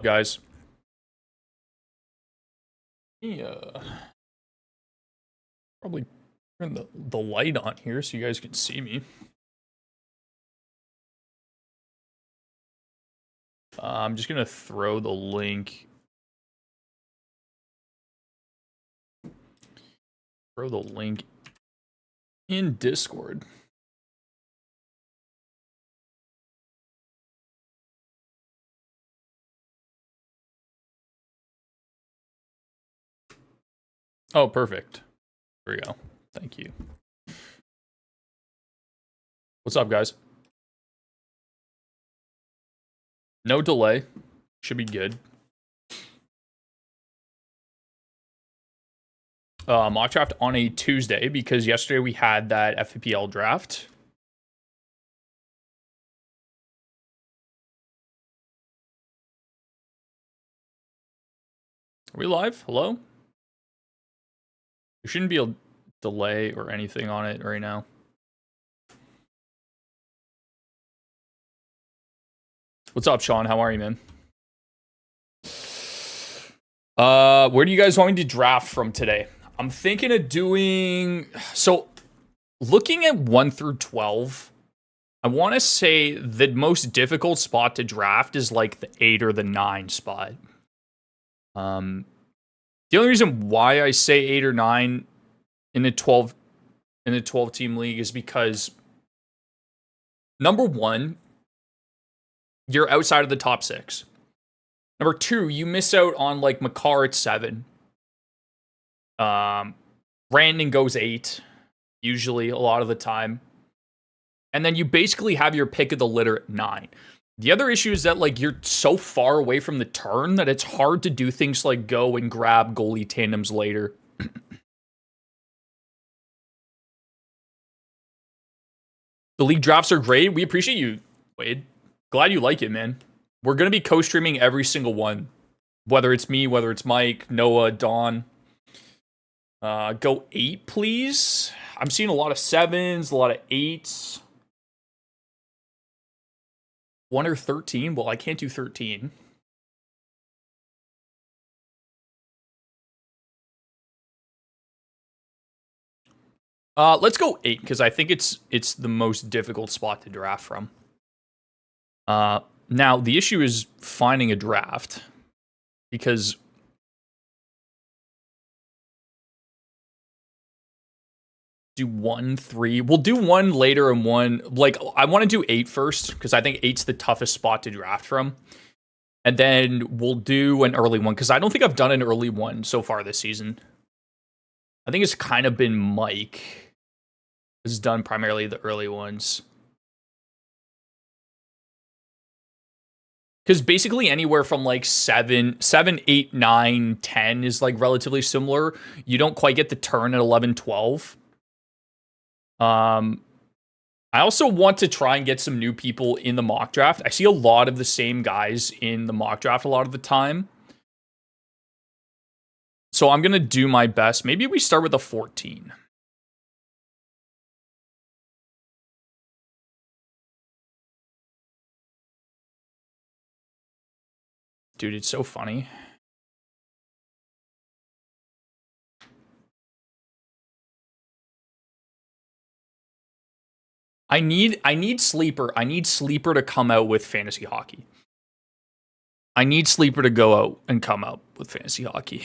Guys. Yeah. Probably turn the light on here so you guys can see me. I'm just gonna throw the link. Throw the link in Discord. Oh, perfect. There we go. Thank you. What's up, guys? No delay. Should be good. Mock draft on a Tuesday because yesterday we had that FPL draft. Are we live? Hello? There shouldn't be a delay or anything on it right now. What's up, Sean? How are you, man? Where do you guys want me to draft from today? I'm thinking of doing... So, looking at 1 through 12, I want to say the most difficult spot to draft is like the 8 or the 9 spot. The only reason why I say 8 or 9 in a 12 team league is because number 1, you're outside of the top 6. Number 2, you miss out on like Makar at 7. Brandon goes 8, usually a lot of the time. And then you basically have your pick of the litter at 9. The other issue is that like you're so far away from the turn that it's hard to do things like go and grab goalie tandems later. The league drafts are great. We appreciate you, Wade. Glad you like it, man. We're going to be co-streaming every single one. Whether it's me, whether it's Mike, Noah, Don. Go 8, please. I'm seeing a lot of 7s, a lot of 8s. 1 or 13? Well, I can't do 13. Let's go 8, because I think it's the most difficult spot to draft from. Now, the issue is finding a draft, because do 1, 3. We'll do 1 later and 1. Like, I want to do 8 first, because I think 8's the toughest spot to draft from. And then we'll do an early one, because I don't think I've done an early one so far this season. I think it's kind of been Mike has done primarily the early ones. Because basically anywhere from like 7, 8, 9, 10 is like relatively similar. You don't quite get the turn at 11, 12. I also want to try and get some new people in the mock draft. I see a lot of the same guys in the mock draft a lot of the time. So I'm going to do my best. Maybe we start with a 14. Dude, it's so funny. I need Sleeper. I need Sleeper to come out with fantasy hockey. I need Sleeper to go out and come out with fantasy hockey.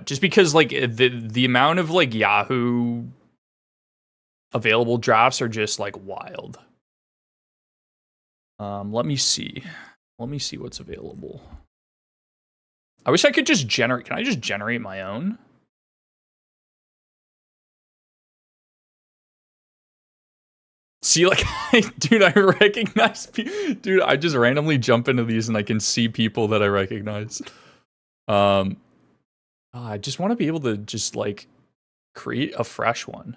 Just because like the amount of like Yahoo available drafts are just like wild. Let me see. Let me see what's available. I wish I could just generate. Can I just generate my own? See, like, dude, I recognize people. Dude, I just randomly jump into these and I can see people that I recognize. I just want to be able to just, like, create a fresh one.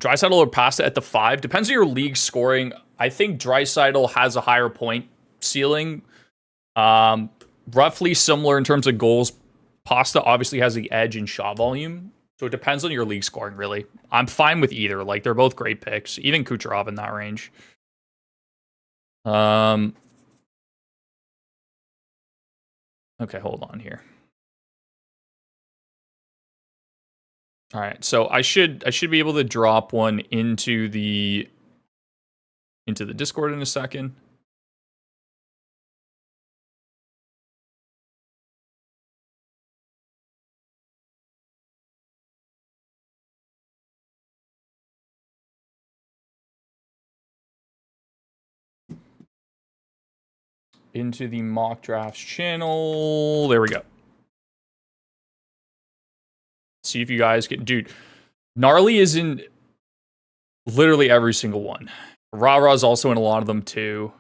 Draisaitl or Pasta at the 5. Depends on your league scoring. I think Draisaitl has a higher point ceiling. Roughly similar in terms of goals. Pasta obviously has the edge in shot volume. So it depends on your league scoring, really. I'm fine with either. Like, they're both great picks. Even Kucherov in that range. Okay, hold on here. All right, so I should be able to drop one into the Discord in a second. Into the mock drafts channel. There we go. See if you guys get, dude. Gnarly is in literally every single one. Rah is also in a lot of them too.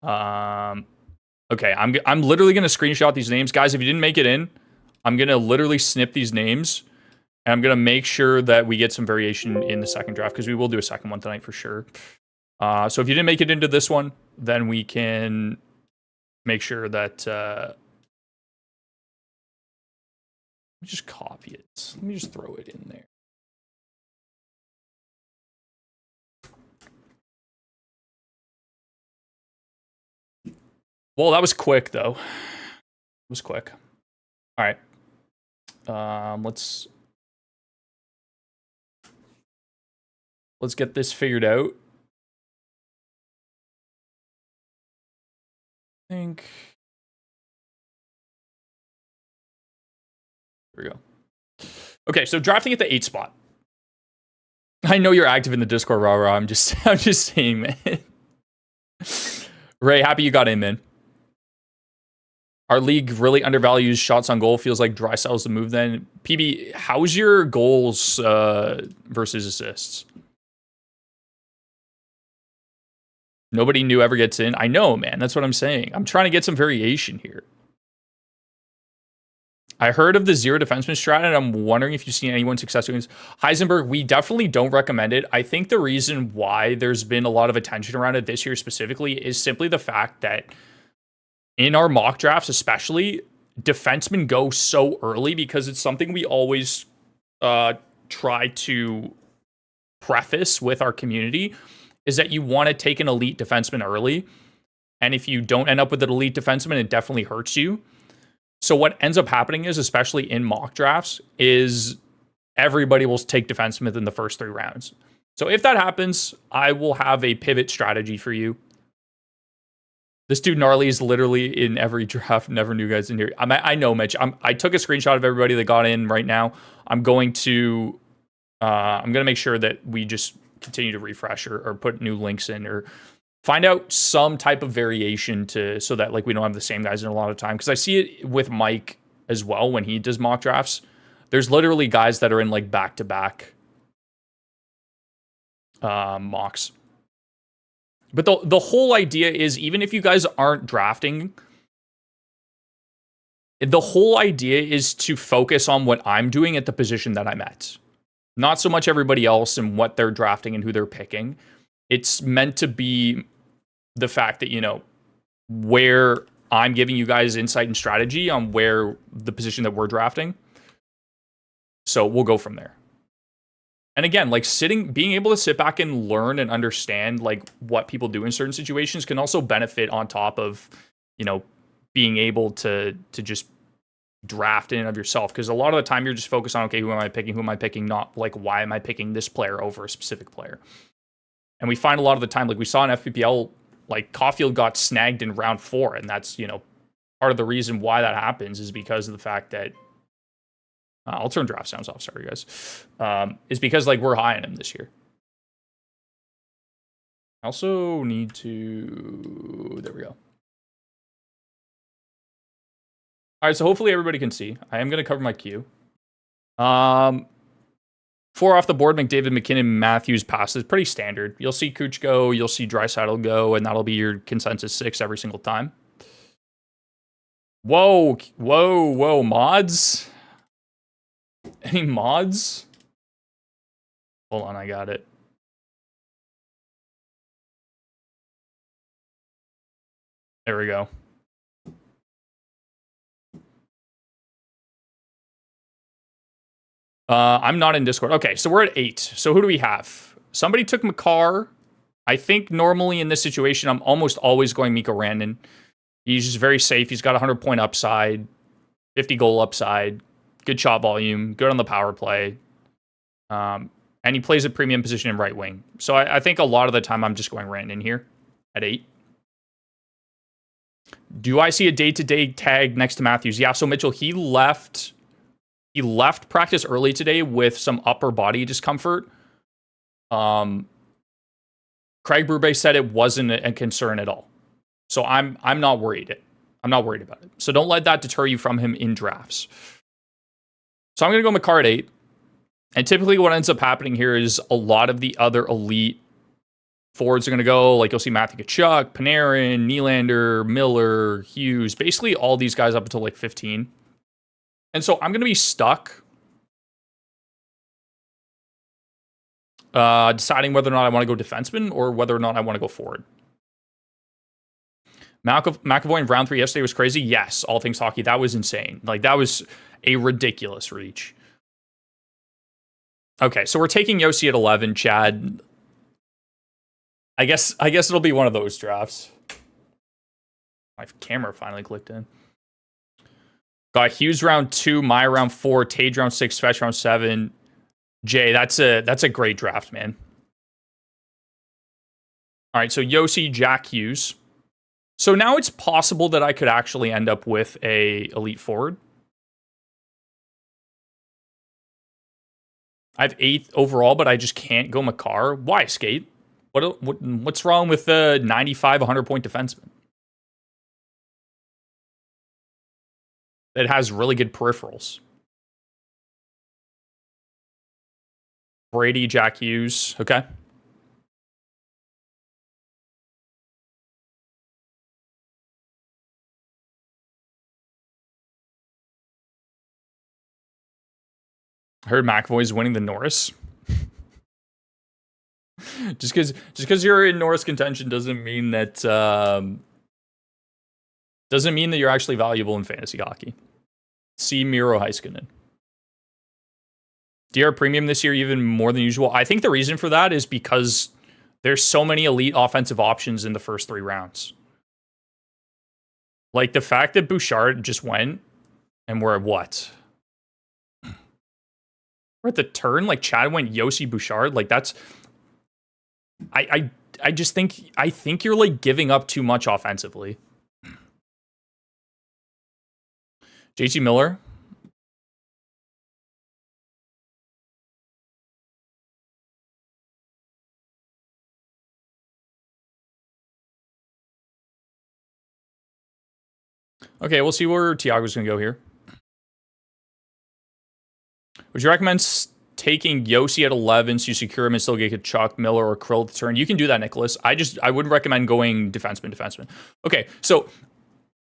Okay, I'm literally gonna screenshot these names, guys. If you didn't make it in, I'm gonna literally snip these names, and I'm gonna make sure that we get some variation in the second draft because we will do a second one tonight for sure. So if you didn't make it into this one, then we can make sure that. Let me just copy it. Let me just throw it in there. Well, that was quick though. It was quick. All right. Let's get this figured out. I think. Here we go. Okay, so drafting at the 8 spot. I know you're active in the Discord, rah. I'm just saying, man. Ray, happy you got in, man. Our league really undervalues shots on goal. Feels like Draisaitl's the move then. PB, how's your goals versus assists? Nobody new ever gets in. I know, man. That's what I'm saying. I'm trying to get some variation here. I heard of the zero defenseman strat, and I'm wondering if you've seen anyone successful in Heisenberg. We definitely don't recommend it. I think the reason why there's been a lot of attention around it this year specifically is simply the fact that in our mock drafts, especially, defensemen go so early because it's something we always try to preface with our community is that you want to take an elite defenseman early. And if you don't end up with an elite defenseman, it definitely hurts you. So what ends up happening is, especially in mock drafts, is everybody will take defensemen in the first 3 rounds. So if that happens, I will have a pivot strategy for you. This dude Gnarly is literally in every draft. Never knew guys in here. I know, Mitch. I took a screenshot of everybody that got in right now. I'm going to make sure that we just continue to refresh or put new links in or find out some type of variation so that like we don't have the same guys in a lot of time. Because I see it with Mike as well when he does mock drafts. There's literally guys that are in like back-to-back mocks. But the whole idea is, even if you guys aren't drafting, the whole idea is to focus on what I'm doing at the position that I'm at. Not so much everybody else and what they're drafting and who they're picking. It's meant to be the fact that, you know, where I'm giving you guys insight and strategy on where the position that we're drafting. So we'll go from there. And again, like being able to sit back and learn and understand like what people do in certain situations can also benefit on top of, you know, being able to just draft in and of yourself. Because a lot of the time you're just focused on, okay, who am I picking? Not like, why am I picking this player over a specific player? And we find a lot of the time, like we saw in FPPL, like Caulfield got snagged in round 4. And that's, you know, part of the reason why that happens is because of the fact that I'll turn draft sounds off. Sorry, guys. Is because like we're high on him this year. I also need to. There we go. All right, so hopefully everybody can see. I am going to cover my queue. 4 off the board: McDavid, McKinnon, Matthews passes. Pretty standard. You'll see Cooch go. You'll see Draisaitl go, and that'll be your consensus 6 every single time. Whoa, mods. Any mods? Hold on, I got it. There we go. I'm not in Discord. Okay, so we're at 8. So who do we have? Somebody took McCarr. I think normally in this situation, I'm almost always going Mikko Rantanen. He's just very safe. He's got 100-point upside, 50 goal upside, good shot volume, good on the power play. And he plays a premium position in right wing. So I think a lot of the time I'm just going Rantanen here at 8. Do I see a day-to-day tag next to Matthews? Yeah, so Mitchell, he left practice early today with some upper body discomfort. Craig Berube said it wasn't a concern at all. So I'm not worried. I'm not worried about it. So don't let that deter you from him in drafts. So I'm going to go McCarr at 8. And typically what ends up happening here is a lot of the other elite forwards are going to go. Like you'll see Matthew Tkachuk, Panarin, Nylander, Miller, Hughes. Basically all these guys up until like 15. And so I'm going to be stuck deciding whether or not I want to go defenseman or whether or not I want to go forward. McAvoy in round 3 yesterday was crazy. Yes, all things hockey. That was insane. Like, that was a ridiculous reach. Okay, so we're taking Yossi at 11, Chad. I guess it'll be one of those drafts. My camera finally clicked in. Got Hughes round 2, Maya round 4, Tage round 6, Fetch round 7. Jay, that's a great draft, man. All right, so Yossi, Jack Hughes. So now it's possible that I could actually end up with a elite forward. I have 8th overall, but I just can't go Makar. Why, Skate? What's wrong with the 95, 100-point defenseman? That has really good peripherals. Brady, Jack Hughes. Okay. I heard McAvoy's winning the Norris. just because you're in Norris contention doesn't mean that you're actually valuable in fantasy hockey. See Miro Heiskanen. DR Premium this year even more than usual. I think the reason for that is because there's so many elite offensive options in the first 3 rounds. Like the fact that Bouchard just went and we're at what? We're at the turn. Like Chad went Yossi Bouchard. Like that's I just think you're like giving up too much offensively. JT Miller. Okay, we'll see where Tiago's going to go here. Would you recommend taking Yossi at 11 so you secure him and still get Tkachuk, Miller, or Krill to turn? You can do that, Nicholas. I wouldn't recommend going defenseman. Okay, so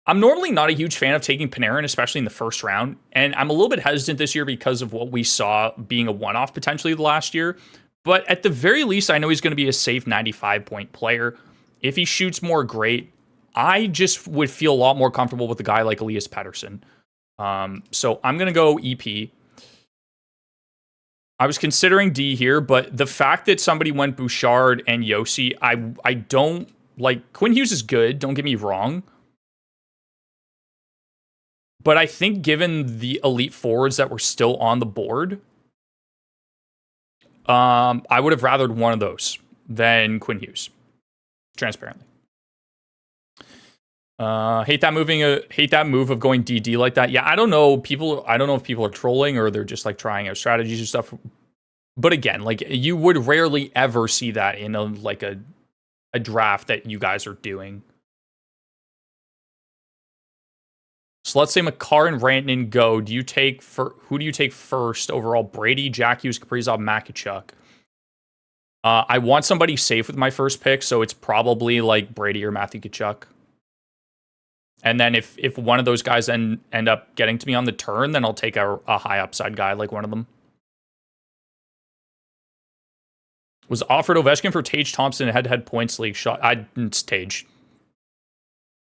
I'm normally not a huge fan of taking Panarin, especially in the first round, and I'm a little bit hesitant this year because of what we saw being a one-off potentially the last year. But at the very least, I know he's going to be a safe 95-point player. If he shoots more, great. I just would feel a lot more comfortable with a guy like Elias Pettersson. So I'm going to go EP. I was considering D here, but the fact that somebody went Bouchard and Yossi, I don't like. Quinn Hughes is good, don't get me wrong. But I think given the elite forwards that were still on the board, I would have rathered one of those than Quinn Hughes. Transparently. Hate that move of going DD like that. Yeah, I don't know if people are trolling or they're just like trying out strategies and stuff. But again, like you would rarely ever see that in a draft that you guys are doing. So let's say Makar and Rantanen go. Who do you take first overall? Brady, Jack Hughes, Kaprizov, Tkachuk. I want somebody safe with my first pick, so it's probably like Brady or Matthew Tkachuk. And then if one of those guys end up getting to me on the turn, then I'll take a high upside guy like one of them. Was offered Ovechkin for Tage Thompson a head-to-head points league shot. It's Tage.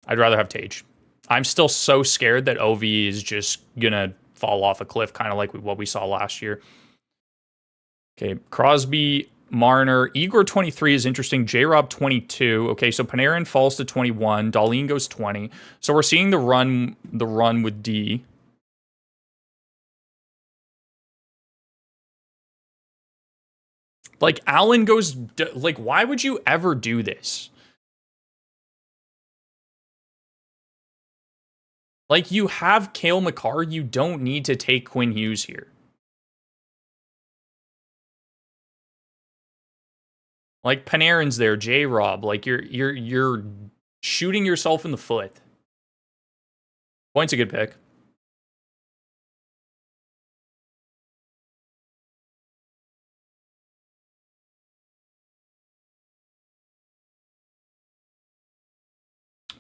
I'd rather have Tage. I'm still so scared that Ovi is just gonna fall off a cliff, kind of like what we saw last year. Okay, Crosby, Marner, Igor 23 is interesting. J-Rob 22. Okay, so Panarin falls to 21. Dahlin goes 20. So we're seeing the run with D. Like, Allen goes... Like, why would you ever do this? Like, you have Cale Makar. You don't need to take Quinn Hughes here. Like, Panarin's there, J-Rob. Like, you're shooting yourself in the foot. Point's a good pick.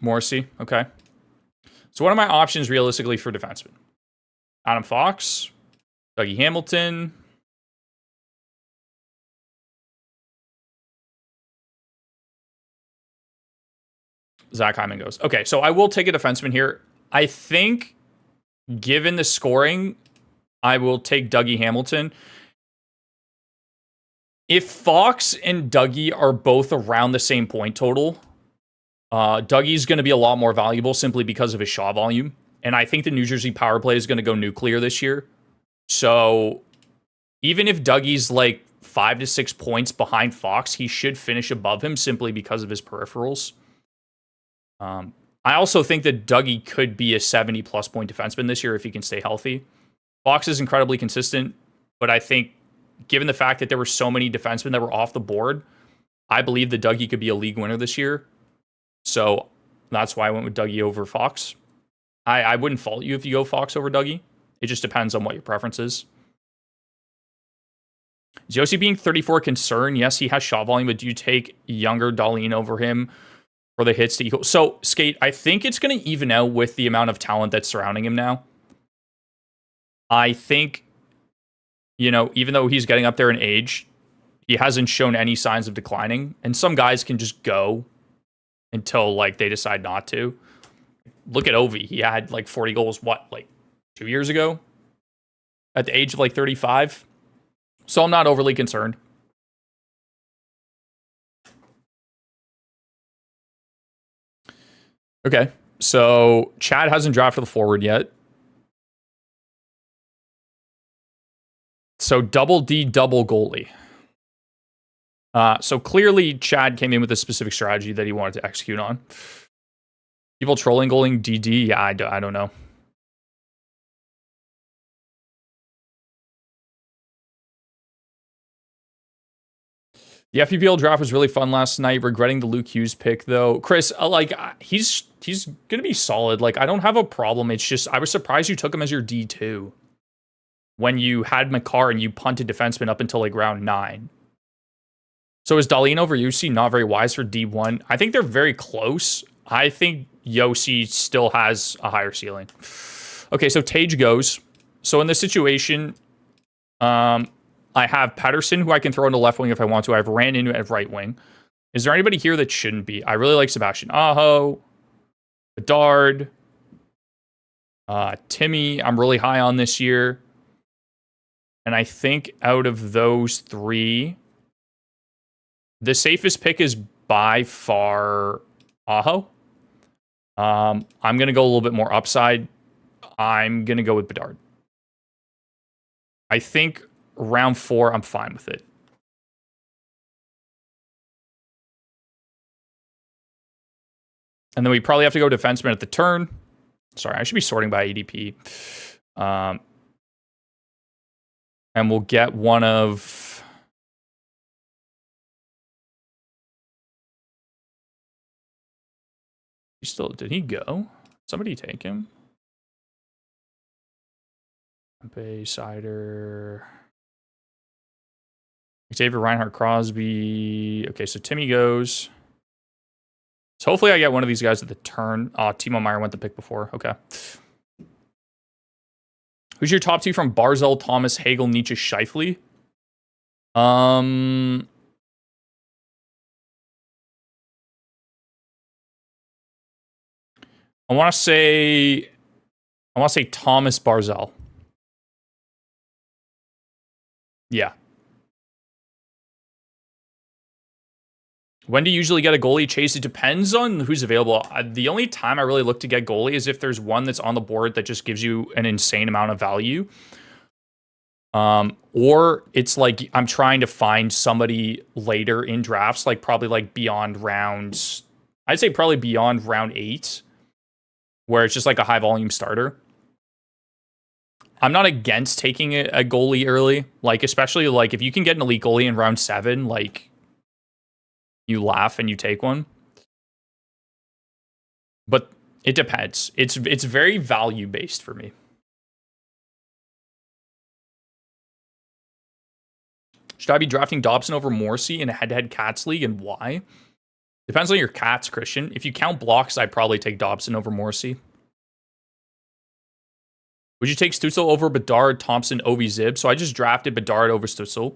Morrissey, okay. So what are my options realistically for defensemen? Adam Fox, Dougie Hamilton. Zach Hyman goes. Okay, so I will take a defenseman here. I think, given the scoring, I will take Dougie Hamilton. If Fox and Dougie are both around the same point total, Dougie's going to be a lot more valuable simply because of his shot volume. And I think the New Jersey power play is going to go nuclear this year. So even if Dougie's like 5 to 6 points behind Fox, he should finish above him simply because of his peripherals. I also think that Dougie could be a 70-plus point defenseman this year if he can stay healthy. Fox is incredibly consistent, but I think given the fact that there were so many defensemen that were off the board, I believe that Dougie could be a league winner this year. So that's why I went with Dougie over Fox. I wouldn't fault you if you go Fox over Dougie. It just depends on what your preference is. Is Yossi being 34 a concern? Yes, he has shot volume, but do you take younger Dahlin over him for the hits to equal? So, Skate, I think it's going to even out with the amount of talent that's surrounding him now. I think, you know, even though he's getting up there in age, he hasn't shown any signs of declining. And some guys can just go until, like, they decide not to. Look at Ovi. He had, like, 40 goals, like 2 years ago? At the age of, like, 35? So I'm not overly concerned. Okay, so Chad hasn't drafted the forward yet. So double D, double goalie. So clearly Chad came in with a specific strategy that he wanted to execute on. People trolling goaling DD? Yeah, I don't know. The FPPL draft was really fun last night. Regretting the Luke Hughes pick, though. Chris, like, he's going to be solid. Like, I don't have a problem. It's just, I was surprised you took him as your D2 when you had Makar and you punted defenseman up until, like, round 9. So is Dahlin over Yossi not very wise for D1? I think they're very close. I think Yossi still has a higher ceiling. Okay, so Tage goes. So in this situation, I have Patterson, who I can throw into left wing if I want to. I have Randon at right wing. Is there anybody here that shouldn't be? I really like Sebastian Aho, Bedard, Timmy. I'm really high on this year. And I think out of those three, the safest pick is by far Aho. I'm going to go a little bit more upside. I'm going to go with Bedard. I think round 4, I'm fine with it. And then we probably have to go defenseman at the turn. Sorry, I should be sorting by ADP. And we'll get one of... Did he go? Somebody take him? Bay, Sider... Xavier Reinhart, Crosby. Okay, so Timmy goes. So hopefully I get one of these guys at the turn. Timo Meyer went the pick before. Okay. Who's your top 2 from Barzell, Thomas, Hagel, Nietzsche, Scheifele? I want to say Thomas Barzell. Yeah. When do you usually get a goalie chase? It depends on who's available. The only time I really look to get goalie is if there's one that's on the board that just gives you an insane amount of value. Or it's like I'm trying to find somebody later in drafts, like probably like beyond rounds. I'd say probably beyond round 8, where it's just like a high volume starter. I'm not against taking a goalie early, like especially like if you can get an elite goalie in round 7, like you laugh and you take one. But it depends. It's very value based for me. Should I be drafting Dobson over Morrissey in a head-to-head Cats league, and why? Depends on your Cats, Christian. If you count blocks, I'd probably take Dobson over Morrissey. Would you take Stützle over Bedard, Thompson, Ovi, Zib? So I just drafted Bedard over Stützle.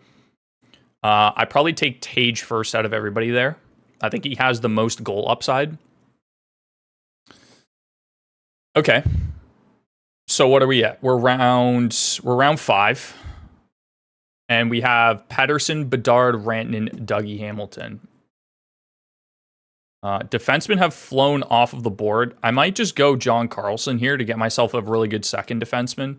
I'd probably take Tage first out of everybody there. I think he has the most goal upside. Okay. So what are we at? We're round 5. And we have Pettersson, Bedard, Rantanen, Dougie Hamilton. Defensemen have flown off of the board. I might just go John Carlson here to get myself a really good second defenseman.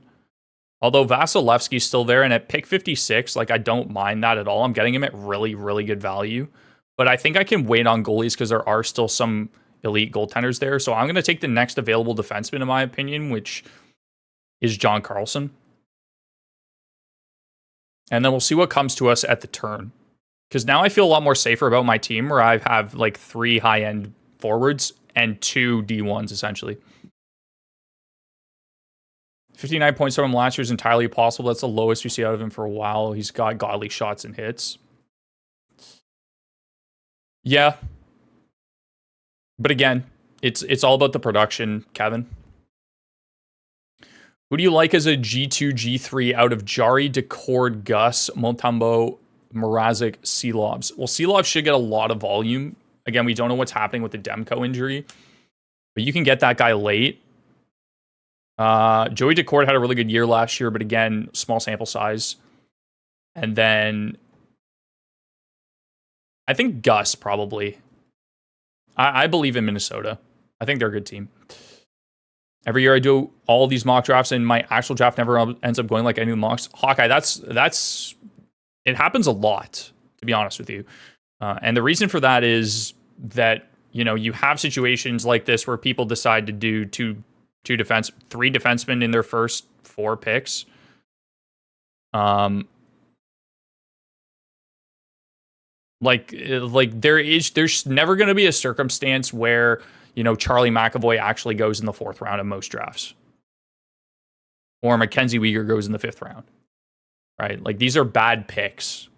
Although Vasilevsky's still there, and at pick 56, like I don't mind that at all. I'm getting him at really, really good value. But I think I can wait on goalies because there are still some elite goaltenders there. So I'm going to take the next available defenseman, in my opinion, which is John Carlson. And then we'll see what comes to us at the turn. Because now I feel a lot more safer about my team, where I have like 3 high-end forwards and 2 D1s, essentially. 59 points from him last year is entirely possible. That's the lowest we see out of him for a while. He's got godly shots and hits. Yeah. But again, it's all about the production, Kevin. Who do you like as a G2, G3 out of Jari, Decord, Gus, Montembeault, Mrazek, Seelobs? Well, Seelobs should get a lot of volume. Again, we don't know what's happening with the Demko injury, but you can get that guy late. Joey Decord had a really good year last year, but again, small sample size. And then I think Gus probably. I believe in Minnesota. I think they're a good team. Every year I do all these mock drafts, and my actual draft never ends up going like any of the mocks. Hawkeye, that's it happens a lot, to be honest with you. And the reason for that is that, you know, you have situations like this where people decide to do three defensemen in their first 4 picks. There's never going to be a circumstance where, you know, Charlie McAvoy actually goes in the 4th round of most drafts, or Mackenzie Weegar goes in the 5th round, right? Like, these are bad picks.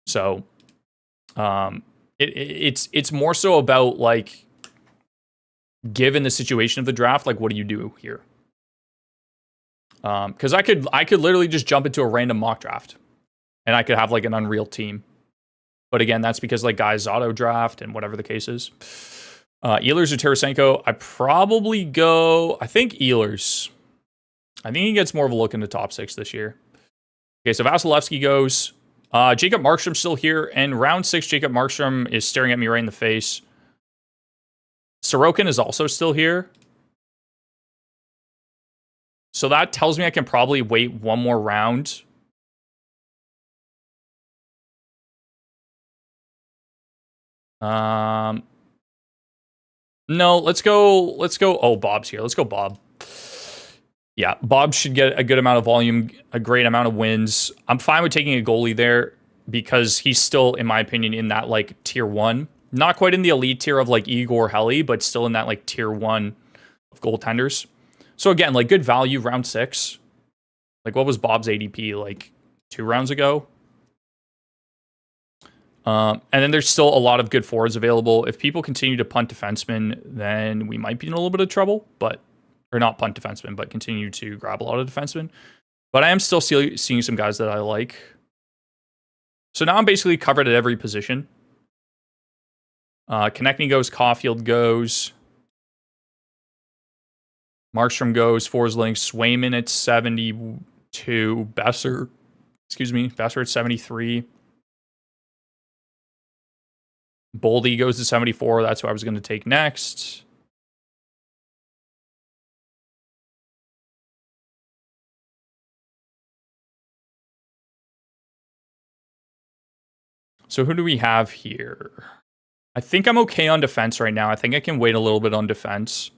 So, it's more so about, like, given the situation of the draft, like, what do you do here? Because I could literally just jump into a random mock draft, and I could have like an unreal team. But again, that's because like guys auto draft and whatever the case is. Ehlers or Tarasenko, I probably go. I think Ehlers. I think he gets more of a look in the top 6 this year. Okay, so Vasilevsky goes. Jacob Markstrom's still here, and round 6, Jacob Markstrom is staring at me right in the face. Sorokin is also still here. So that tells me I can probably wait one more round. No, let's go. Oh, Bob's here. Let's go, Bob. Yeah, Bob should get a good amount of volume, a great amount of wins. I'm fine with taking a goalie there because he's still, in my opinion, in that like tier 1. Not quite in the elite tier of like Igor Helly, but still in that like tier 1 of goaltenders. So again, like good value, round 6. Like what was Bob's ADP like 2 rounds ago? And then there's still a lot of good forwards available. If people continue to punt defensemen, then we might be in a little bit of trouble, or not punt defensemen, but continue to grab a lot of defensemen. But I am still seeing some guys that I like. So now I'm basically covered at every position. Konechny goes, Caulfield goes, Markstrom goes, Forsling, Swayman at 72, Besser, Excuse me. Besser at 73. Boldy goes to 74. That's what I was going to take next. So who do we have here? I think I'm okay on defense right now. I think I can wait a little bit on defense.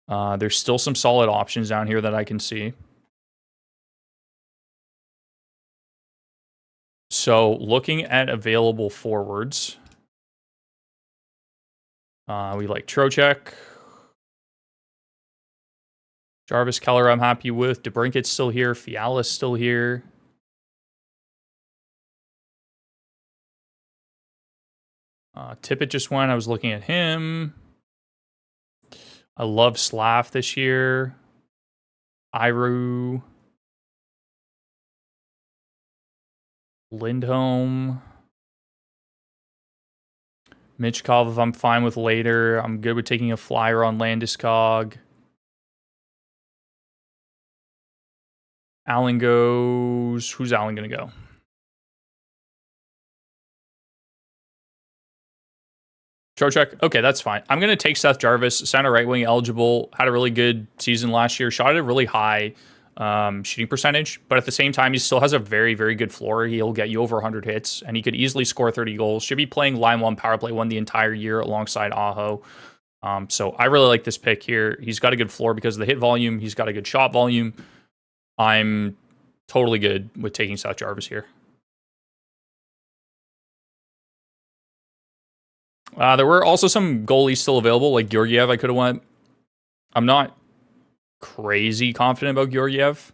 There's still some solid options down here that I can see. So looking at available forwards, we like Trocheck. Jarvis Keller I'm happy with. DeBrinket's still here. Fiala's still here. Tippett just went. I was looking at him. I love Slav this year. Iru. Lindholm. Michkov, I'm fine with later. I'm good with taking a flyer on Landeskog. Allen goes. Who's Allen going to go? Trocheck. Okay, that's fine. I'm going to take Seth Jarvis, center right wing eligible. Had a really good season last year. Shot at a really high shooting percentage, but at the same time, he still has a very, very good floor. He'll get you over 100 hits, and he could easily score 30 goals. Should be playing line 1 power play 1 the entire year alongside Aho. So I really like this pick here. He's got a good floor because of the hit volume. He's got a good shot volume. I'm totally good with taking Seth Jarvis here. There were also some goalies still available, like Georgiev I could have went. I'm not crazy confident about Georgiev.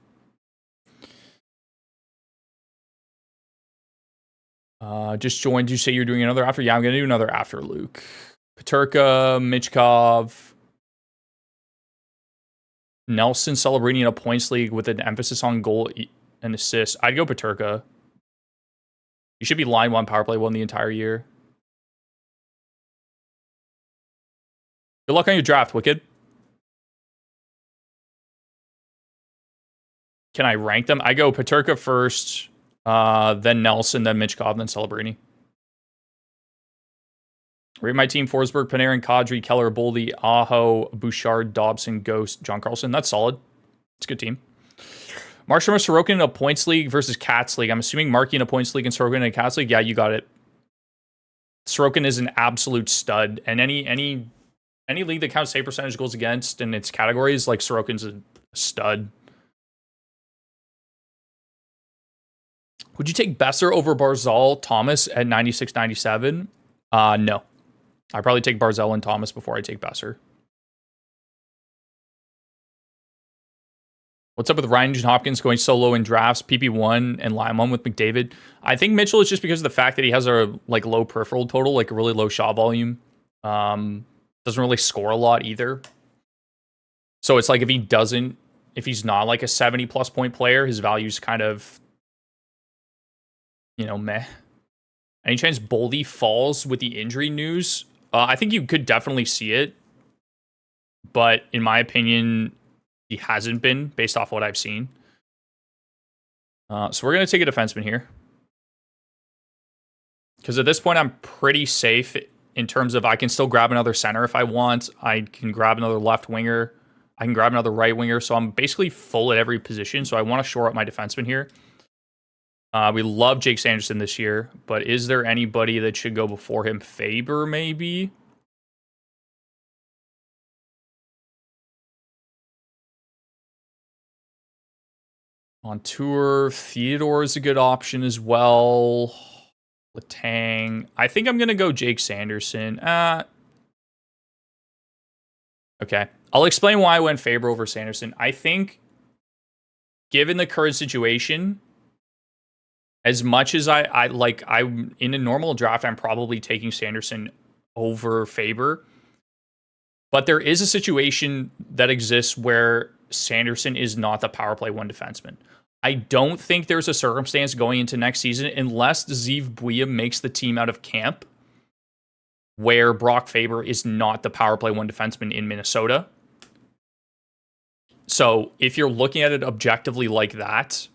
Just joined. You say you're doing another after? Yeah, I'm going to do another after, Luke. Peterka, Michkov. Nelson celebrating in a points league with an emphasis on goal and assist. I'd go Peterka. You should be line 1 power play 1 the entire year. Good luck on your draft, Wicked. Can I rank them? I go Peterka first, then Nelson, then Michkov, then Celebrini. Rate my team: Forsberg, Panarin, Kadri, Keller, Boldy, Aho, Bouchard, Dobson, Ghost, John Carlson. That's solid. It's a good team. Markstrom or Sorokin in a points league versus Cats league. I'm assuming Marky in a points league and Sorokin in a Cats league. Yeah, you got it. Sorokin is an absolute stud, and any league that counts save percentage goals against in its categories, like Sorokin's a stud. Would you take Besser over Barzal Thomas at 96, 97? No. I'd probably take Barzal and Thomas before I take Besser. What's up with Ryan Hopkins going solo in drafts, PP1 and Lyman with McDavid? I think Mitchell is just because of the fact that he has a low peripheral total, like a really low shot volume. Doesn't really score a lot either. So it's like if he's not like a 70 plus point player, his value's kind of, meh. Any chance Boldy falls with the injury news? I think you could definitely see it. But in my opinion, he hasn't been based off what I've seen. So we're going to take a defenseman here. Because at this point, I'm pretty safe in terms of I can still grab another center if I want. I can grab another left winger. I can grab another right winger. So I'm basically full at every position. So I want to shore up my defenseman here. We love Jake Sanderson this year, but is there anybody that should go before him? Faber, maybe? On tour, Theodore is a good option as well. Letang. I think I'm going to go Jake Sanderson. Okay. I'll explain why I went Faber over Sanderson. I think, given the current situation, as much as I'm in a normal draft, I'm probably taking Sanderson over Faber. But there is a situation that exists where Sanderson is not the power play 1 defenseman. I don't think there's a circumstance going into next season, unless Zeev Buia makes the team out of camp, where Brock Faber is not the power play 1 defenseman in Minnesota. So if you're looking at it objectively like that,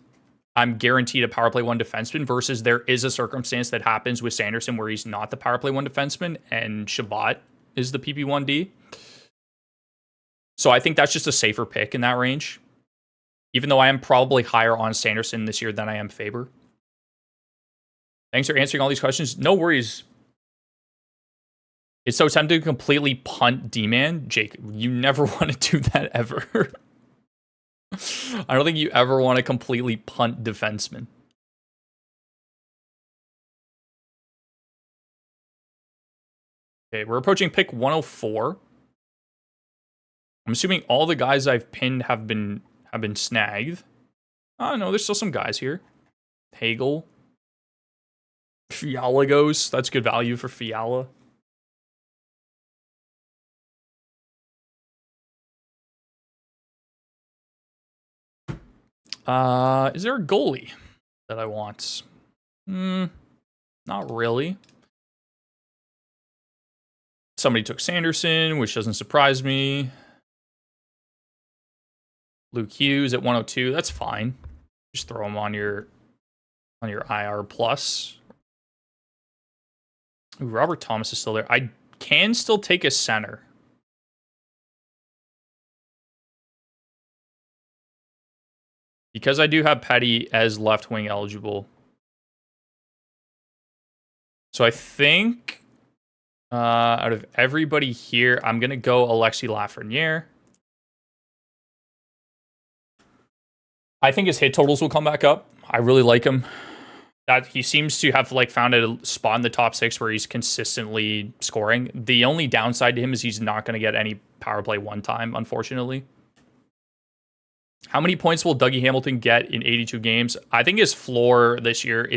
I'm guaranteed a power play 1 defenseman versus there is a circumstance that happens with Sanderson where he's not the power play 1 defenseman and Shabbat is the PP1D. So I think that's just a safer pick in that range. Even though I am probably higher on Sanderson this year than I am Faber. Thanks for answering all these questions. No worries. It's so tempting to completely punt D-man. Jake, you never want to do that ever. I don't think you ever want to completely punt defenseman. Okay, we're approaching pick 104. I'm assuming all the guys I've pinned have been snagged. Oh no, there's still some guys here. Hagel. Fiala goes. That's good value for Fiala. Is there a goalie that I want? Not really. Somebody took Sanderson, which doesn't surprise me. Luke Hughes at 102. That's fine. Just throw him on your IR plus. Ooh, Robert Thomas is still there. I can still take a center. Because I do have Petty as left wing eligible. So I think out of everybody here, I'm going to go Alexis Lafreniere. I think his hit totals will come back up. I really like him. That he seems to have like found a spot in the top 6 where he's consistently scoring. The only downside to him is he's not going to get any power play 1 time, unfortunately. How many points will Dougie Hamilton get in 82 games? I think his floor this year,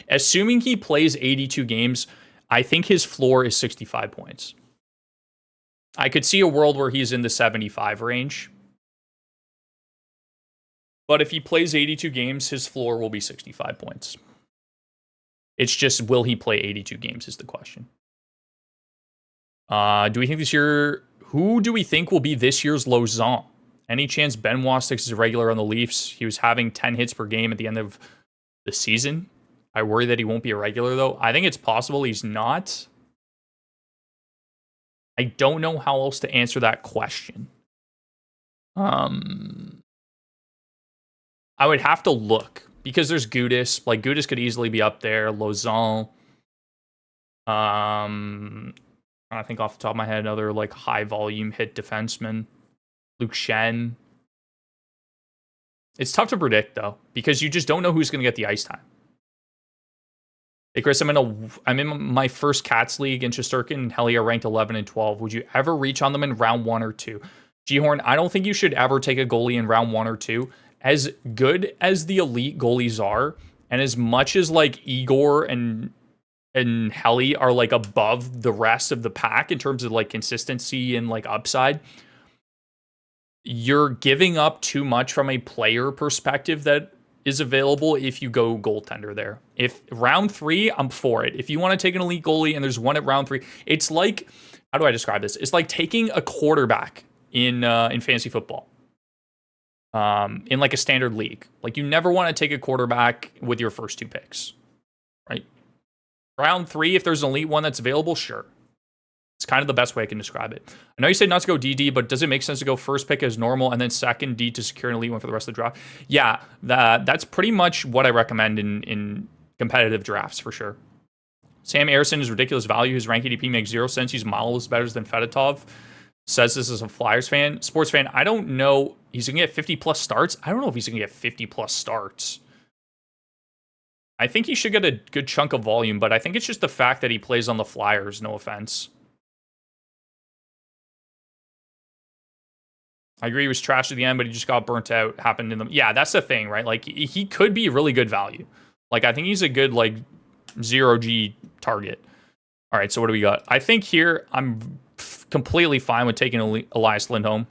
assuming he plays 82 games, I think his floor is 65 points. I could see a world where he's in the 75 range. But if he plays 82 games, his floor will be 65 points. It's just, will he play 82 games is the question. Do we think this year, who do we think will be this year's Lausanne? Any chance Benoit sticks as a regular on the Leafs? He was having 10 hits per game at the end of the season. I worry that he won't be a regular, though. I think it's possible he's not. I don't know how else to answer that question. I would have to look because there's Gudis. Like Gudis could easily be up there. Lausanne. I think off the top of my head, another like high volume hit defenseman. Luke Shen. It's tough to predict though because you just don't know who's going to get the ice time. Hey Chris, I'm in my first Cats league in Shesterkin and Helly are ranked 11 and 12. Would you ever reach on them in round 1 or 2? G-Horn, I don't think you should ever take a goalie in round 1 or 2. As good as the elite goalies are, and as much as like Igor and Helly are like above the rest of the pack in terms of like consistency and like upside, you're giving up too much from a player perspective that is available if you go goaltender there. If round 3, I'm for it. If you want to take an elite goalie and there's one at round 3, it's like, how do I describe this? It's like taking a quarterback in fantasy football. In like a standard league. Like you never want to take a quarterback with your first 2 picks, right? Round 3, if there's an elite one that's available, sure. It's kind of the best way I can describe it. I know you said not to go DD, but does it make sense to go first pick as normal and then second D to secure an elite one for the rest of the draft? Yeah, that's pretty much what I recommend in competitive drafts for sure. Sam Arison is ridiculous value. His rank ADP makes 0 sense. He's miles better than Fedotov. Says this as a Flyers fan, sports fan. I don't know. He's going to get 50 plus starts. I don't know if he's going to get 50 plus starts. I think he should get a good chunk of volume, but I think it's just the fact that he plays on the Flyers. No offense. I agree he was trash at the end, but he just got burnt out. Happened in them. Yeah, that's the thing, right? Like he could be really good value. Like I think he's a good like 0G target. All right, so what do we got? I think here I'm completely fine with taking Elias Lindholm.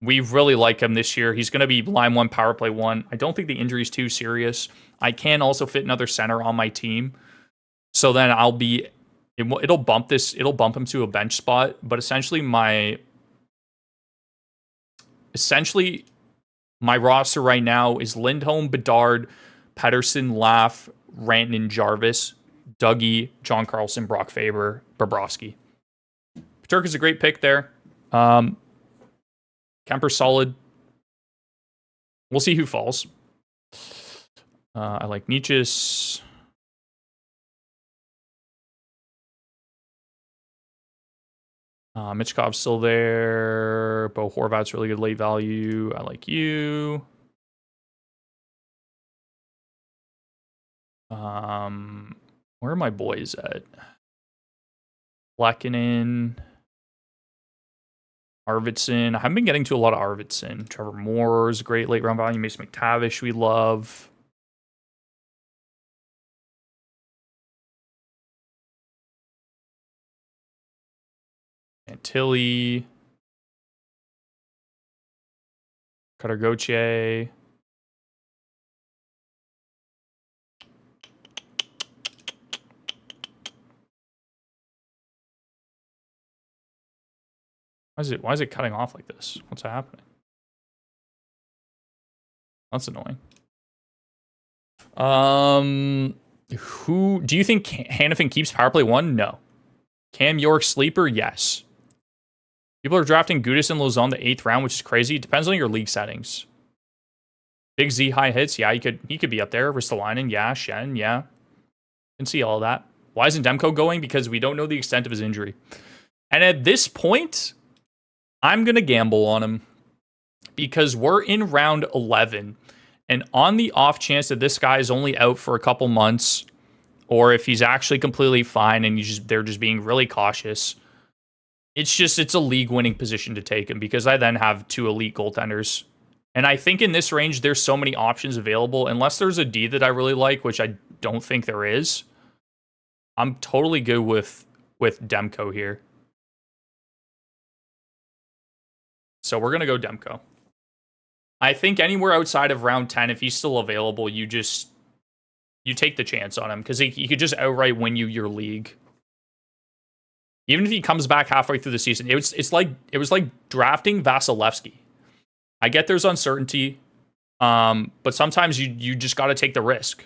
We really like him this year. He's going to be line 1, power play 1. I don't think the injury is too serious. I can also fit another center on my team. So then it'll bump him to a bench spot. But essentially My roster right now is Lindholm, Bedard, Pedersen, Laff, Rantanen, Jarvis, Dougie, John Carlson, Brock Faber, Bobrovsky. Paterka's a great pick there. Kemper's solid. We'll see who falls. I like Nietzsche's. Mitchkov's still there. Bo Horvat's really good late value. I like you. Where are my boys at? Lehkonen, Arvidsson. I haven't been getting to a lot of Arvidsson. Trevor Moore's great late round value. Mason McTavish, we love. Antilli. Cutter Gauthier. Why is it cutting off like this? What's happening? That's annoying. Who do you think Hannafin keeps power play 1? No. Cam York sleeper? Yes. People are drafting Gudis and Lozon the 8th round, which is crazy. It depends on your league settings. Big Z high hits, yeah, he could be up there. Ristolainen, yeah. Shen, yeah. Can see all of that. Why isn't Demko going? Because we don't know the extent of his injury. And at this point, I'm gonna gamble on him because we're in round 11, and on the off chance that this guy is only out for a couple months, or if he's actually completely fine and they're just being really cautious, it's a league-winning position to take him because I then have 2 elite goaltenders. And I think in this range, there's so many options available. Unless there's a D that I really like, which I don't think there is, I'm totally good with Demko here. So we're going to go Demko. I think anywhere outside of round 10, if he's still available, you take the chance on him because he could just outright win you your league. Even if he comes back halfway through the season, it was like drafting Vasilevsky. I get there's uncertainty, but sometimes you just got to take the risk.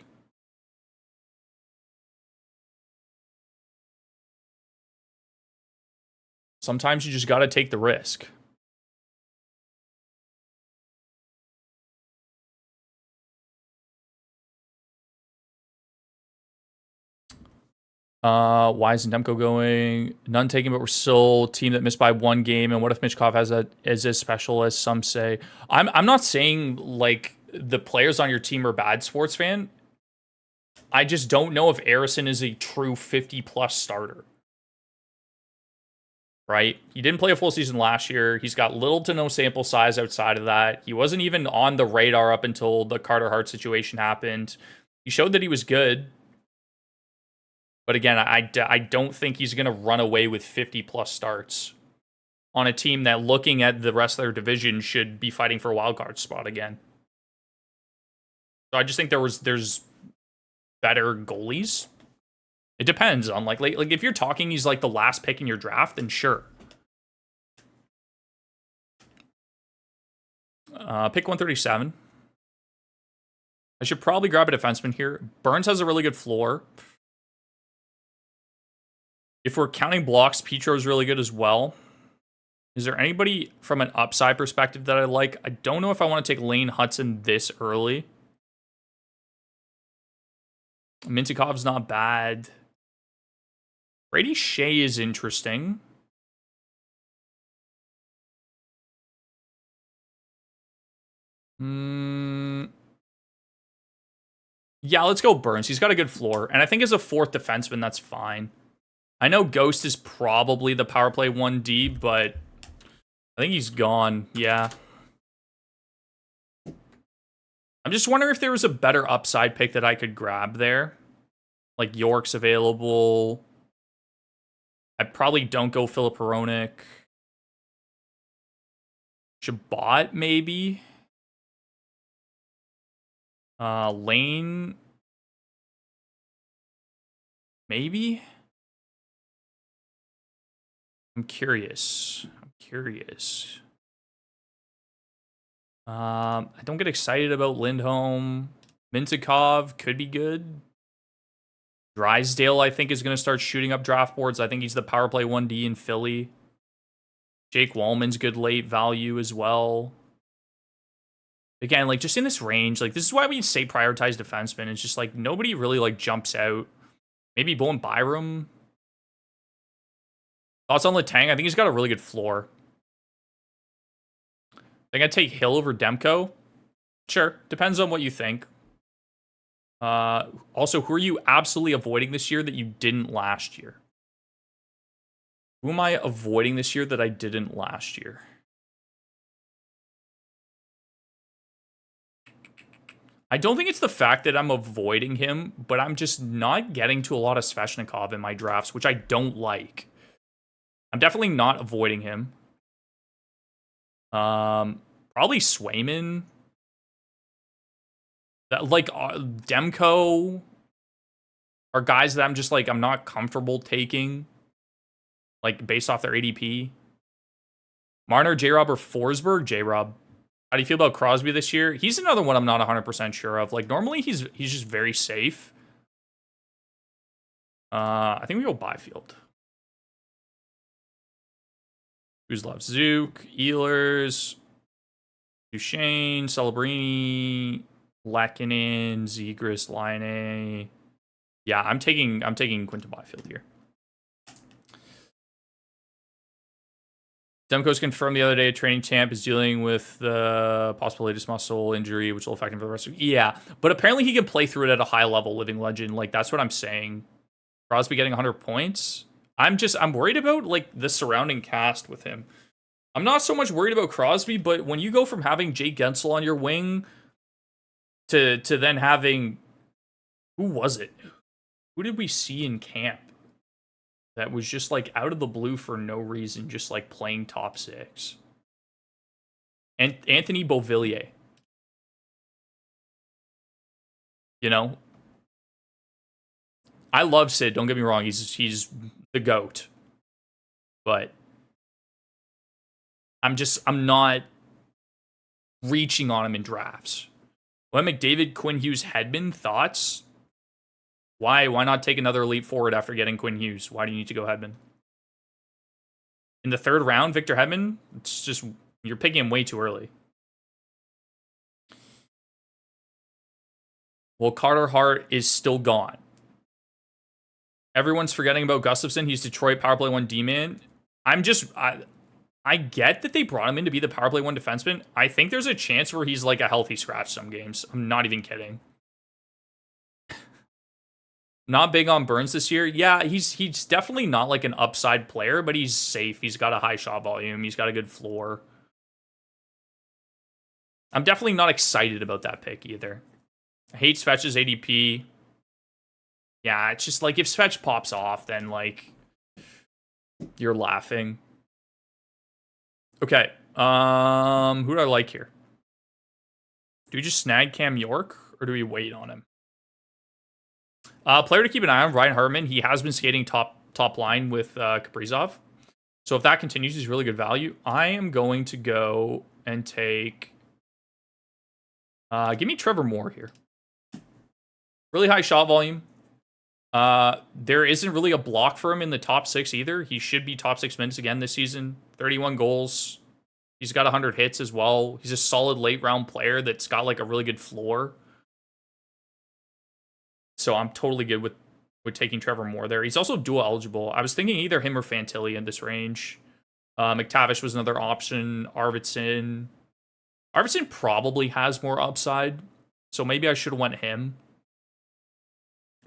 Sometimes you just got to take the risk. Why isn't Demko going? None taken, but we're still a team that missed by 1 game. And what if Mitchkov is as special as some say? I'm not saying like the players on your team are bad, sports fan. I just don't know if Arison is a true 50+ starter. Right? He didn't play a full season last year. He's got little to no sample size outside of that. He wasn't even on the radar up until the Carter Hart situation happened. He showed that he was good. But again, I don't think he's going to run away with 50+ starts on a team that, looking at the rest of their division, should be fighting for a wild card spot again. So I just think there's better goalies. It depends on like if you're talking he's like the last pick in your draft, then sure. Pick 137. I should probably grab a defenseman here. Burns has a really good floor. If we're counting blocks, Petro's really good as well. Is there anybody from an upside perspective that I like? I don't know if I want to take Lane Hudson this early. Mintikov's not bad. Brady Shea is interesting. Yeah, let's go Burns. He's got a good floor. And I think as a 4th defenseman, that's fine. I know Ghost is probably the power play 1D, but I think he's gone. Yeah. I'm just wondering if there was a better upside pick that I could grab there. Like York's available. I probably don't go Philip Hronik. Shabbat, maybe. Lane. Maybe. I'm curious. I don't get excited about Lindholm. Mintikov could be good. Drysdale, I think, is going to start shooting up draft boards. I think he's the power play 1D in Philly. Jake Wallman's good late value as well. Again, like, just in this range, like, this is why we say prioritize defensemen. It's just, like, nobody really, like, jumps out. Maybe Bowen Byram. Thoughts on Letang? I think he's got a really good floor. I think I'd take Hill over Demko. Sure. Depends on what you think. Also, who are you absolutely avoiding this year that you didn't last year? Who am I avoiding this year that I didn't last year? I don't think it's the fact that I'm avoiding him, but I'm just not getting to a lot of Svechnikov in my drafts, which I don't like. I'm definitely not avoiding him. Probably Swayman. That, like, Demko are guys that I'm just like, I'm not comfortable taking, like, based off their ADP. Marner, J-Rob, or Forsberg? J-Rob. How do you feel about Crosby this year? He's another one I'm not 100% sure of. Like, normally he's just very safe. I think we go Byfield. Who's left? Zook, Ehlers, Duchesne, Celebrini, Lehkonen, Zegras, Laine. Yeah, I'm taking Quinton Byfield here. Demko's confirmed the other day training camp is dealing with the possible latest muscle injury, which will affect him for the rest of... Yeah, but apparently he can play through it at a high level, living legend. Like, that's what I'm saying. Crosby getting 100 points. I'm worried about, like, the surrounding cast with him. I'm not so much worried about Crosby, but when you go from having Jake Gensel on your wing to then having... Who was it? Who did we see in camp that was just, like, out of the blue for no reason, just, like, playing top six? And Anthony Beauvillier. You know? I love Sid, don't get me wrong. He's the GOAT. But I'm not reaching on him in drafts. When McDavid, Quinn Hughes, Hedman, thoughts? Why not take another leap forward after getting Quinn Hughes? Why do you need to go Hedman? In the third round, Victor Hedman? It's just, you're picking him way too early. Well, Carter Hart is still gone. Everyone's forgetting about Gustafsson. He's Detroit power play 1 D-man. I get that they brought him in to be the power play 1 defenseman. I think there's a chance where he's like a healthy scratch some games. I'm not even kidding. Not big on Burns this year. Yeah, he's definitely not like an upside player, but he's safe. He's got a high shot volume. He's got a good floor. I'm definitely not excited about that pick either. I hate Svech's ADP. Yeah, it's just like if Svech pops off, then like you're laughing. Okay. Who do I like here? Do we just snag Cam York or do we wait on him? Player to keep an eye on, Ryan Hartman. He has been skating top line with Kaprizov. So if that continues, he's really good value. I am going to go and take... give me Trevor Moore here. Really high shot volume. There isn't really a block for him in the top 6 either. He should be top 6 minutes again this season. 31 goals. He's got 100 hits as well. He's a solid late round player that's got like a really good floor. So I'm totally good with taking Trevor Moore there. He's also dual eligible. I was thinking either him or Fantilli in this range. McTavish was another option. Arvidsson probably has more upside, so maybe I should have went him.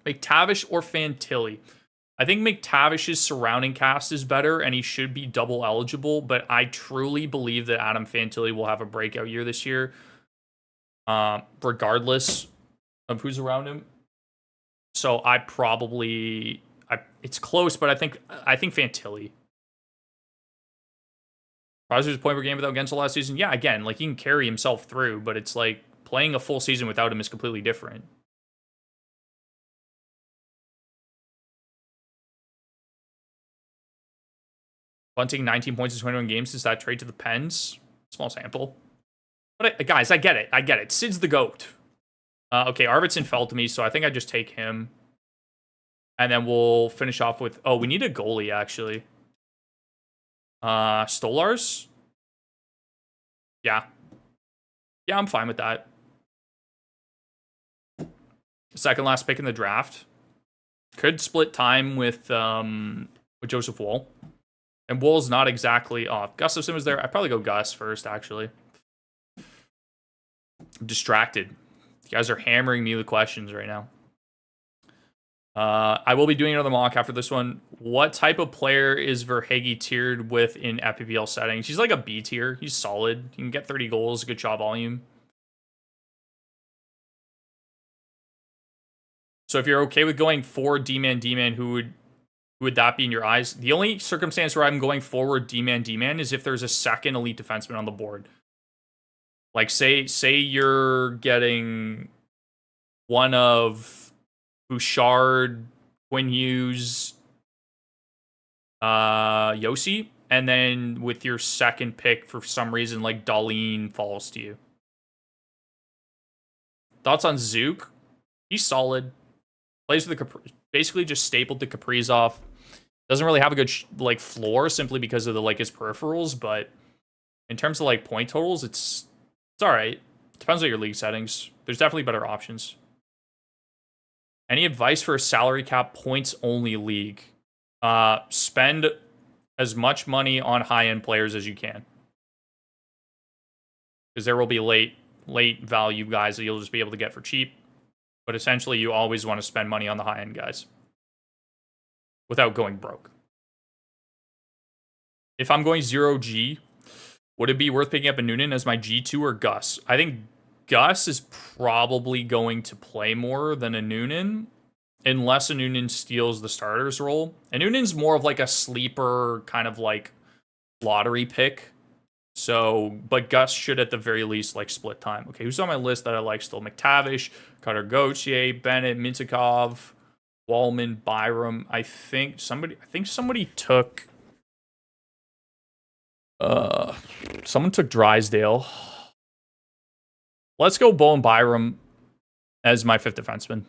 McTavish or Fantilli. I think McTavish's surrounding cast is better, and he should be double eligible, but I truly believe that Adam Fantilli will have a breakout year this year, regardless of who's around him. So it's close, but I think Fantilli. Crosby's point per game without Gensel last season. Yeah, again, like he can carry himself through, but it's like playing a full season without him is completely different. Bunting 19 points in 21 games since that trade to the Pens. Small sample. But guys, I get it. I get it. Sid's the GOAT. Okay, Arvidsson fell to me, so I think I just take him. And then we'll finish off with... Oh, we need a goalie, actually. Stolars? Yeah. Yeah, I'm fine with that. Second last pick in the draft. Could split time with Joseph Woll. And Woll's not exactly... Oh, if Gustafsson was there, I'd probably go Gus first, actually. I'm distracted. You guys are hammering me with questions right now. I will be doing another mock after this one. What type of player is Verhaeghe tiered with in FPPL settings? He's like a B tier. He's solid. He can get 30 goals, good shot volume. So if you're okay with going forward D-man, who would that be in your eyes? The only circumstance where I'm going forward D-man is if there's a second elite defenseman on the board. Like, say you're getting one of Bouchard, Quinn Hughes, Yossi, and then with your second pick, for some reason, like, Dahlin falls to you. Thoughts on Zook? He's solid. Plays with the basically just stapled to Kaprizov. Doesn't really have a good like floor simply because of the his peripherals, but in terms of like point totals, it's all right. Depends on your league settings. There's definitely better options. Any advice for a salary cap points only league? Spend as much money on high end players as you can, because there will be late value guys that you'll just be able to get for cheap. But essentially, you always want to spend money on the high end guys without going broke. If I'm going 0G, would it be worth picking up a Noonan as my G2 or Gus? I think Gus is probably going to play more than a Noonan, unless a Noonan steals the starter's role. And Noonan's more of like a sleeper kind of like lottery pick. So, but Gus should at the very least like split time. Okay, who's on my list that I like still? McTavish, Cutter Gauthier, Bennett, Mintikov, Wallman, Byram. I think somebody took someone took Drysdale. Let's go Bowen Byram as my fifth defenseman.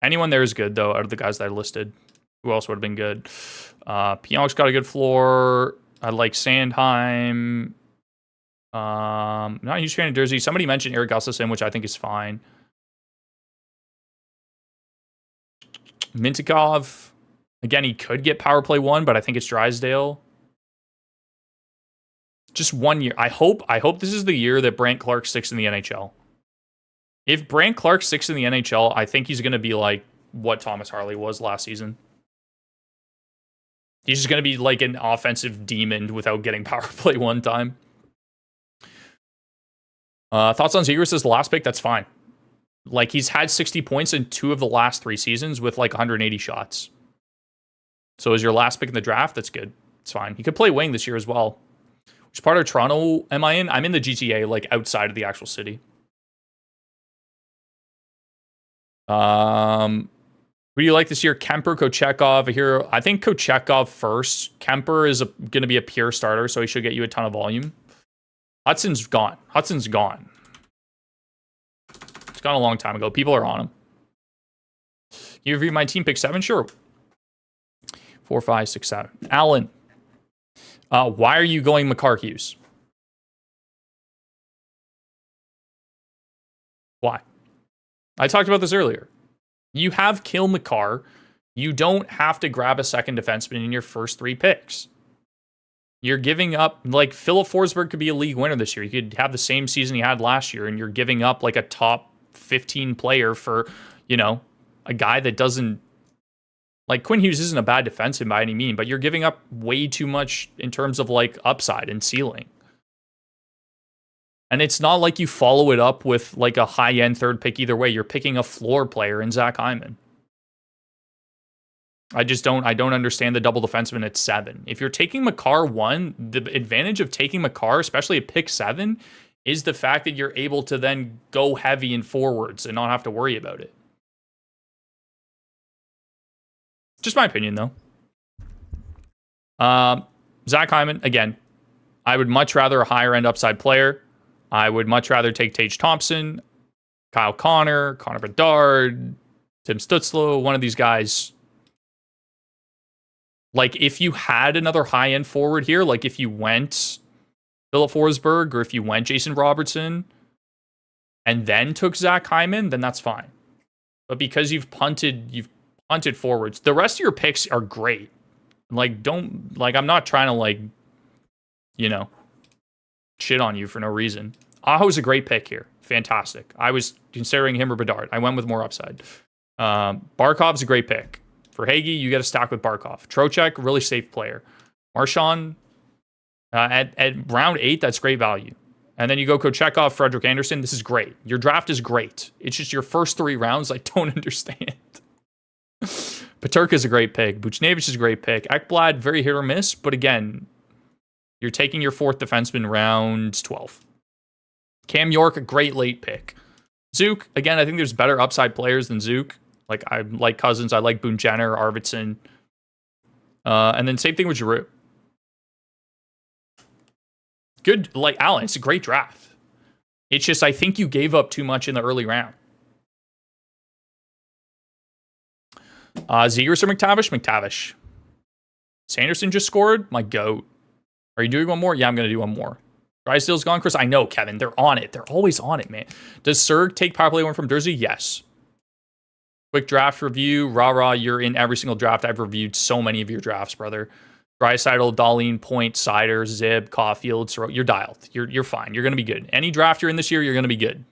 Anyone there is good though out of the guys that I listed. Who else would have been good? Pionk's got a good floor. I like Sandheim. Not a huge fan of Jersey. Somebody mentioned Eric Gustafsson, which I think is fine. Mintikov. Again, he could get power play 1, but I think it's Drysdale. Just 1 year. I hope this is the year that Brandt Clark sticks in the NHL. If Brandt Clark sticks in the NHL, I think he's going to be like what Thomas Harley was last season. He's just going to be like an offensive demon without getting power play 1 time. Thoughts on Zegras as the last pick? That's fine. Like, he's had 60 points in 2 of the last 3 seasons with like 180 shots. So as your last pick in the draft, that's good. It's fine. He could play wing this year as well. Which part of Toronto am I in? I'm in the GTA, like outside of the actual city. Who do you like this year? Kemper, Kochekov. I think Kochekov first. Kemper is going to be a pure starter, so he should get you a ton of volume. Hudson's gone. It's gone a long time ago. People are on him. You review my team pick 7? Sure. 4, 5, 6, 7. Allen. Why are you going Makar Hughes? Why? I talked about this earlier. You have Kale McCarr. You don't have to grab a second defenseman in your first 3 picks. You're giving up, like, Philip Forsberg could be a league winner this year. You could have the same season he had last year, and you're giving up, like, a top 15 player for, a guy that doesn't, like, Quinn Hughes isn't a bad defenseman by any mean, but you're giving up way too much in terms of, like, upside and ceiling. And it's not like you follow it up with like a high-end third pick either way. You're picking a floor player in Zach Hyman. I don't understand the double defenseman at 7. If you're taking Makar 1, the advantage of taking Makar, especially at pick 7, is the fact that you're able to then go heavy in forwards and not have to worry about it. Just my opinion, though. Zach Hyman, again, I would much rather a higher end upside player. I would much rather take Tage Thompson, Kyle Connor Bedard, Tim Stutzlo, one of these guys. Like, if you had another high-end forward here, like if you went Philip Forsberg or if you went Jason Robertson and then took Zach Hyman, then that's fine. But because you've punted forwards, the rest of your picks are great. Like, I'm not trying to, like, shit on you for no reason. Aho's a great pick here. Fantastic. I was considering him or Bedard. I went with more upside. Barkov's a great pick. For Hagee, you get to stack with Barkov. Trocheck, really safe player. Marchand, at round 8, that's great value. And then you go Kochetkov, Frederick Anderson. This is great. Your draft is great. It's just your first 3 rounds I don't understand. Peterka is a great pick. Buchnevich is a great pick. Ekblad, very hit or miss. But again, you're taking your 4th defenseman round 12. Cam York, a great late pick. Zook, again, I think there's better upside players than Zook. Like, I like Cousins. I like Boone Jenner, Arvidsson. And then same thing with Giroux. Good, like, Allen, it's a great draft. It's just, I think you gave up too much in the early round. Zegers or McTavish? McTavish. Sanderson just scored? My goat. Are you doing one more? Yeah, I'm going to do one more. Drysdale's gone, Chris. I know, Kevin. They're on it. They're always on it, man. Does Serg take power play one from Jersey? Yes. Quick draft review. Rah, you're in every single draft. I've reviewed so many of your drafts, brother. Draisaitl, Dahlin, Point, Sider, Zib, Caulfield, Sorokin. You're dialed. You're fine. You're going to be good. Any draft you're in this year, you're going to be good.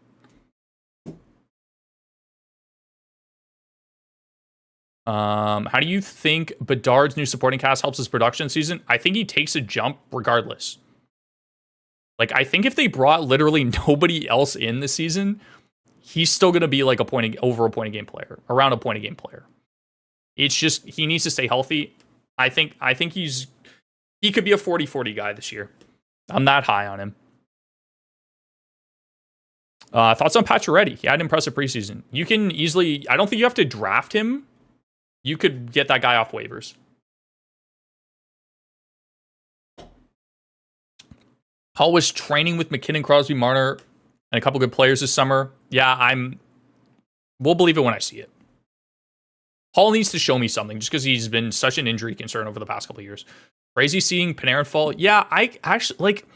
How do you think Bedard's new supporting cast helps his production season? I think he takes a jump regardless. Like, I think if they brought literally nobody else in this season, he's still going to be like over a point a game player, around a point a game player. It's just, he needs to stay healthy. I think he could be a 40-40 guy this year. I'm that high on him. Thoughts on Pacioretty? He had an impressive preseason. You can easily, I don't think you have to draft him. You could get that guy off waivers. Hull was training with McKinnon, Crosby, Marner, and a couple good players this summer. Yeah, we'll believe it when I see it. Hull needs to show me something just because he's been such an injury concern over the past couple of years. Crazy seeing Panarin fall. Yeah, I actually, like,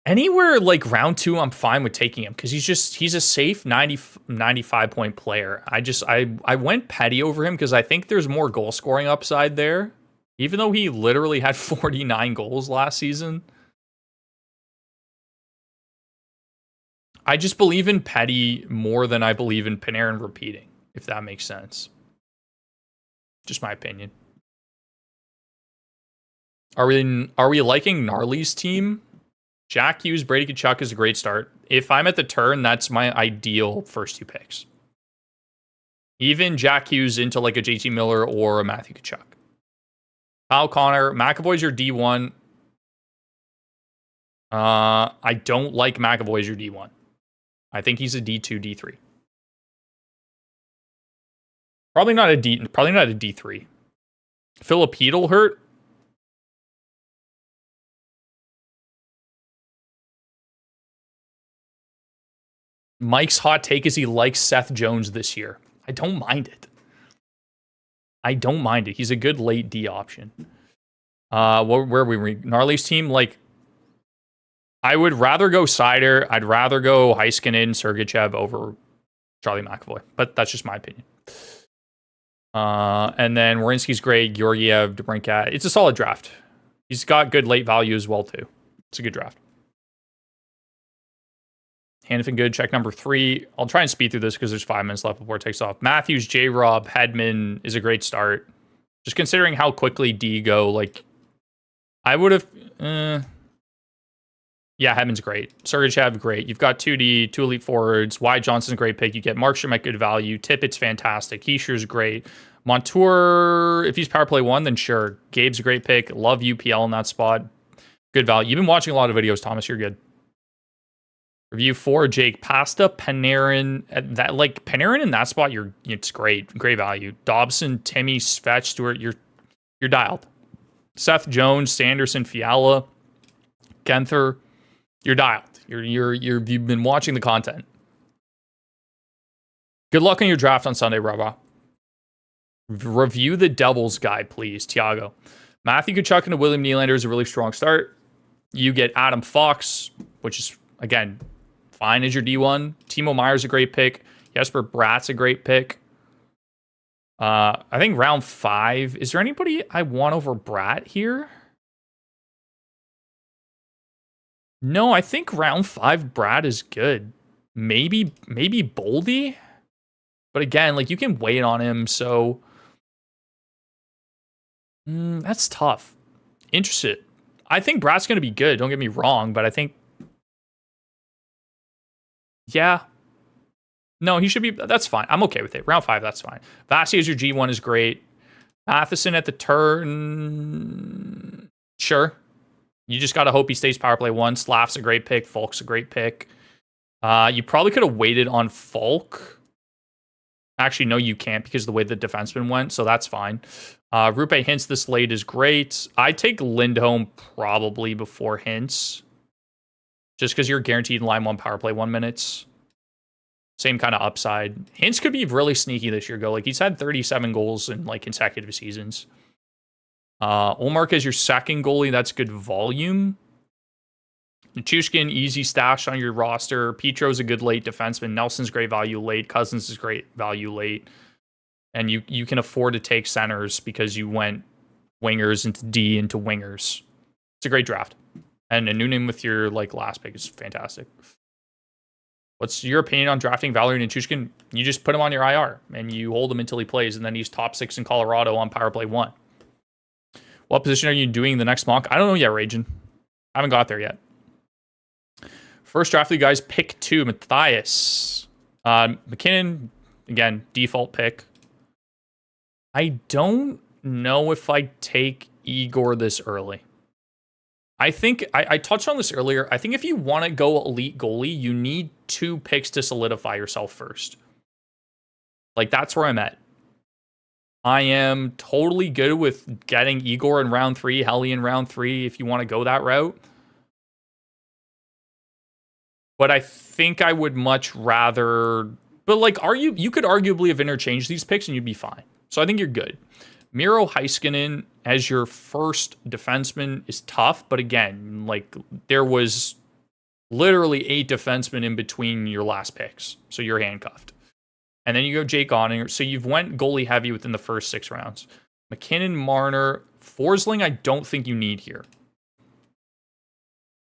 anywhere like round 2, I'm fine with taking him because he's a safe 95 point player. I went Petty over him because I think there's more goal scoring upside there. Even though he literally had 49 goals last season. I just believe in Petty more than I believe in Panarin repeating, if that makes sense. Just my opinion. Are we liking Gnarly's team? Jack Hughes, Brady Tkachuk is a great start. If I'm at the turn, that's my ideal first 2 picks. Even Jack Hughes into like a JT Miller or a Matthew Tkachuk. Kyle Connor, McAvoy's your D1. I don't like McAvoy as your D1. I think he's a D2, D3. Probably not a D3. Philip Hedl hurt. Mike's hot take is he likes Seth Jones this year. I don't mind it. He's a good late D option. Where we Gnarly's team, like, I would rather go Sider. I'd rather go Heiskanen, Sergachev over Charlie McAvoy. But that's just my opinion. And then Werenski's great. Georgiev, DeBrincat. It's a solid draft. He's got good late value as well, too. It's a good draft. Hannafin good. Check number 3. I'll try and speed through this because there's 5 minutes left before it takes off. Matthews, J-Rob, Hedman is a great start. Just considering how quickly D go, like, I would have... Yeah, Hedman's great. Sergachev, great. You've got 2D, 2 elite forwards. Wyatt Johnson's a great pick. You get Markstrom at good value. Tippett's fantastic. Heischer's great. Montour, if he's power play 1, then sure. Gabe's a great pick. Love UPL in that spot. Good value. You've been watching a lot of videos, Thomas. You're good. Review 4, Jake. Pasta, Panarin. Panarin in that spot, it's great. Great value. Dobson, Timmy, Svetch, Stewart, you're dialed. Seth Jones, Sanderson, Fiala. Genther, you're dialed. You've been watching the content. Good luck on your draft on Sunday, Rava. Review the Devils guide, please, Tiago. Matthew Tkachuk and William Nylander is a really strong start. You get Adam Fox, which is, again, fine as your D1. Timo Meier's a great pick. Jesper Bratt's a great pick. I think round 5. Is there anybody I want over Bratt here? No, I think round 5 Bratt is good. Maybe Boldy? But again, like, you can wait on him, so... that's tough. Interested. I think Bratt's going to be good, don't get me wrong, but I think... Yeah. No, he should be... That's fine. I'm okay with it. Round 5, that's fine. Vasi as your G1 is great. Matheson at the turn... Sure. You just got to hope he stays power play 1. Slav's a great pick. Falk's a great pick. You probably could have waited on Falk. Actually, no, you can't because of the way the defenseman went, so that's fine. Rupe Hintz this late is great. I take Lindholm probably before Hintz. Just because you're guaranteed in line 1 power play 1 minutes. Same kind of upside. Hintz could be really sneaky this year, Like, he's had 37 goals in, like, consecutive seasons. Olmark is your second goalie. That's good volume. Nichushkin, easy stash on your roster. Petro's a good late defenseman. Nelson's great value late. Cousins is great value late. And you can afford to take centers because you went wingers into D into wingers. It's a great draft. And a Noonan with your like last pick is fantastic. What's your opinion on drafting Valery Nichushkin? You just put him on your IR and you hold him until he plays, and then he's top 6 in Colorado on power play 1. What position are you doing the next mock? I don't know yet, Ragin. I haven't got there yet. First draft, you guys, pick 2, Matthias. McKinnon, again, default pick. I don't know if I take Igor this early. I think, I touched on this earlier, I think if you want to go elite goalie, you need 2 picks to solidify yourself first. Like, that's where I'm at. I am totally good with getting Igor in round 3, Helly in round 3, if you want to go that route. But I think I would much rather... But, like, you could arguably have interchanged these picks and you'd be fine. So I think you're good. Miro Heiskanen as your first defenseman is tough. But again, like, there was literally 8 defensemen in between your last picks. So you're handcuffed. And then you go Jake Oninger. So you've went goalie heavy within the first 6 rounds. McKinnon, Marner, Forsling, I don't think you need here.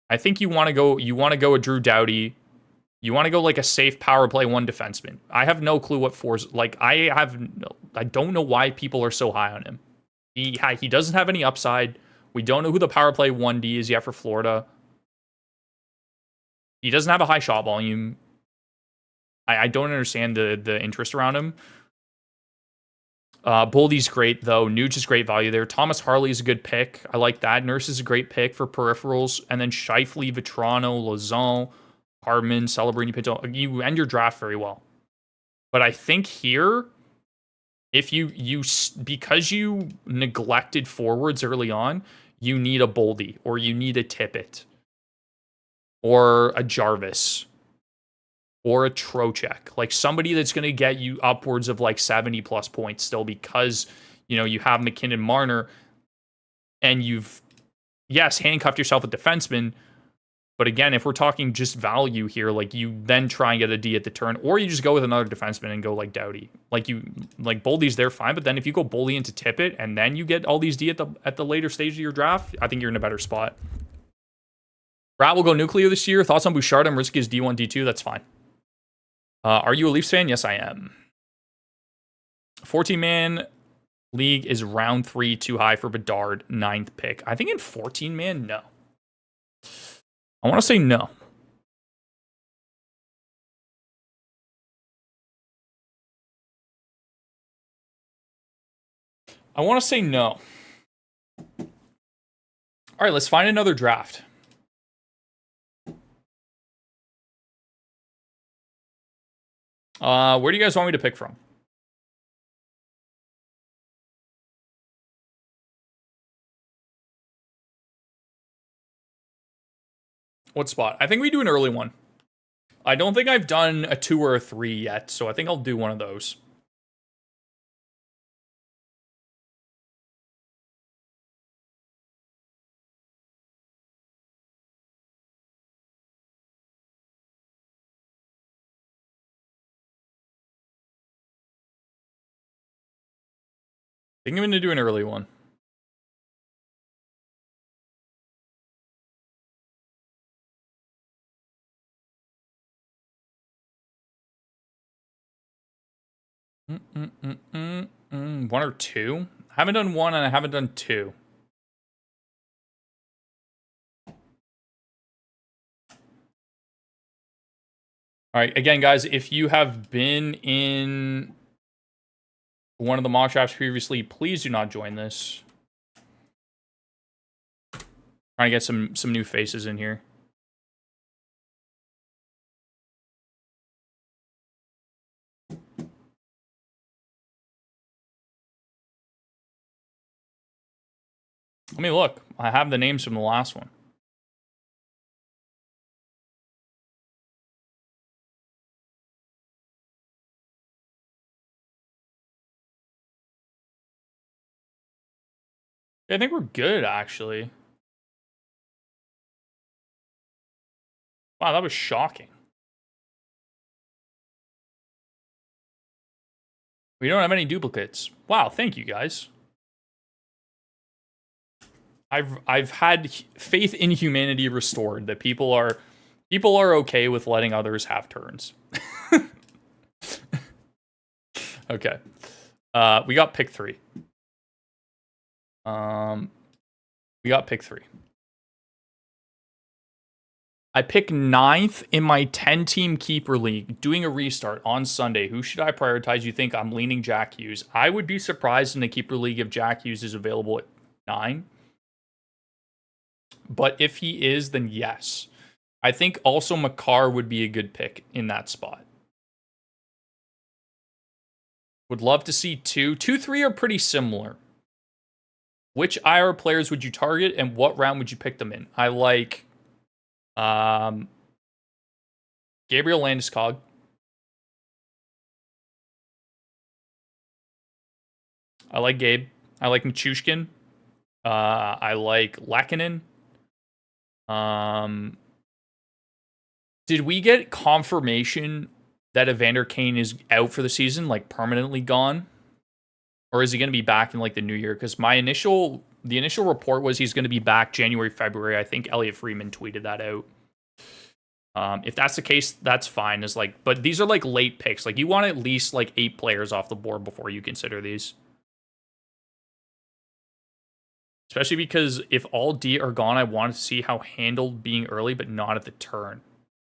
I think you want to go a Drew Doughty. You want to go like a safe power play 1 defenseman. I have no clue what I don't know why people are so high on him. He doesn't have any upside. We don't know who the power play 1D is yet for Florida. He doesn't have a high shot volume. I don't understand the interest around him. Boldy's great, though. Nuge is great value there. Thomas Harley is a good pick. I like that. Nurse is a great pick for peripherals. And then Scheifele, Vetrano, Lazon, Hardman, Celebrini, Pinto. You end your draft very well. But I think here, if because you neglected forwards early on, you need a Boldy, or you need a Tippett, or a Jarvis, or a Trocheck, like somebody that's going to get you upwards of like 70 plus points still, because, you know, you have McKinnon, Marner, and you've, yes, handcuffed yourself with defenseman. But again, if we're talking just value here, like you then try and get a D at the turn, or you just go with another defenseman and go like Doughty. Like Boldy's there, fine. But then if you go Boldy into Tippett and then you get all these D at the later stage of your draft, I think you're in a better spot. Rat will go nuclear this year. Thoughts on Bouchard? I'm risky as D1, D2. That's fine. Are you a Leafs fan? Yes, I am. 14-man league is round 3 too high for Bedard, 9th pick. I think in 14-man, no. I want to say no. I want to say no. All right, let's find another draft. Where do you guys want me to pick from? What spot? I think we do an early one. I don't think I've done a 2 or a 3 yet, so I think I'll do one of those. I think I'm going to do an early one. One or two? I haven't done one and I haven't done two. All right, again, guys, if you have been in one of the mock drafts previously, please do not join this. Trying to get some new faces in here. Let me look. I have the names from the last one. I think we're good, actually. Wow, that was shocking. We don't have any duplicates. Wow, thank you, guys. I've had faith in humanity restored, that people are okay with letting others have turns. Okay. We got pick 3. We got pick 3. I pick 9th in my 10-team keeper league, doing a restart on Sunday. Who should I prioritize? You think I'm leaning Jack Hughes? I would be surprised in the keeper league if Jack Hughes is available at 9. But if he is, then yes. I think also Makar would be a good pick in that spot. Would love to see 2. 2, 3 are pretty similar. Which IR players would you target and what round would you pick them in? I like Gabriel Landeskog. I like Gabe. I like Nichushkin. I like Lehkonen. Did we get confirmation that Evander Kane is out for the season, like permanently gone? Or is he going to be back in like the new year? Because the initial report was he's going to be back January, February. I think Elliot Freeman tweeted that out. If that's the case, that's fine. But these are like late picks. Like you want at least like 8 players off the board before you consider these. Especially because if all D are gone, I wanted to see how handled being early, but not at the turn.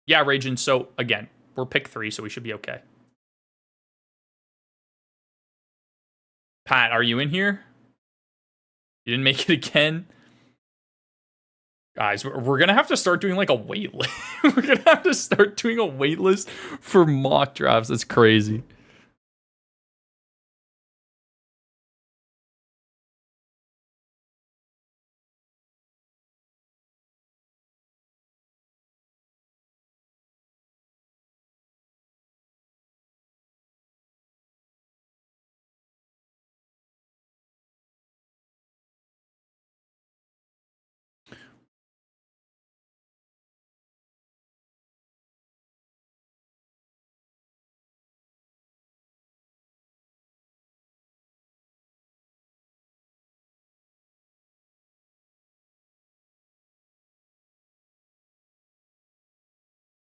Yeah, Ragin. So again, we're pick 3, so we should be okay. Pat, are you in here? You didn't make it again? Guys, we're going to have to start doing like a wait list. We're going to have to start doing a wait list for mock drafts. That's crazy.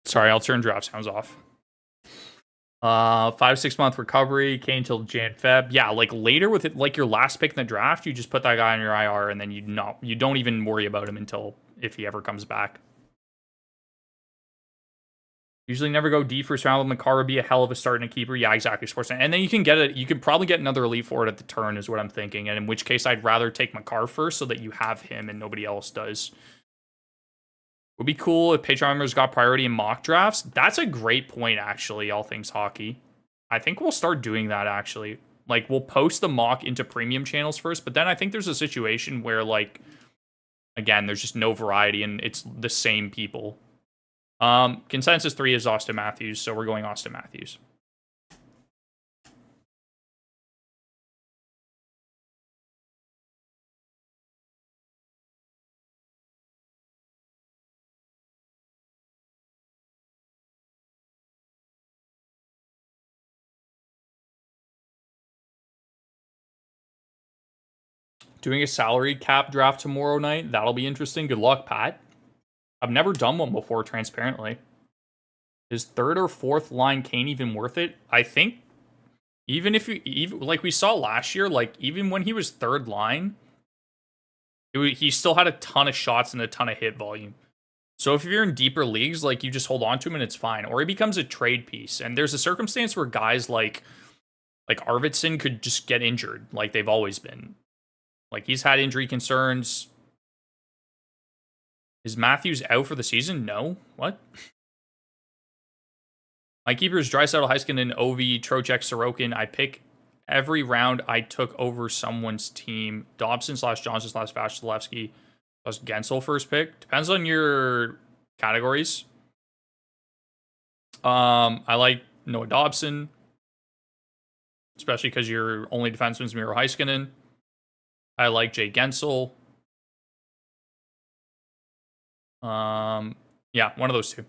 Sorry, I'll turn draft sounds off. 5-6 month recovery, Kane till Jan Feb. Yeah, like later with it, like your last pick in the draft, you just put that guy on your IR and then you don't even worry about him until if he ever comes back. Usually never go D first round, but Makar would be a hell of a start in a keeper. Yeah, exactly, Sportsnet. And then you can get it. You could probably get another elite for it at the turn, is what I'm thinking. And in which case, I'd rather take Makar first so that you have him and nobody else does. Would be cool if Patreon members got priority in mock drafts. That's a great point, actually, all things hockey. I think we'll start doing that, actually. Like, we'll post the mock into premium channels first, but then I think there's a situation where, like Again, there's just no variety, and it's the same people. Consensus 3 is Austin Matthews, so we're going Austin Matthews. Doing a salary cap draft tomorrow night. That'll be interesting. Good luck, Pat. I've never done one before, transparently. Is third or fourth line Kane even worth it? I think even if you, even like we saw last year, like even when he was third line, he still had a ton of shots and a ton of hit volume. So if you're in deeper leagues, like you just hold on to him and it's fine. Or he becomes a trade piece. And there's a circumstance where guys like Arvidsson could just get injured, like they've always been. Like, he's had injury concerns. Is Matthews out for the season? No. What? My keepers, Draisaitl, Heiskanen, Ovi, Trocheck, Sorokin. I pick every round I took over someone's team. Dobson/Johnson/Vasilevsky plus Gensel first pick. Depends on your categories. I like Noah Dobson, especially because your only defenseman's Miro Heiskanen. I like Jay Gensel. Yeah, one of those two.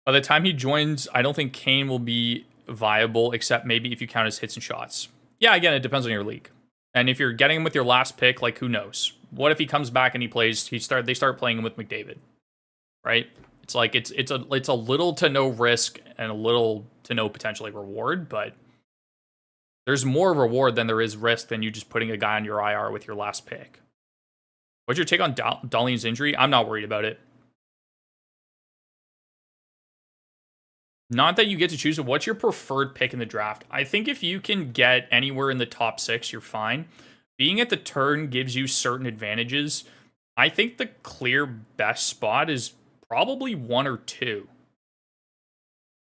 By the time he joins, I don't think Kane will be viable, except maybe if you count his hits and shots. Yeah, again, it depends on your league. And if you're getting him with your last pick, like, who knows? What if he comes back and he plays? They start playing him with McDavid, right? It's like it's a little to no risk and a little to no potentially reward, but there's more reward than there is risk than you just putting a guy on your IR with your last pick. What's your take on Dahlin's injury? I'm not worried about it. Not that you get to choose it. What's your preferred pick in the draft? I think if you can get anywhere in the top 6, you're fine. Being at the turn gives you certain advantages. I think the clear best spot is probably 1 or 2.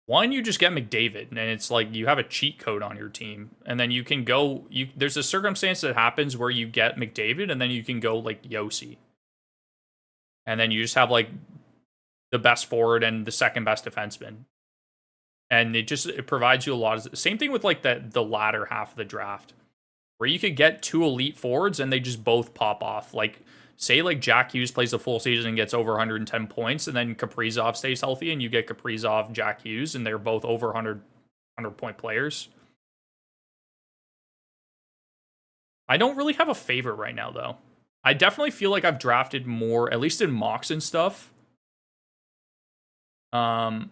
1, you just get McDavid, and it's like you have a cheat code on your team. And then you can go... there's a circumstance that happens where you get McDavid, and then you can go like Yossi. And then you just have like the best forward and the second best defenseman. And it provides you a lot of... Same thing with like the latter half of the draft, where you could get 2 elite forwards and they just both pop off. Like, say like Jack Hughes plays the full season and gets over 110 points, and then Kaprizov stays healthy, and you get Kaprizov, Jack Hughes, and they're both over 100 point players. I don't really have a favorite right now, though. I definitely feel like I've drafted more, at least in mocks and stuff. At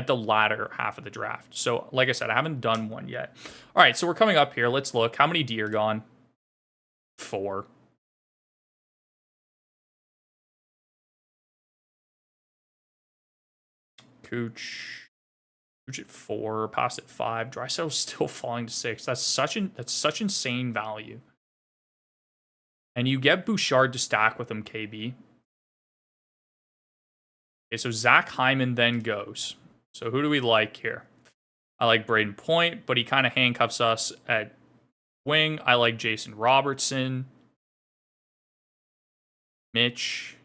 the latter half of the draft. So, like I said, I haven't done one yet. All right, so we're coming up here. Let's look. How many D are gone? 4. Cooch at 4, Pass at 5. Draisaitl still falling to 6. That's such insane value. And you get Bouchard to stack with him, KB. Okay, so Zach Hyman then goes. So who do we like here? I like Braden Point, but he kind of handcuffs us at wing. I like Jason Robertson. Mitch.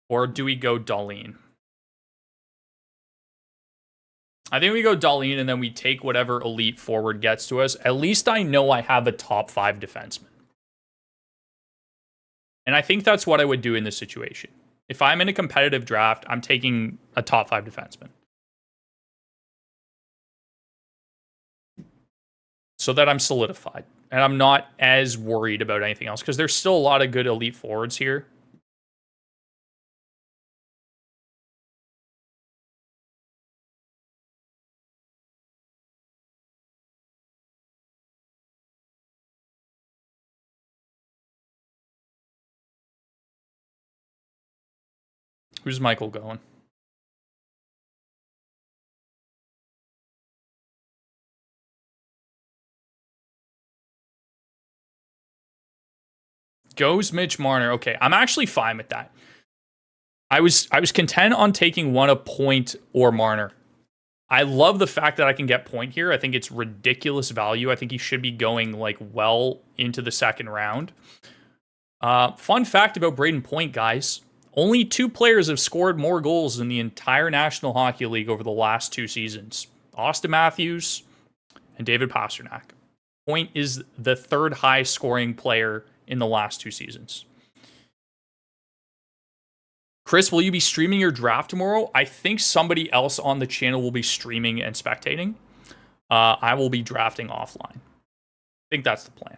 Or do we go Dahlin? I think we go Dahlin and then we take whatever elite forward gets to us. At least I know I have a top 5 defenseman. And I think that's what I would do in this situation. If I'm in a competitive draft, I'm taking a top 5 defenseman. So that I'm solidified. And I'm not as worried about anything else, because there's still a lot of good elite forwards here. Who's Michael going? Goes Mitch Marner. Okay, I'm actually fine with that. I was content on taking one of Point or Marner. I love the fact that I can get Point here. I think it's ridiculous value. I think he should be going like well into the second round. Fun fact about Braden Point, guys. Only 2 players have scored more goals in the entire National Hockey League over the last 2 seasons. Austin Matthews and David Pastrnak. Point is the 3rd highest scoring player in the last 2 seasons. Chris, will you be streaming your draft tomorrow? I think somebody else on the channel will be streaming and spectating. I will be drafting offline. I think that's the plan.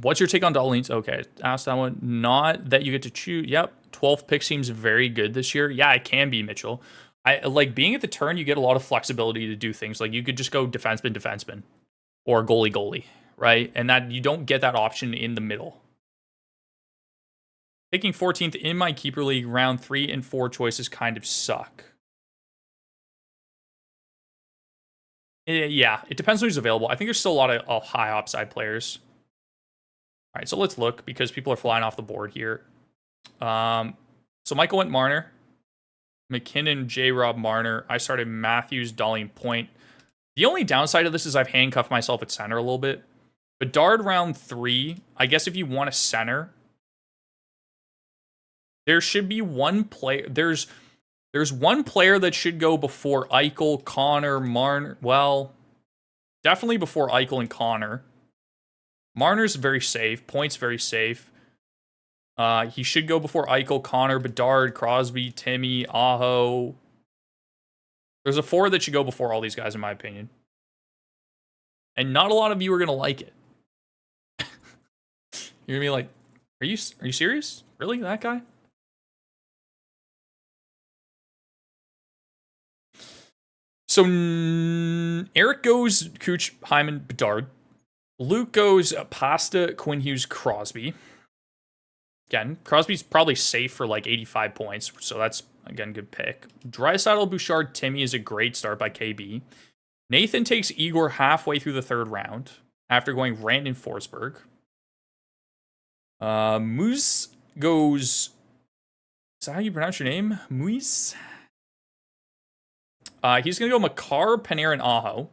What's your take on Darlene's? Okay, ask that one. Not that you get to choose. Yep, 12th pick seems very good this year. Yeah, it can be, Mitchell. I like being at the turn. You get a lot of flexibility to do things. Like you could just go defenseman, or goalie, right? And that you don't get that option in the middle. Picking 14th in my keeper league, round 3 and 4 choices kind of suck. Yeah, it depends on who's available. I think there's still a lot of high upside players. All right, so let's look because people are flying off the board here. So Michael went Marner, McKinnon, J-Rob, Marner. I started Matthews, Darlene, Point. The only downside of this is I've handcuffed myself at center a little bit. Bedard round 3. I guess if you want a center, there should be one player. There's one player that should go before Eichel, Connor, Marner. Well, definitely before Eichel and Connor. Marner's very safe. Point's very safe. He should go before Eichel, Connor, Bedard, Crosby, Timmy, Aho. There's a 4 that should go before all these guys, in my opinion. And not a lot of you are going to like it. You're going to be like, are you serious? Really? That guy? So Eric goes Cooch, Hyman, Bedard. Luke goes Pasta, Quinn Hughes, Crosby. Again, Crosby's probably safe for like 85 points, so that's, again, good pick. Draisaitl, Bouchard, Timmy is a great start by KB. Nathan takes Igor halfway through the 3rd round after going Brandon Forsberg. Moose goes... Is that how you pronounce your name? Moose? He's going to go Makar, Panarin, Aho.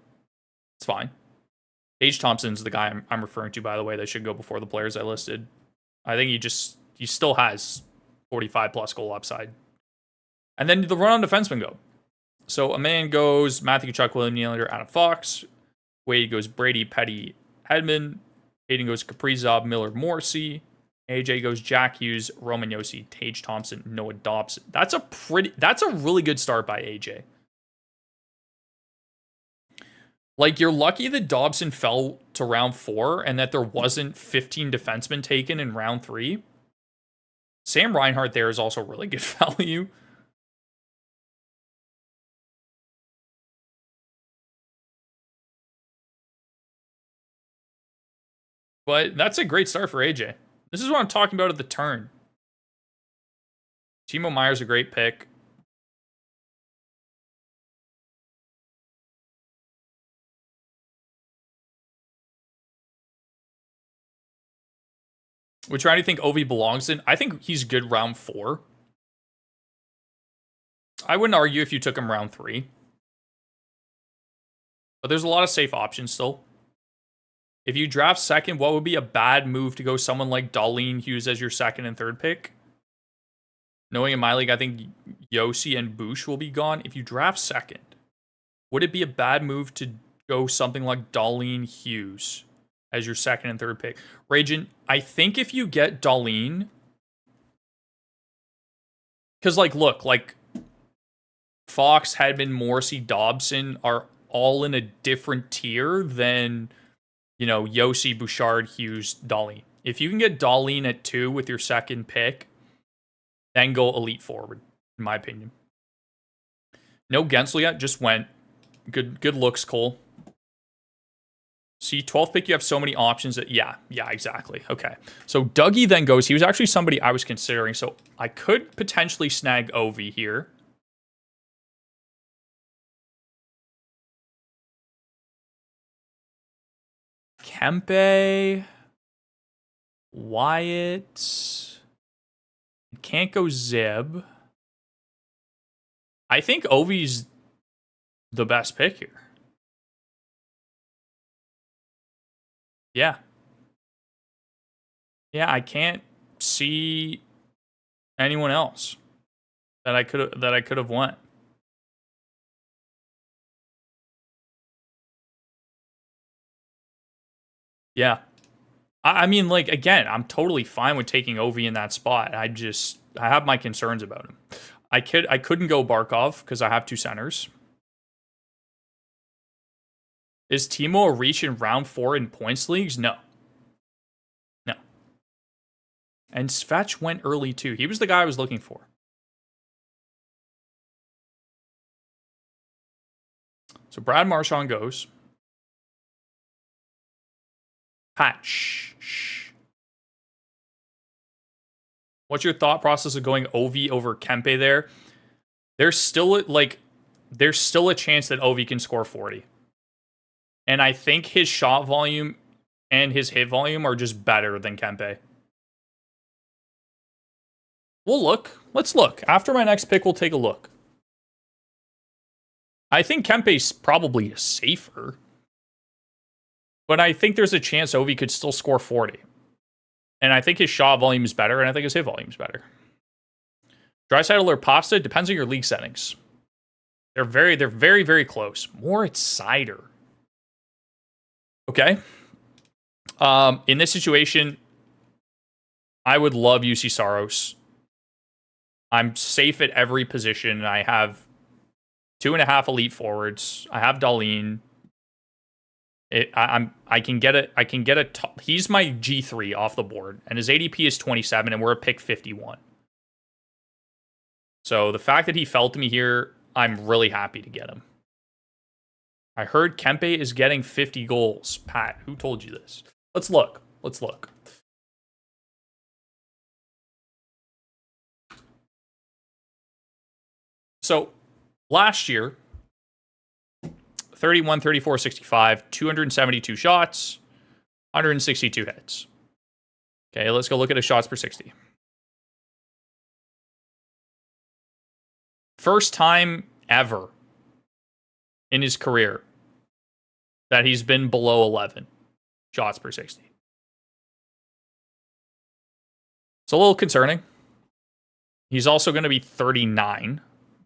It's fine. Tage Thompson's the guy I'm referring to, by the way, that should go before the players I listed. I think he still has 45-plus goal upside. And then the run-on defensemen go. So a man goes Matthew Tkachuk, William Nylander, Adam Fox. Wade goes Brady, Petty, Hedman. Hayden goes Kaprizov, Miller, Morrissey. AJ goes Jack Hughes, Roman Josi, Tage Thompson, Noah Dobson. That's a really good start by AJ. Like, you're lucky that Dobson fell to round 4 and that there wasn't 15 defensemen taken in round 3. Sam Reinhart there is also really good value. But that's a great start for AJ. This is what I'm talking about at the turn. Timo Meyer's a great pick. Which round do you think Ovi belongs in? I think he's good round 4. I wouldn't argue if you took him round 3. But there's a lot of safe options still. If you draft second, what would be a bad move to go someone like Darlene Hughes as your 2nd and 3rd pick? Knowing in my league, I think Josi and Bush will be gone. If you draft second, would it be a bad move to go something like Darlene Hughes as your 2nd and 3rd pick? Ragin, I think if you get Darlene, because look, Fox, Hedman, Morrissey, Dobson are all in a different tier than, Josi, Bouchard, Hughes, Darlene. If you can get Darlene at 2 with your 2nd pick, then go elite forward, in my opinion. No Gensel yet, just went. Good looks, Cole. See, 12th pick, you have so many options that, yeah, exactly. Okay. So Dougie then goes, he was actually somebody I was considering, so I could potentially snag Ovi here. Kempe, Wyatt. Can't go Zib. I think Ovi's the best pick here. Yeah. Yeah, I can't see anyone else that I could have went. Yeah. I mean, like, again, I'm totally fine with taking Ovi in that spot. I have my concerns about him. I couldn't go Barkov because I have 2 centers. Is Timo a reach in round 4 in points leagues? No. No. And Svetch went early too. He was the guy I was looking for. So Brad Marchand goes. Patch. What's your thought process of going Ovi over Kempe there? There's still a chance that Ovi can score 40. And I think his shot volume and his hit volume are just better than Kempe. We'll look. Let's look. After my next pick, we'll take a look. I think Kempe's probably safer. But I think there's a chance Ovi could still score 40. And I think his shot volume is better, and I think his hit volume is better. Draisaitl or Pasta depends on your league settings. They're very, very close. Moritz Seider. Okay. In this situation, I would love UC Saros. I'm safe at every position. I have 2.5 elite forwards. I have Dahlin. I can get it. He's my G3 off the board, and his ADP is 27, and we're at pick 51. So the fact that he fell to me here, I'm really happy to get him. I heard Kempe is getting 50 goals. Pat, who told you this? Let's look. So last year, 31, 34, 65, 272 shots, 162 hits. Okay, let's go look at his shots per 60. First time ever in his career that he's been below 11 shots per 60. It's a little concerning. He's also going to be 39.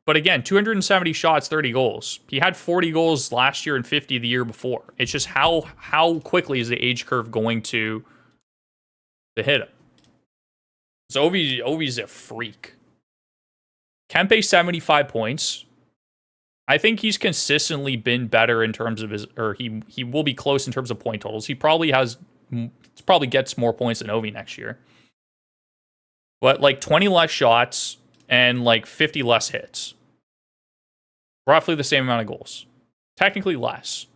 But again, 270 shots, 30 goals. He had 40 goals last year and 50 the year before. It's just how quickly is the age curve going to hit him. So Ovi's a freak. Kempe, 75 points. I think he's consistently been better in terms of he will be close in terms of point totals. He probably gets more points than Ovi next year. But like 20 less shots and like 50 less hits. Roughly the same amount of goals. Technically less.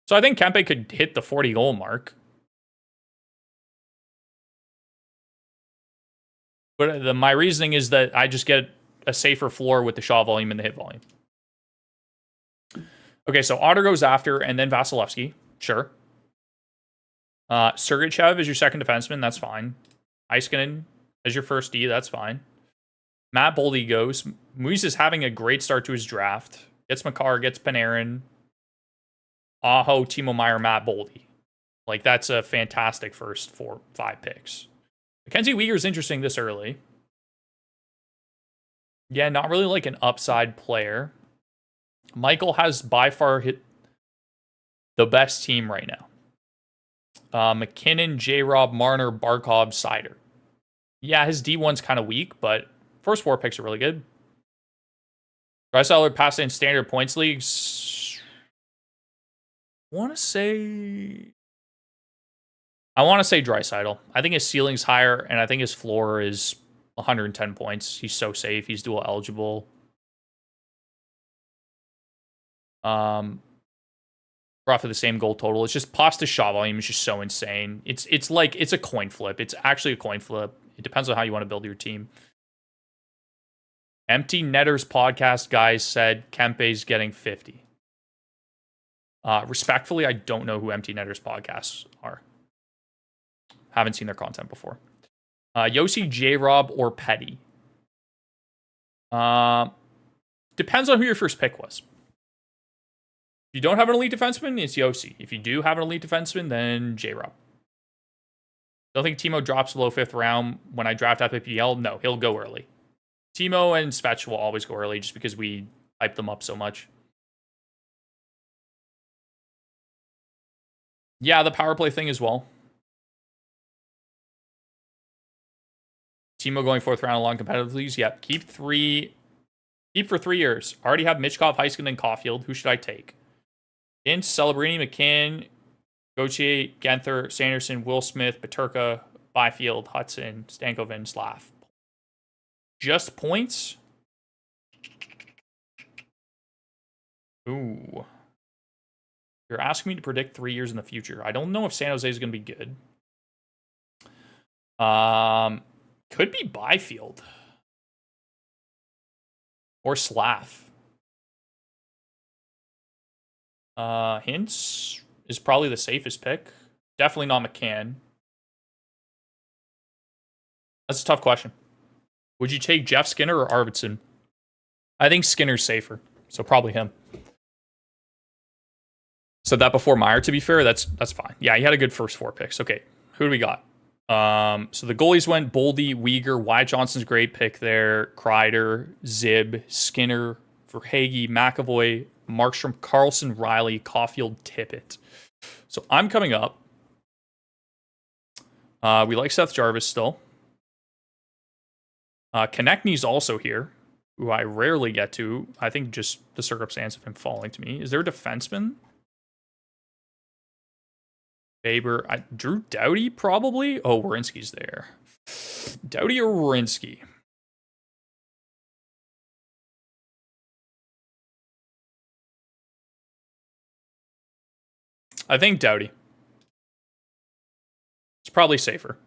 So I think Kempe could hit the 40 goal mark. But my reasoning is that I just get a safer floor with the shot volume and the hit volume. Okay, so Otter goes after, and then Vasilevsky. Sure. Sergachev is your second defenseman. That's fine. Heiskanen as your first D. That's fine. Matt Boldy goes. Moose is having a great start to his draft. Gets Makar, gets Panarin. Aho, Timo Meier, Matt Boldy. Like, that's a fantastic first 4-5 picks. Mackenzie Weegar's interesting this early. Yeah, not really like an upside player. Michael has by far hit the best team right now. McKinnon, J-Rob, Marner, Barkov, Seider. Yeah, his D1's kind of weak, but first 4 picks are really good. Draisaitl passed in standard points leagues. I want to say Draisaitl. I think his ceiling's higher, and I think his floor is 110 points. He's so safe. He's dual eligible. Roughly the same goal total. It's just Pasta's shot volume is just so insane. It's a coin flip. It's actually a coin flip. It depends on how you want to build your team. Empty Netters podcast guys said Kempe's getting 50. Respectfully, I don't know who Empty Netters podcasts are. Haven't seen their content before. Yossi, J-Rob, or Petty. Depends on who your first pick was. If you don't have an elite defenseman, it's Yossi. If you do have an elite defenseman, then J-Rob. Don't think Timo drops below 5th round when I draft FPL. No, he'll go early. Timo and Svech will always go early just because we hype them up so much. Yeah, the power play thing as well. Timo going 4th round along competitive leagues. Yep, keep for 3 years. Already have Michkov, Heiskanen, and Caulfield. Who should I take? Ince, Celebrini, McKinn, Gauthier, Genther, Sanderson, Will Smith, Peterka, Byfield, Hudson, Stankoven, Slav. Just points? Ooh. You're asking me to predict 3 years in the future. I don't know if San Jose is going to be good. Could be Byfield. Or Slav. Hintz is probably the safest pick. Definitely not McCann. That's a tough question. Would you take Jeff Skinner or Arvidsson? I think Skinner's safer, so probably him. Said that before Meyer, to be fair. That's fine. Yeah, he had a good first 4 picks. Okay, who do we got? So the goalies went Boldy, Uyghur, Wyatt Johnson's great pick there, Kreider, Zib, Skinner, Verhage, McAvoy, Markstrom, Carlson, Riley, Caulfield, Tippett. So I'm coming up. We like Seth Jarvis still. Konechny's also here, who I rarely get to. I think just the circumstance of him falling to me. Is there a defenseman? Faber. Drew Doughty, probably? Oh, Werenski's there. Doughty or Werenski? I think Doughty. It's probably safer.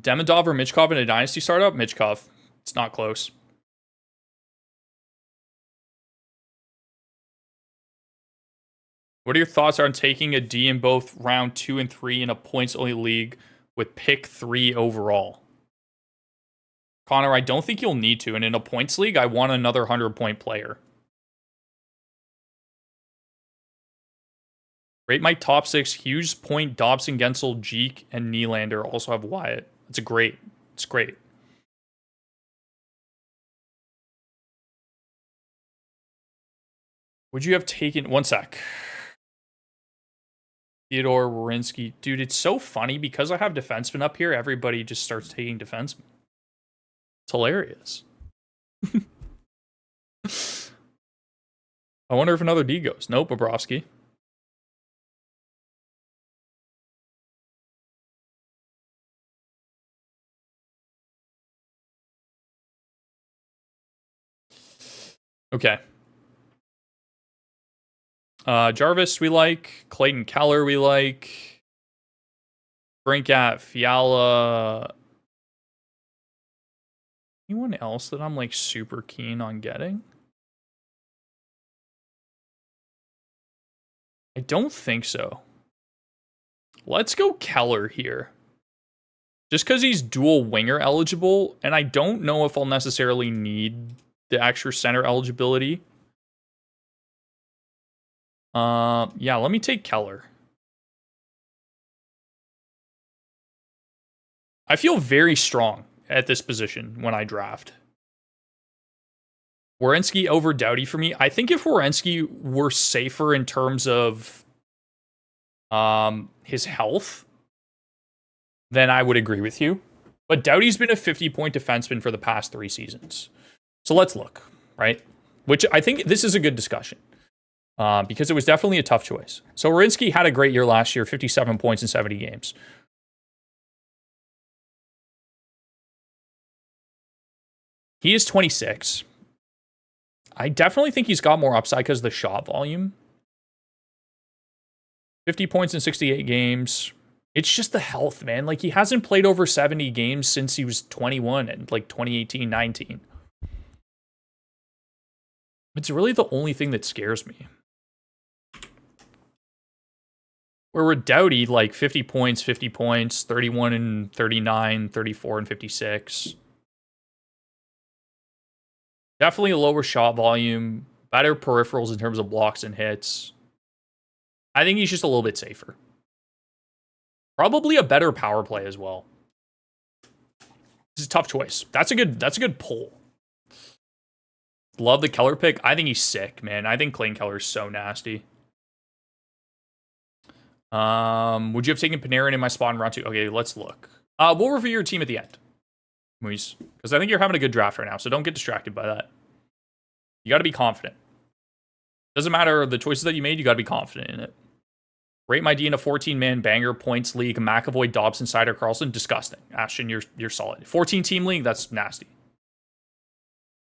Demidov or Michkov in a dynasty startup? Michkov. It's not close. What are your thoughts on taking a D in both round 2 and 3 in a points-only league with pick 3 overall? Connor, I don't think you'll need to. And in a points league, I want another 100-point player. Rate my top 6. Hughes, Point, Dobson, Gensel, Jeek, and Nylander also have Wyatt. It's great. It's great. Would you have taken... One sec. Theodore, Werenski. Dude, it's so funny. Because I have defensemen up here, everybody just starts taking defensemen. It's hilarious. I wonder if another D goes. Nope, Bobrovsky. Okay. Jarvis, we like. Clayton Keller, we like. Brinkat, Fiala. Anyone else that I'm like super keen on getting? I don't think so. Let's go Keller here. Just because he's dual winger eligible, and I don't know if I'll necessarily need the extra center eligibility. Yeah, let me take Keller. I feel very strong at this position when I draft. Werenski over Doughty for me. I think if Werenski were safer in terms of his health, then I would agree with you. But Doughty's been a 50-point defenseman for the past 3 seasons. So let's look, right? Which I think this is a good discussion. Because it was definitely a tough choice. So Werenski had a great year last year, 57 points in 70 games. He is 26. I definitely think he's got more upside because of the shot volume. 50 points in 68 games. It's just the health, man. Like, he hasn't played over 70 games since he was 21 and like 2018-19. It's really the only thing that scares me. Where with Doughty, like 50 points, 31 and 39, 34 and 56. Definitely a lower shot volume, better peripherals in terms of blocks and hits. I think he's just a little bit safer. Probably a better power play as well. This is a tough choice. That's a good pull. Love the Keller pick. I think he's sick, man. I think Clayton Keller is so nasty. Would you have taken Panarin in my spot in round 2? Okay, let's look. We'll review your team at the end, Moise, because I think you're having a good draft right now, so don't get distracted by that. You got to be confident. Doesn't matter the choices that you made, you got to be confident in it. Rate my D in a 14-man banger points league. McAvoy, Dobson, Sider, Carlson. Disgusting. Ashton, you're solid. 14-team league, that's nasty.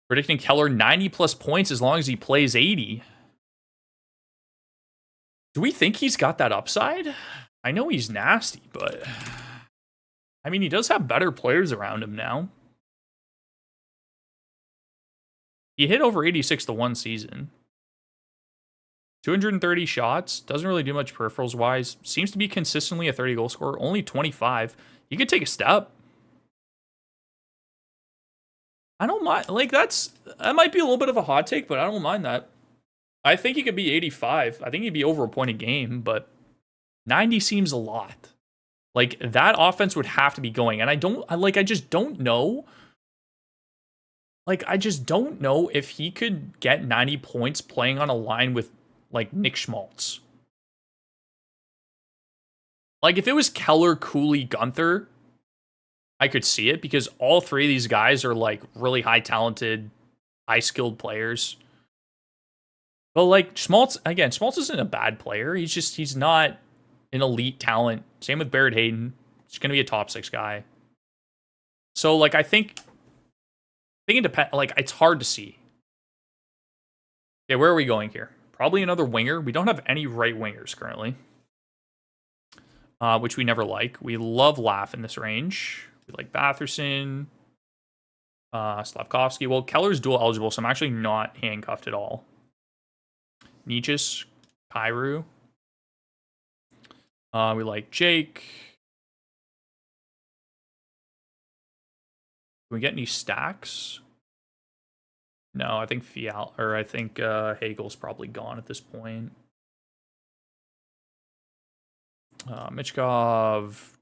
Predicting Keller 90-plus points as long as he plays 80. Do we think he's got that upside? I know he's nasty, but... I mean, he does have better players around him now. He hit over 86 the one season. 230 shots. Doesn't really do much peripherals-wise. Seems to be consistently a 30-goal scorer. Only 25. He could take a step. I don't mind. Like, that might be a little bit of a hot take, but I don't mind that. I think he could be 85. I think he'd be over a point a game, but 90 seems a lot. Like, that offense would have to be going. And I just don't know. Like, I just don't know if he could get 90 points playing on a line with, like, Nick Schmaltz. Like, if it was Keller, Cooley, Gunther, I could see it because all three of these guys are, like, really high-talented, high-skilled players. But, like, Schmaltz isn't a bad player. He's not an elite talent. Same with Barrett Hayden. He's going to be a top 6 guy. So, like, I think it depends. Like, it's hard to see. Okay, where are we going here? Probably another winger. We don't have any right wingers currently, which we never like. We love Laugh in this range. We like Batherson, Slavkovsky. Well, Keller's dual eligible, so I'm actually not handcuffed at all. Nietzsche's, Kairu. We like Jake. Can we get any stacks? No, I think Hagel's probably gone at this point. Michkov.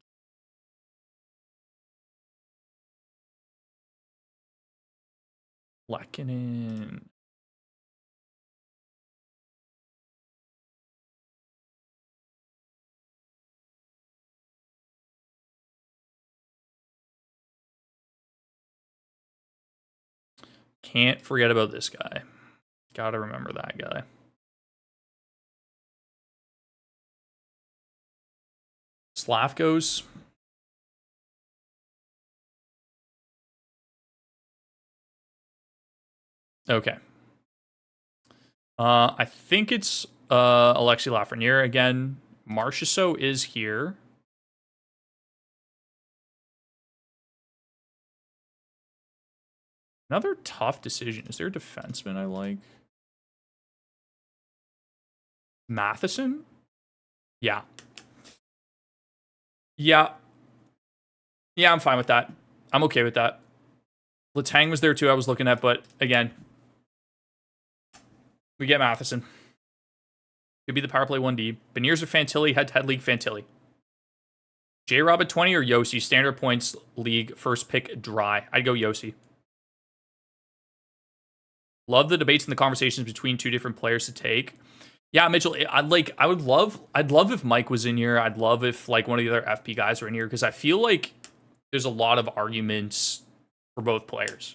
Lehkonen. Can't forget about this guy. Gotta remember that guy. Slavkos. Okay. I think it's Alexei Lafreniere again. Marchessault is here. Another tough decision. Is there a defenseman I like? Matheson? Yeah. Yeah, I'm fine with that. I'm okay with that. Letang was there too, I was looking at, but again, we get Matheson. Could be the power play 1D. Beniers or Fantilli, head-to-head league Fantilli. J-Rob at 20 or Yossi? Standard points league, first pick dry. I'd go Yossi. Love the debates and the conversations between two different players to take. Yeah, Mitchell, I'd love if Mike was in here. I'd love if like one of the other FP guys were in here because I feel like there's a lot of arguments for both players.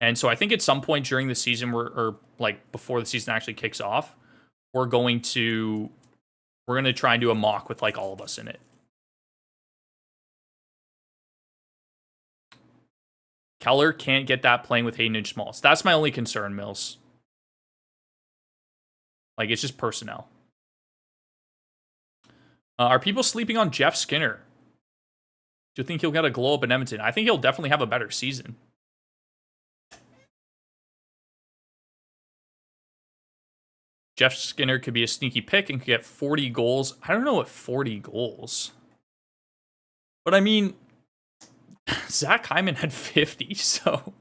And so I think at some point during the season or like before the season actually kicks off, we're going to try and do a mock with like all of us in it. Keller can't get that playing with Hayden and Schmaltz. That's my only concern, Mills. Like, it's just personnel. Are people sleeping on Jeff Skinner? Do you think he'll get a glow up in Edmonton? I think he'll definitely have a better season. Jeff Skinner could be a sneaky pick and could get 40 goals. I don't know what 40 goals. But I mean, Zach Hyman had 50, so.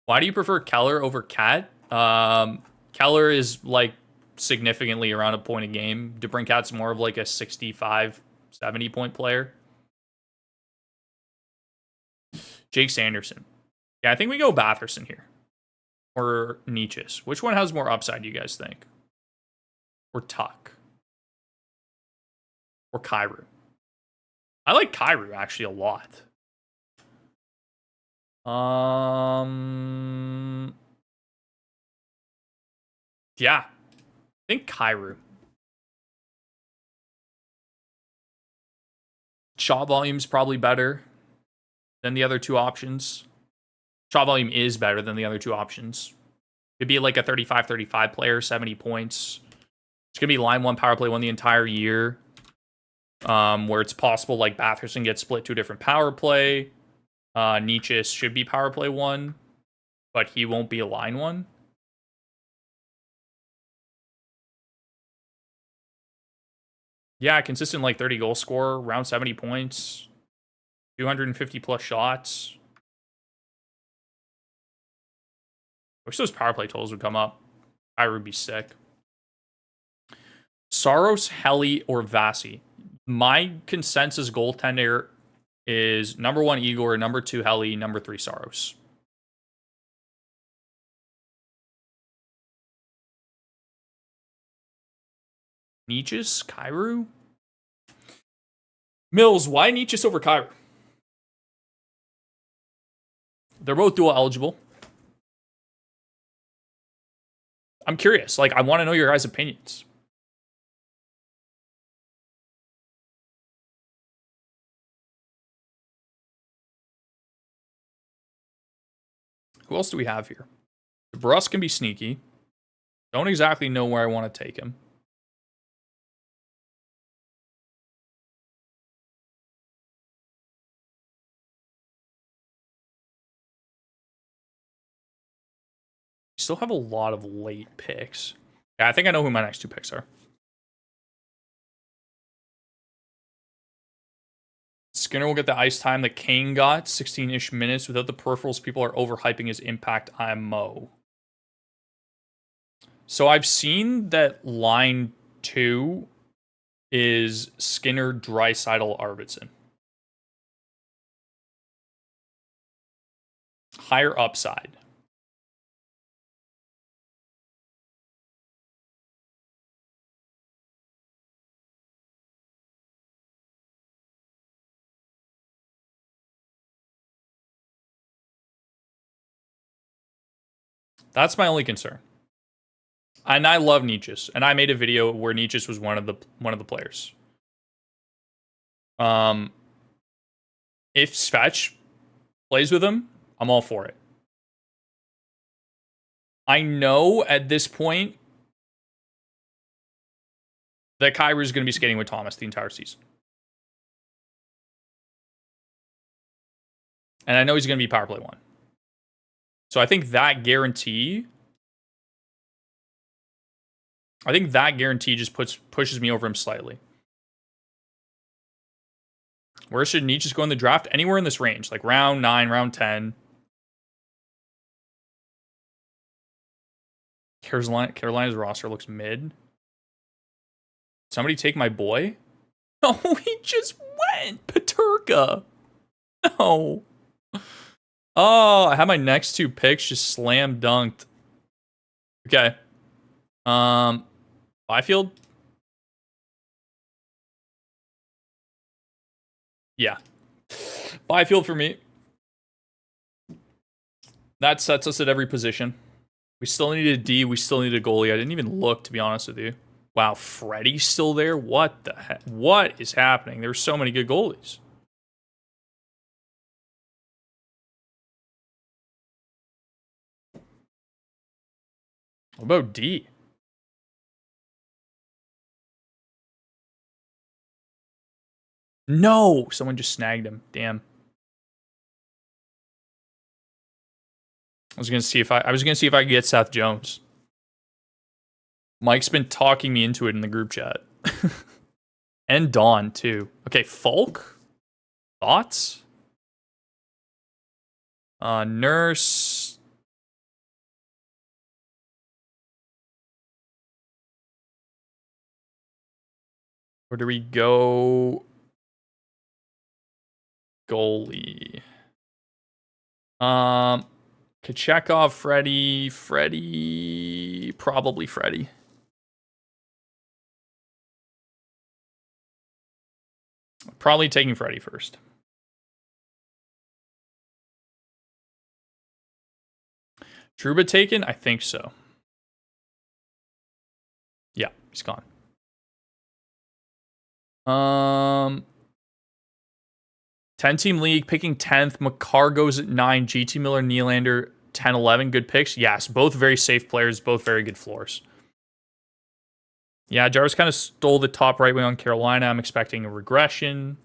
Why do you prefer Keller over Cat? Keller is like significantly around a point a game. DeBrincat's more of like a 65, 70 point player. Jake Sanderson. Yeah, I think we go Batherson here. Or Nietzsche's. Which one has more upside, do you guys think? Or Tuck? Or Kyrou? I like Kyrou actually a lot. Yeah. I think Kyrou. Shot volume's probably better than the other two options. Shot volume is better than the other two options. It'd be like a 35-35 player, 70 points. It's going to be line one, power play one the entire year. Where it's possible like Batherson gets split to a different power play. Nietzsche should be power play one, but he won't be a line one. Yeah, consistent like 30 goal scorer, around 70 points, 250 plus shots. Wish those power play totals would come up. I would be sick. Saros, Helly, or Vasi. My consensus goaltender is number 1 Igor, number 2 Helly, number 3 Saros. Nietzsche's Kyrou? Mills, why Nietzsche's over Kyrou? They're both dual eligible. I'm curious. Like, I want to know your guys' opinions. Who else do we have here? DeBrus can be sneaky. Don't exactly know where I want to take him. We still have a lot of late picks. Yeah, I think I know who my next two picks are. Skinner will get the ice time that Kane got, 16-ish minutes. Without the peripherals, people are overhyping his impact IMO. So I've seen that line 2 is Skinner, Draisaitl, Arvidsson. Higher upside. That's my only concern. And I love Nietzsche's, and I made a video where Nietzsche's was one of the players. If Svetch plays with him, I'm all for it. I know at this point that Kyrie is going to be skating with Thomas the entire season. And I know he's going to be power play 1. So I think that guarantee just pushes me over him slightly. Where should Nietzsche go in the draft? Anywhere in this range, like round 9, round 10. Carolina's roster looks mid. Somebody take my boy? Oh, he just went. Paterka. No. Oh, I have my next two picks just slam dunked. Okay. Byfield? Yeah. Byfield for me. That sets us at every position. We still need a D. We still need a goalie. I didn't even look, to be honest with you. Wow, Freddie's still there? What the heck? What is happening? There's so many good goalies. What about D? No! Someone just snagged him. Damn. I was gonna see if I could get Seth Jones. Mike's been talking me into it in the group chat. And Dawn, too. Okay, Falk? Thoughts? Nurse. Where do we go? Goalie. Kachekov, Freddie. Probably Freddie. Probably taking Freddie first. Trouba taken? I think so. Yeah, he's gone. 10-team league, picking 10th. McCarr goes at 9. GT Miller, Nylander, 10, 11. Good picks. Yes, both very safe players, both very good floors. Yeah, Jarvis kind of stole the top right wing on Carolina. I'm expecting a regression.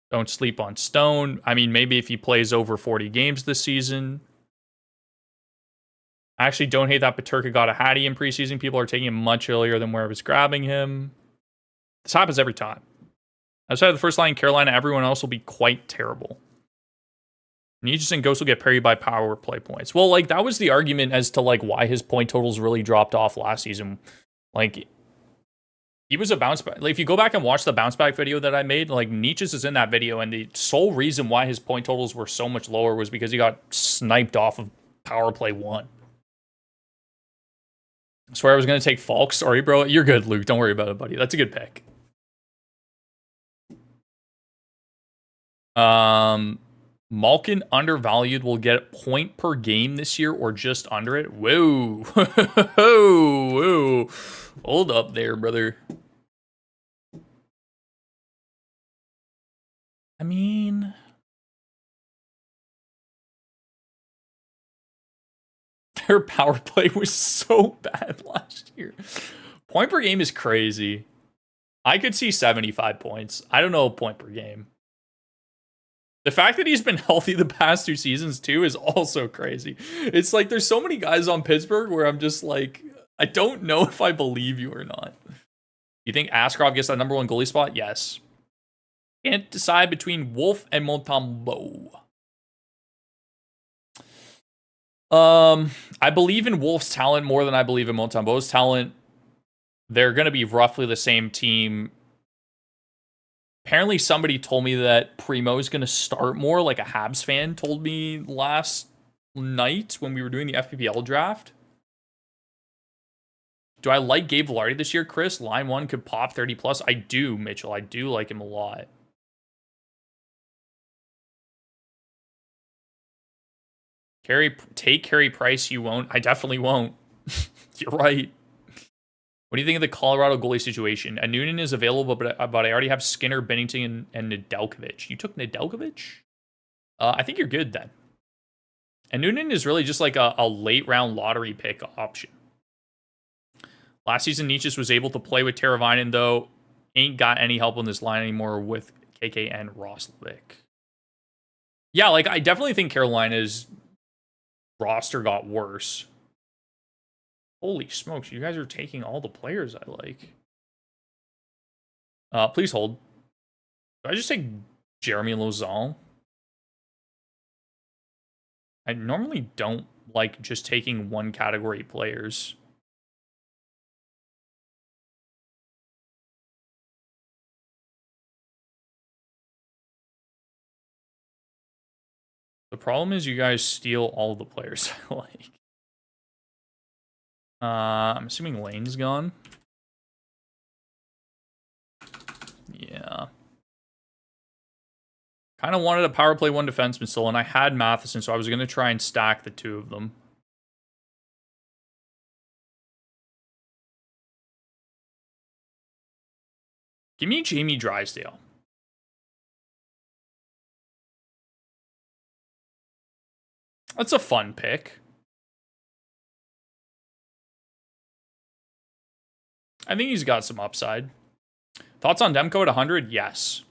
Don't sleep on Stone. I mean, maybe if he plays over 40 games this season. I actually don't hate that Paterka got a Hattie in preseason. People are taking him much earlier than where I was grabbing him. This happens every time. Outside of the first line in Carolina, everyone else will be quite terrible. Nietzsche and Ghost will get parried by power play points. Well, like, that was the argument as to, like, why his point totals really dropped off last season. Like, he was a bounce back. Like, if you go back and watch the bounce back video that I made, like, Nietzsche's is in that video, and the sole reason why his point totals were so much lower was because he got sniped off of power play 1. I swear I was going to take Falk. Sorry, bro. You're good, Luke. Don't worry about it, buddy. That's a good pick. Malkin undervalued will get a point per game this year or just under it. Whoa. Whoa. Hold up there, brother. I mean, their power play was so bad last year. Point per game is crazy. I could see 75 points. I don't know a point per game. The fact that he's been healthy the past 2 seasons, too, is also crazy. It's like there's so many guys on Pittsburgh where I'm just like, I don't know if I believe you or not. You think Askarov gets that #1 goalie spot? Yes. Can't decide between Wolf and Montembeault. I believe in Wolf's talent more than I believe in Montembeault's talent. They're going to be roughly the same team. Apparently somebody told me that Primo is going to start more, like a Habs fan told me last night when we were doing the FPPL draft. Do I like Gabe Velarde this year, Chris? Line 1 could pop 30 plus. I do, Mitchell. I do like him a lot. Take Carey Price, you won't. I definitely won't. You're right. What do you think of the Colorado goalie situation? Noonan is available, but I already have Skinner, Bennington, and Nedeljkovic. You took Nedeljkovic? I think you're good then. And Noonan is really just like a late round lottery pick option. Last season, Nietzsche was able to play with Teravainen, though. Ain't got any help on this line anymore with KK and Roslovic. Yeah, like, I definitely think Carolina's roster got worse. Holy smokes, you guys are taking all the players I like. Please hold. Did I just take Jeremy Lauzon? I normally don't like just taking one category players. The problem is you guys steal all the players I like. I'm assuming Lane's gone. Yeah. Kind of wanted a power play 1 defenseman still, and I had Matheson, so I was going to try and stack the 2 of them. Give me Jamie Drysdale. That's a fun pick. I think he's got some upside. Thoughts on Demko at 100? Yes.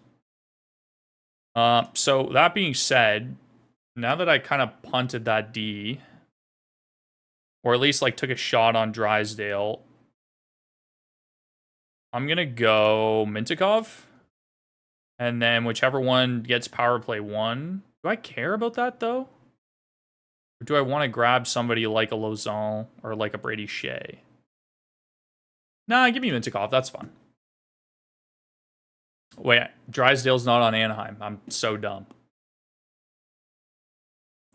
So that being said, now that I kind of punted that D, or at least like took a shot on Drysdale, I'm going to go Mintikov. And then whichever one gets power play 1. Do I care about that, though? Or do I want to grab somebody like a Lauzon or like a Brady Shea? Nah, give me Mintikov. That's fine. Wait, Drysdale's not on Anaheim. I'm so dumb.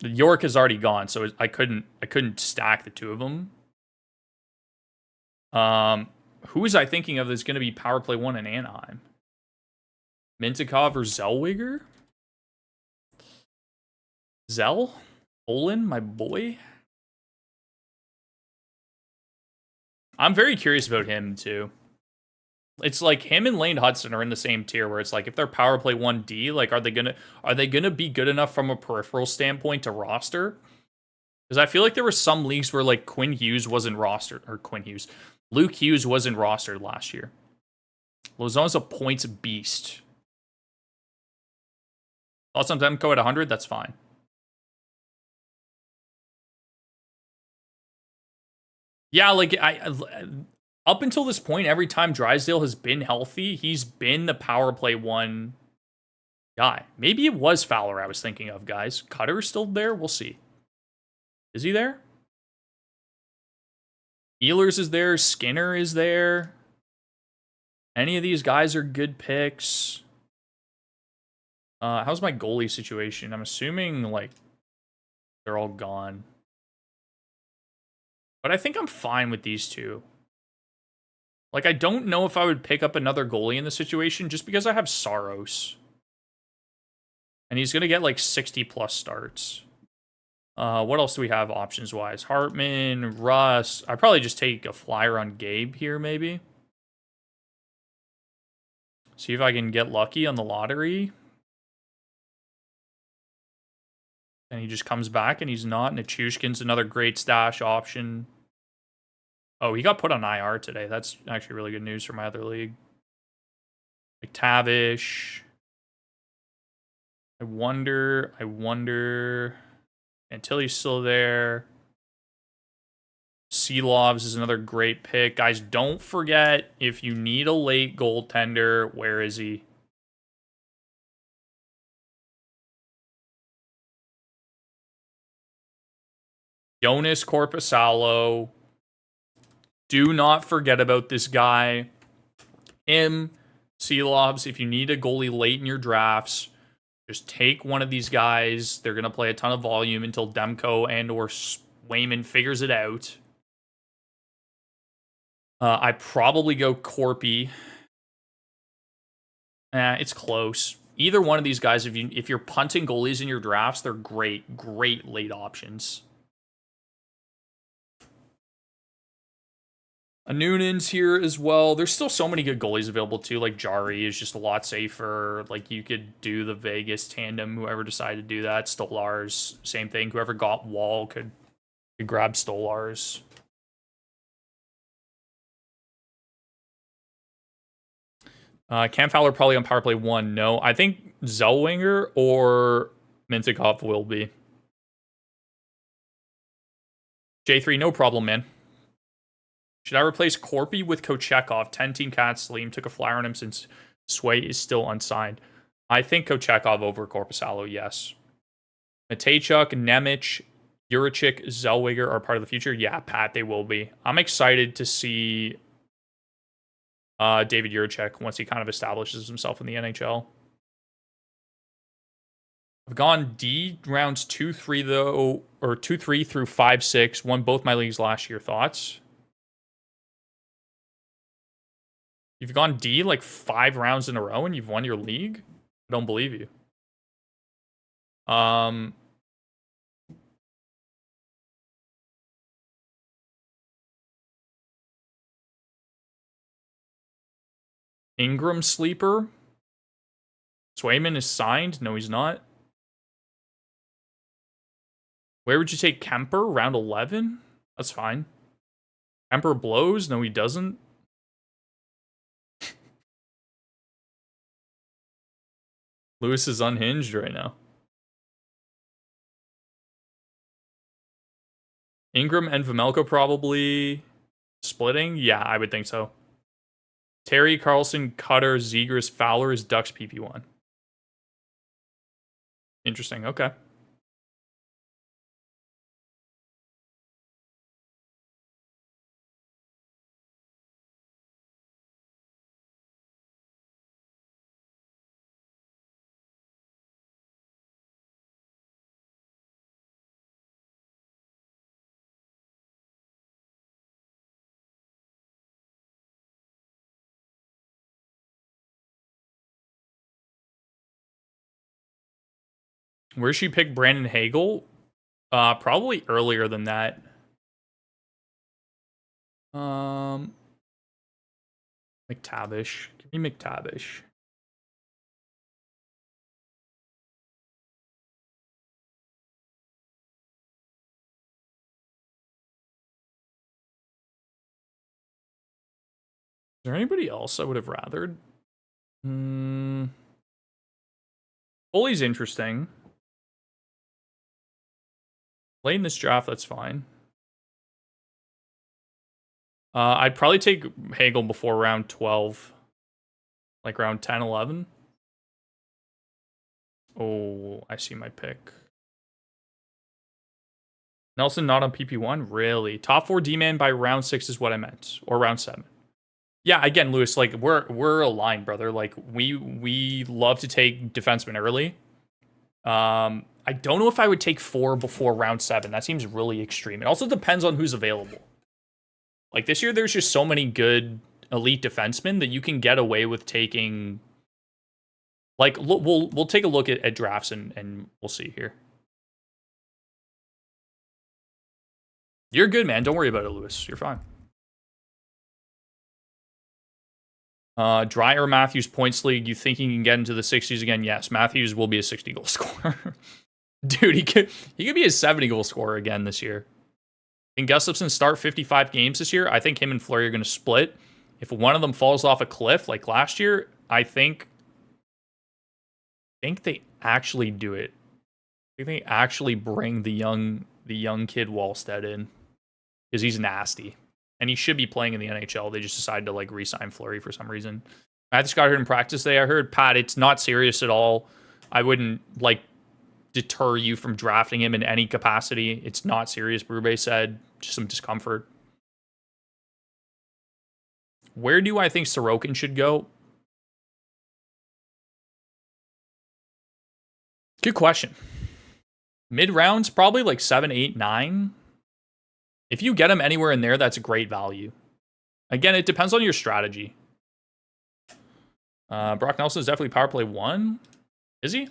York is already gone, so I couldn't stack the two of them. Who was I thinking of that's going to be power play 1 in Anaheim? Mintikov or Zellweger? Zell? Olin, my boy? I'm very curious about him, too. It's like him and Lane Hudson are in the same tier where it's like if they're power play 1D, like are they gonna be good enough from a peripheral standpoint to roster? Because I feel like there were some leagues where like Luke Hughes wasn't rostered last year. Lauzon's a points beast. Thoughts on Demko at 100? That's fine. Yeah, like up until this point, every time Drysdale has been healthy, he's been the power play 1 guy. Maybe it was Fowler I was thinking of, guys. Cutter's still there? We'll see. Is he there? Ehlers is there. Skinner is there. Any of these guys are good picks. How's my goalie situation? I'm assuming, like, they're all gone. But I think I'm fine with these two. Like, I don't know if I would pick up another goalie in this situation just because I have Saros. And he's going to get, like, 60-plus starts. What else do we have options-wise? Hartman, Russ. I'd probably just take a flyer on Gabe here, maybe. See if I can get lucky on the lottery. And he just comes back and he's not. Nichushkin's another great stash option. Oh, he got put on IR today. That's actually really good news for my other league. McTavish. I wonder. Until he's still there. Seelovs is another great pick. Guys, don't forget, if you need a late goaltender, where is he? Jonas Corpusalo. Do not forget about this guy. Seelovs, if you need a goalie late in your drafts, just take one of these guys. They're going to play a ton of volume until Demko and or Wayman figures it out. I probably go Corpy. It's close. Either one of these guys, if you're punting goalies in your drafts, they're great late options. Noonan's here as well. There's still so many good goalies available too. Like Jari is just a lot safer. Like you could do the Vegas tandem. Whoever decided to do that, Stolarz, same thing. Whoever got Wall could grab Stolarz. Cam Fowler probably on power play 1. No, I think Zellweger or Mintikov will be. J3, no problem, man. Should I replace Corpy with Kochekov? 10-team Cats Slim took a flyer on him since Sway is still unsigned. I think Kochekov over Korpisalo, yes. Matejchuk, Nemec, Juricic, Zellweger are part of the future. Yeah, Pat, they will be. I'm excited to see David Juricic once he kind of establishes himself in the NHL. I've gone D rounds 2-3 though, or 2-3 through 5-6. Won both my leagues last year. Thoughts? You've gone D like 5 rounds in a row and you've won your league? I don't believe you. Ingram sleeper. Swayman is signed. No, he's not. Where would you take Kemper? Round 11? That's fine. Kemper blows? No, he doesn't. Lewis is unhinged right now. Ingram and Vamelko probably splitting? Yeah, I would think so. Terry, Carlson, Cutter, Zegras, Fowler is Ducks PP1. Interesting. Okay. Where she picked Brandon Hagel? Probably earlier than that. McTavish. Give me McTavish. Is there anybody else I would have rathered? Bully's interesting. Late in this draft, that's fine. I'd probably take Hagel before round 12. Like round 10, 11. Oh, I see my pick. Nelson not on PP1? Really? Top 4 D-man by round 6 is what I meant. Or round 7. Yeah, again, Lewis, like we're aligned, brother. Like we love to take defensemen early. I don't know if I would take 4 before round 7. That seems really extreme. It also depends on who's available. Like this year, there's just so many good elite defensemen that you can get away with taking. Like we'll take a look at drafts and we'll see here. You're good, man. Don't worry about it, Lewis. You're fine. Dryer Matthews points league. You think he can get into the 60s again? Yes, Matthews will be a 60 goal scorer. Dude, he could be a 70 goal scorer again this year. Can Gustafsson start 55 games this year? I think him and Fleury are going to split. If one of them falls off a cliff like last year, I think they actually do it. I think they actually bring the young kid Wallstead in because he's nasty. And he should be playing in the NHL. They just decided to like re-sign Fleury for some reason. I just got here in practice today. I heard, Pat, it's not serious at all. I wouldn't like deter you from drafting him in any capacity. It's not serious, Brube said. Just some discomfort. Where do I think Sorokin should go? Good question. Mid-rounds, probably like 7, 8, 9. If you get him anywhere in there, that's a great value. Again, it depends on your strategy. Brock Nelson is definitely power play 1. Is he?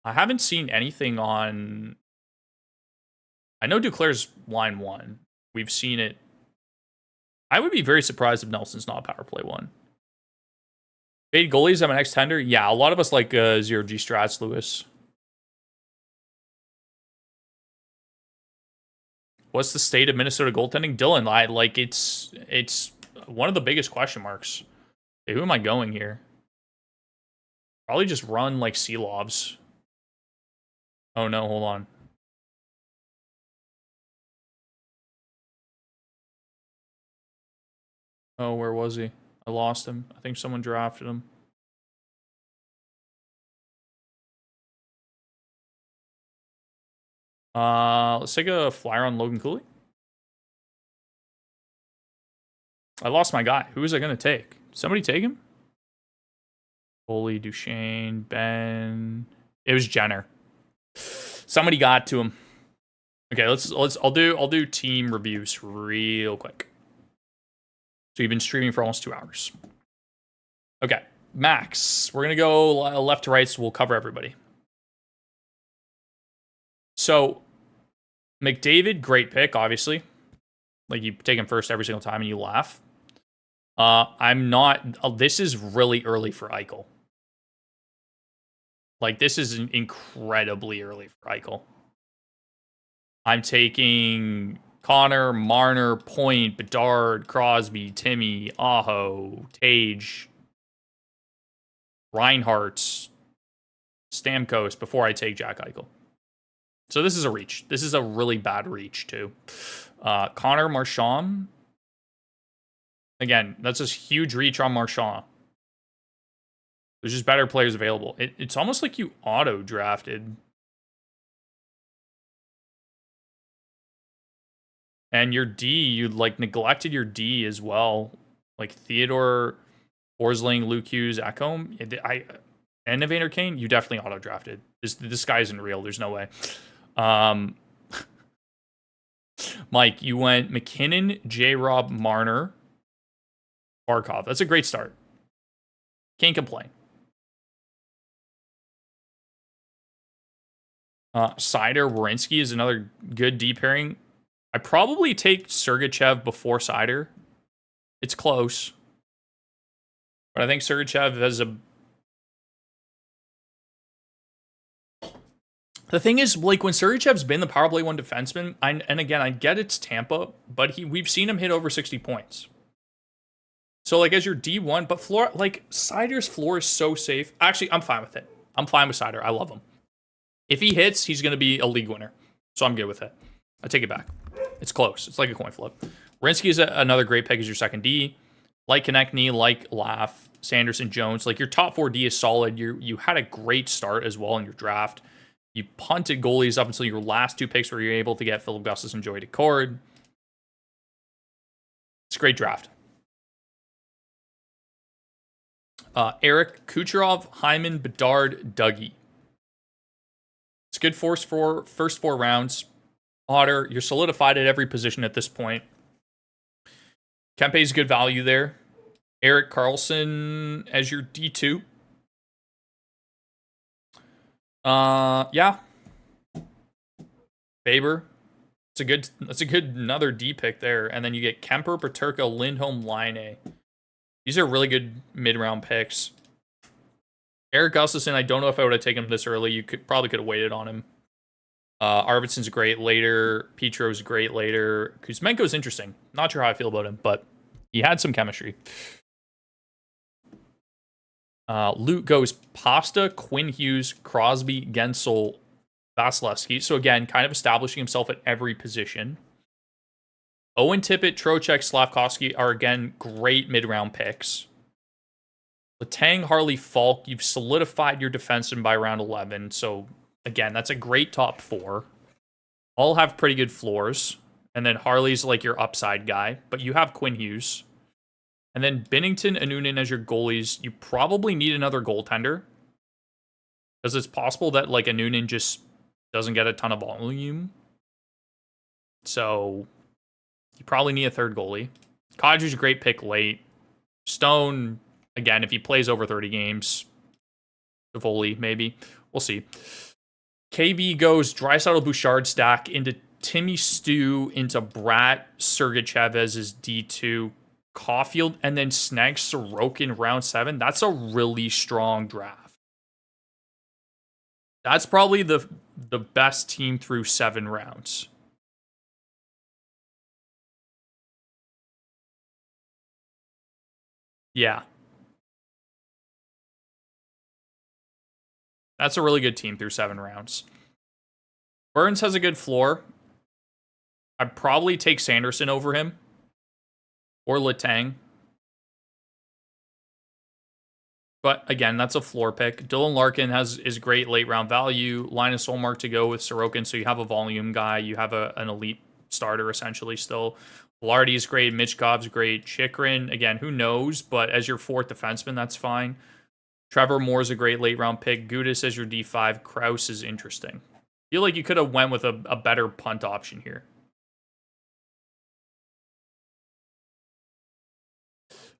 I haven't seen anything on... I know Duclair's line 1. We've seen it. I would be very surprised if Nelson's not power play 1. Fade goalies, I'm an ex-tender. Yeah, a lot of us like 0G strats, Lewis. What's the state of Minnesota goaltending? Dylan, it's one of the biggest question marks. Hey, who am I going here? Probably just run like Seelovs. Oh no, hold on. Oh, where was he? I lost him. I think someone drafted him. Let's take a flyer on Logan Cooley. I lost my guy. Who was I going to take? Somebody take him? Foley, Duchesne, Ben. It was Jenner. Somebody got to him. Okay, I'll do team reviews real quick. So you've been streaming for almost 2 hours. Okay, Max. We're gonna go left to right, so we'll cover everybody. So McDavid, great pick, obviously. Like you take him first every single time and you laugh. I'm not. This is really early for Eichel. Like this is incredibly early for Eichel. I'm taking Connor, Marner, Point, Bedard, Crosby, Timmy, Aho, Tage, Reinhardt, Stamkos before I take Jack Eichel. So this is a reach. This is a really bad reach too. Connor Marchand. Again, that's a huge reach on Marchand. There's just better players available. It's almost like you auto-drafted. And your D, you like neglected your D as well. Like Theodore, Forsling, Luke Hughes, Ekholm. And Evander Kane, you definitely auto-drafted. This guy isn't real. There's no way. Mike, you went McKinnon, J-Rob, Marner, Barkov. That's a great start. Can't complain. Sider, Werenski is another good D pairing. I probably take Sergachev before Sider. It's close. But I think Sergachev has a... The thing is, like, when Sergachev's been the power play 1 defenseman, and again, I get it's Tampa, but we've seen him hit over 60 points. So, like, as your D1, but floor, like, Sider's floor is so safe. Actually, I'm fine with it. I'm fine with Sider. I love him. If he hits, he's going to be a league winner. So I'm good with it. I take it back. It's close. It's like a coin flip. Werenski is another great pick as your second D. Like Konechny, like Laff, Sanderson, Jones. Like, your top 4 D is solid. You had a great start as well in your draft. You punted goalies up until your last 2 picks where you're able to get Philip Gustus and Joey Decord. It's a great draft. Eric Kucherov, Hyman, Bedard, Dougie. It's good force for first 4 rounds. Otter, you're solidified at every position at this point. Kempe's good value there. Eric Carlson as your D2. Yeah. Faber. That's a good another D pick there. And then you get Kemper, Paterka, Lindholm, Line. These are really good mid-round picks. Eric Gustafsson, I don't know if I would have taken him this early. You probably could have waited on him. Arvidsson's great later. Petro's great later. Kuzmenko's interesting. Not sure how I feel about him, but he had some chemistry. Luke goes Pasta, Quinn Hughes, Crosby, Gensel, Vasilevsky. So again, kind of establishing himself at every position. Owen Tippett, Trocheck, Slavkovsky are again great mid-round picks. Letang, Harley, Falk, you've solidified your defenseman by round 11. So again, that's a great top 4. All have pretty good floors. And then Harley's like your upside guy. But you have Quinn Hughes. And then Binnington and Noonan as your goalies. You probably need another goaltender. Because it's possible that like a Noonan just doesn't get a ton of volume. So you probably need a third goalie. Kadri's a great pick late. Stone, again, if he plays over 30 games. Toffoli, maybe. We'll see. KB goes Draisaitl, Bouchard stack into Timmy Stu, into Bratt, Sergachev as his D2, Caulfield, and then snag Sorokin round 7. That's a really strong draft. That's probably the best team through 7 rounds. Yeah. That's a really good team through 7 rounds. Burns has a good floor. I'd probably take Sanderson over him. Or Letang. But again, that's a floor pick. Dylan Larkin is great late round value. Linus Olmark to go with Sorokin. So you have a volume guy. You have an elite starter essentially still. Lardy's great. Michkov's great. Chikrin, again, who knows? But as your 4th defenseman, that's fine. Trevor Moore's a great late round pick. Gudis as your D5. Kraus is interesting. Feel like you could have went with a better punt option here.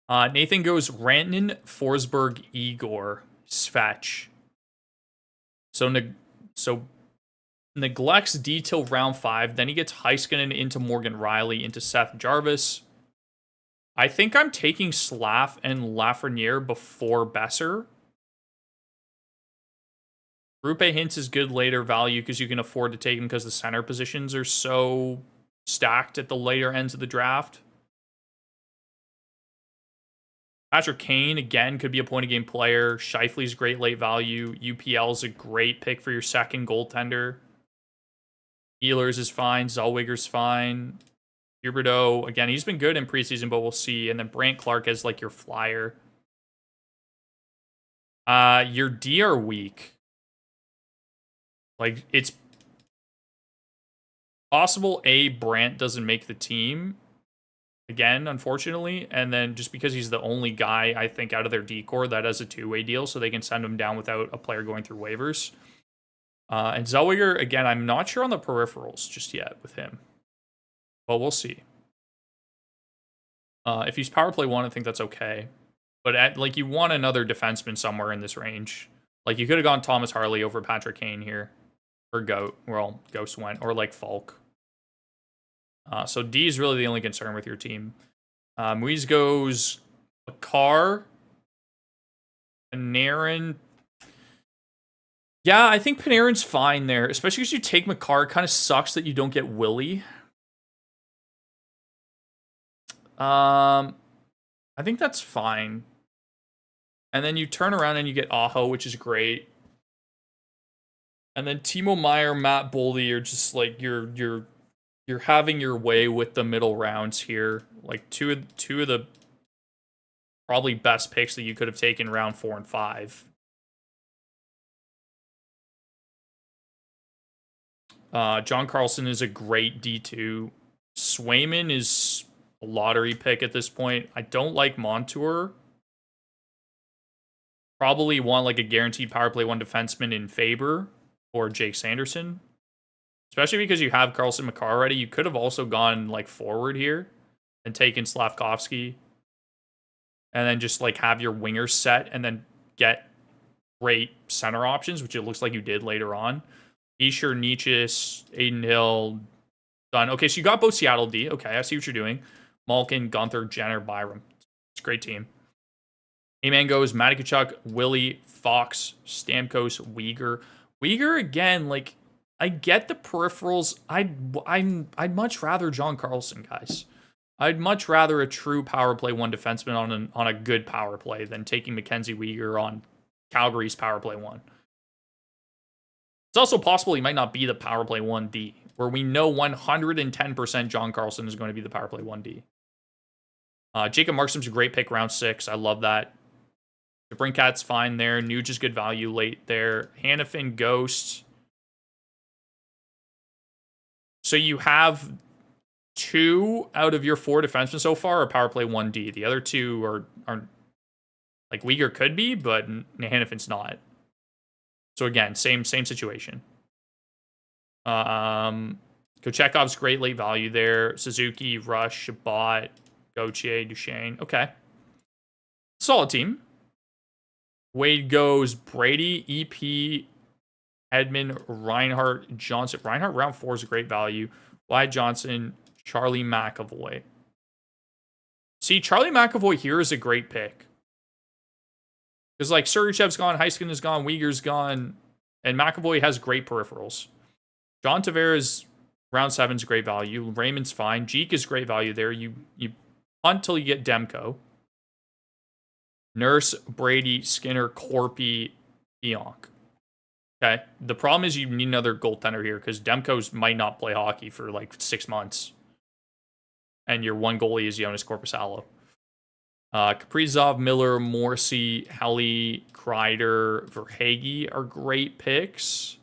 Nathan goes Rantanen, Forsberg, Igor, Svech. So neglects D till round 5. Then he gets Heiskanen into Morgan Riley, into Seth Jarvis. I think I'm taking Slav and Lafreniere before Besser. Rupe Hintz is good later value because you can afford to take him because the center positions are so stacked at the later ends of the draft. Patrick Kane, again, could be a point-of-game player. Scheifele's great late value. UPL's a great pick for your second goaltender. Ehlers is fine. Zellweger's fine. Huberdeau, again, he's been good in preseason, but we'll see. And then Brant Clark as like your flyer. Your D are weak. Like, it's possible Brant doesn't make the team again, unfortunately. And then just because he's the only guy, I think, out of their D core that has a two-way deal, so they can send him down without a player going through waivers. And Zellweger, again, I'm not sure on the peripherals just yet with him. But we'll see. If he's power play 1, I think that's okay. But like, you want another defenseman somewhere in this range. Like, you could have gone Thomas Harley over Patrick Kane here. Or Goat. Well, Ghost went. Or like Falk. So D is really the only concern with your team. Moise goes Makar. Panarin. Yeah, I think Panarin's fine there. Especially because you take Makar. It kind of sucks that you don't get Willie. I think that's fine. And then you turn around and you get Aho, which is great. And then Timo Meyer, Matt Boldy are just like you're having your way with the middle rounds here. Like two of the probably best picks that you could have taken round 4 and 5. John Carlson is a great D2. Swayman is a lottery pick at this point. I don't like Montour. Probably want like a guaranteed power play 1 defenseman in Faber or Jake Sanderson. Especially because you have Carlson Makar already. You could have also gone like forward here and taken Slavkovsky. And then just like have your wingers set and then get great center options, which it looks like you did later on. Escher, Nietzsche, Aiden Hill, done. Okay, so you got both Seattle D. Okay, I see what you're doing. Malkin, Gunther, Jenner, Byram. It's a great team. A-Man goes Matty Tkachuk, Willie, Fox, Stamkos, Uyghur. Uyghur, again, like, I get the peripherals. I'd much rather John Carlson, guys. I'd much rather a true power play 1 defenseman on a good power play than taking Mackenzie Weegar on Calgary's power play 1. It's also possible he might not be the power play 1D, where we know 110% John Carlson is going to be the power play 1D. Jacob Markstrom's a great pick round 6. I love that. Brinkat's fine there. Nuge is good value late there. Hannafin, Ghost. So you have 2 out of your 4 defensemen so far are power play 1D. The other 2 are like Uyghur could be, but Hannafin's not. So again, same situation. Kochekov's great late value there. Suzuki, Rush, Shabbat, Gauthier, Duchesne. Okay. Solid team. Wade goes Brady, EP, Edmund, Reinhardt, Johnson. Reinhardt round 4 is a great value. Wyatt Johnson, Charlie McAvoy. See, Charlie McAvoy here is a great pick. Because, like, Sergeyev's gone, Heiskin is gone, Uyghur's gone, and McAvoy has great peripherals. John Tavares, round 7 is great value. Raymond's fine. Jeek is great value there. You punt till you get Demko. Nurse, Brady, Skinner, Corpy, Pionk. Okay. The problem is you need another goaltender here because Demko's might not play hockey for like 6 months. And your one goalie is Jonas Korpisalo. Kaprizov, Miller, Morrissey, Helly, Kreider, Verhage are great picks.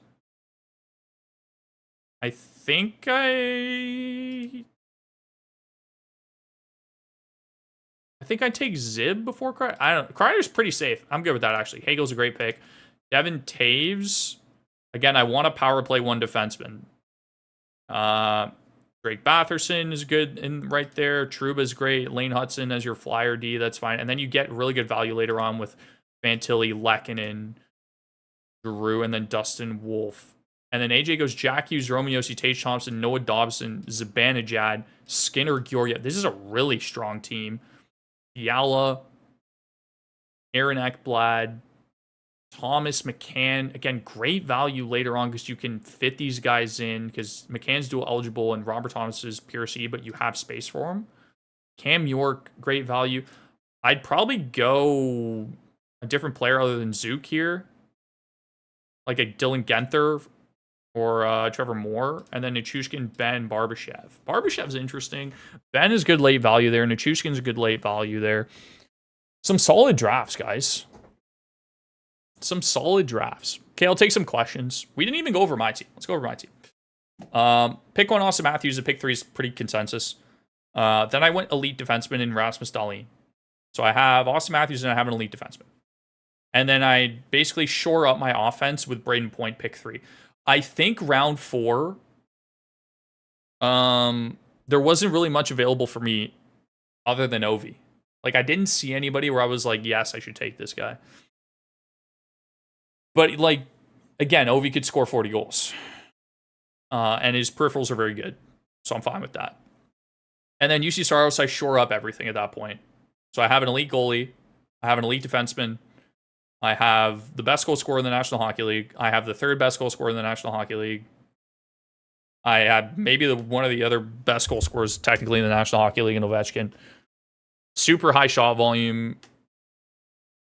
I think I take Zib before Kreider. I don't. Kreider's pretty safe. I'm good with that actually. Hagel's a great pick. Devin Taves. Again, I want a power play 1 defenseman. Drake Batherson is good in right there. Trouba's great. Lane Hudson as your flyer D. That's fine. And then you get really good value later on with Fantilli, Lehkonen, Giroux, and then Dustin Wolf. And then AJ goes Jack Hughes, Romeo, Tage Thompson, Noah Dobson, Zibanejad, Skinner, Georgiev. This is a really strong team. Yala, Aaron Ekblad, Thomas McCann. Again, great value later on because you can fit these guys in because McCann's dual eligible and Robert Thomas is pure C, but you have space for him. Cam York, great value. I'd probably go a different player other than Zook here. Like a Dylan Genther or Trevor Moore, and then Nichushkin, Ben, Barbashev. Barbashev's interesting. Ben is good late value there. Nichushkin's a good late value there. Some solid drafts, guys. Some solid drafts. Okay, I'll take some questions. We didn't even go over my team. Let's go over my team. Pick 1, Austin Matthews. And pick 3 is pretty consensus. Then I went elite defenseman in Rasmus Dahlin. So I have Austin Matthews and I have an elite defenseman. And then I basically shore up my offense with Braden Point, pick 3. I think round 4, there wasn't really much available for me other than Ovi. Like, I didn't see anybody where I was like, yes, I should take this guy. But, like, again, Ovi could score 40 goals. And his peripherals are very good. So I'm fine with that. And then UC Saros, I shore up everything at that point. So I have an elite goalie. I have an elite defenseman. I have the best goal scorer in the National Hockey League. I have the 3rd best goal scorer in the National Hockey League. I had maybe one of the other best goal scorers technically in the National Hockey League in Ovechkin. Super high shot volume.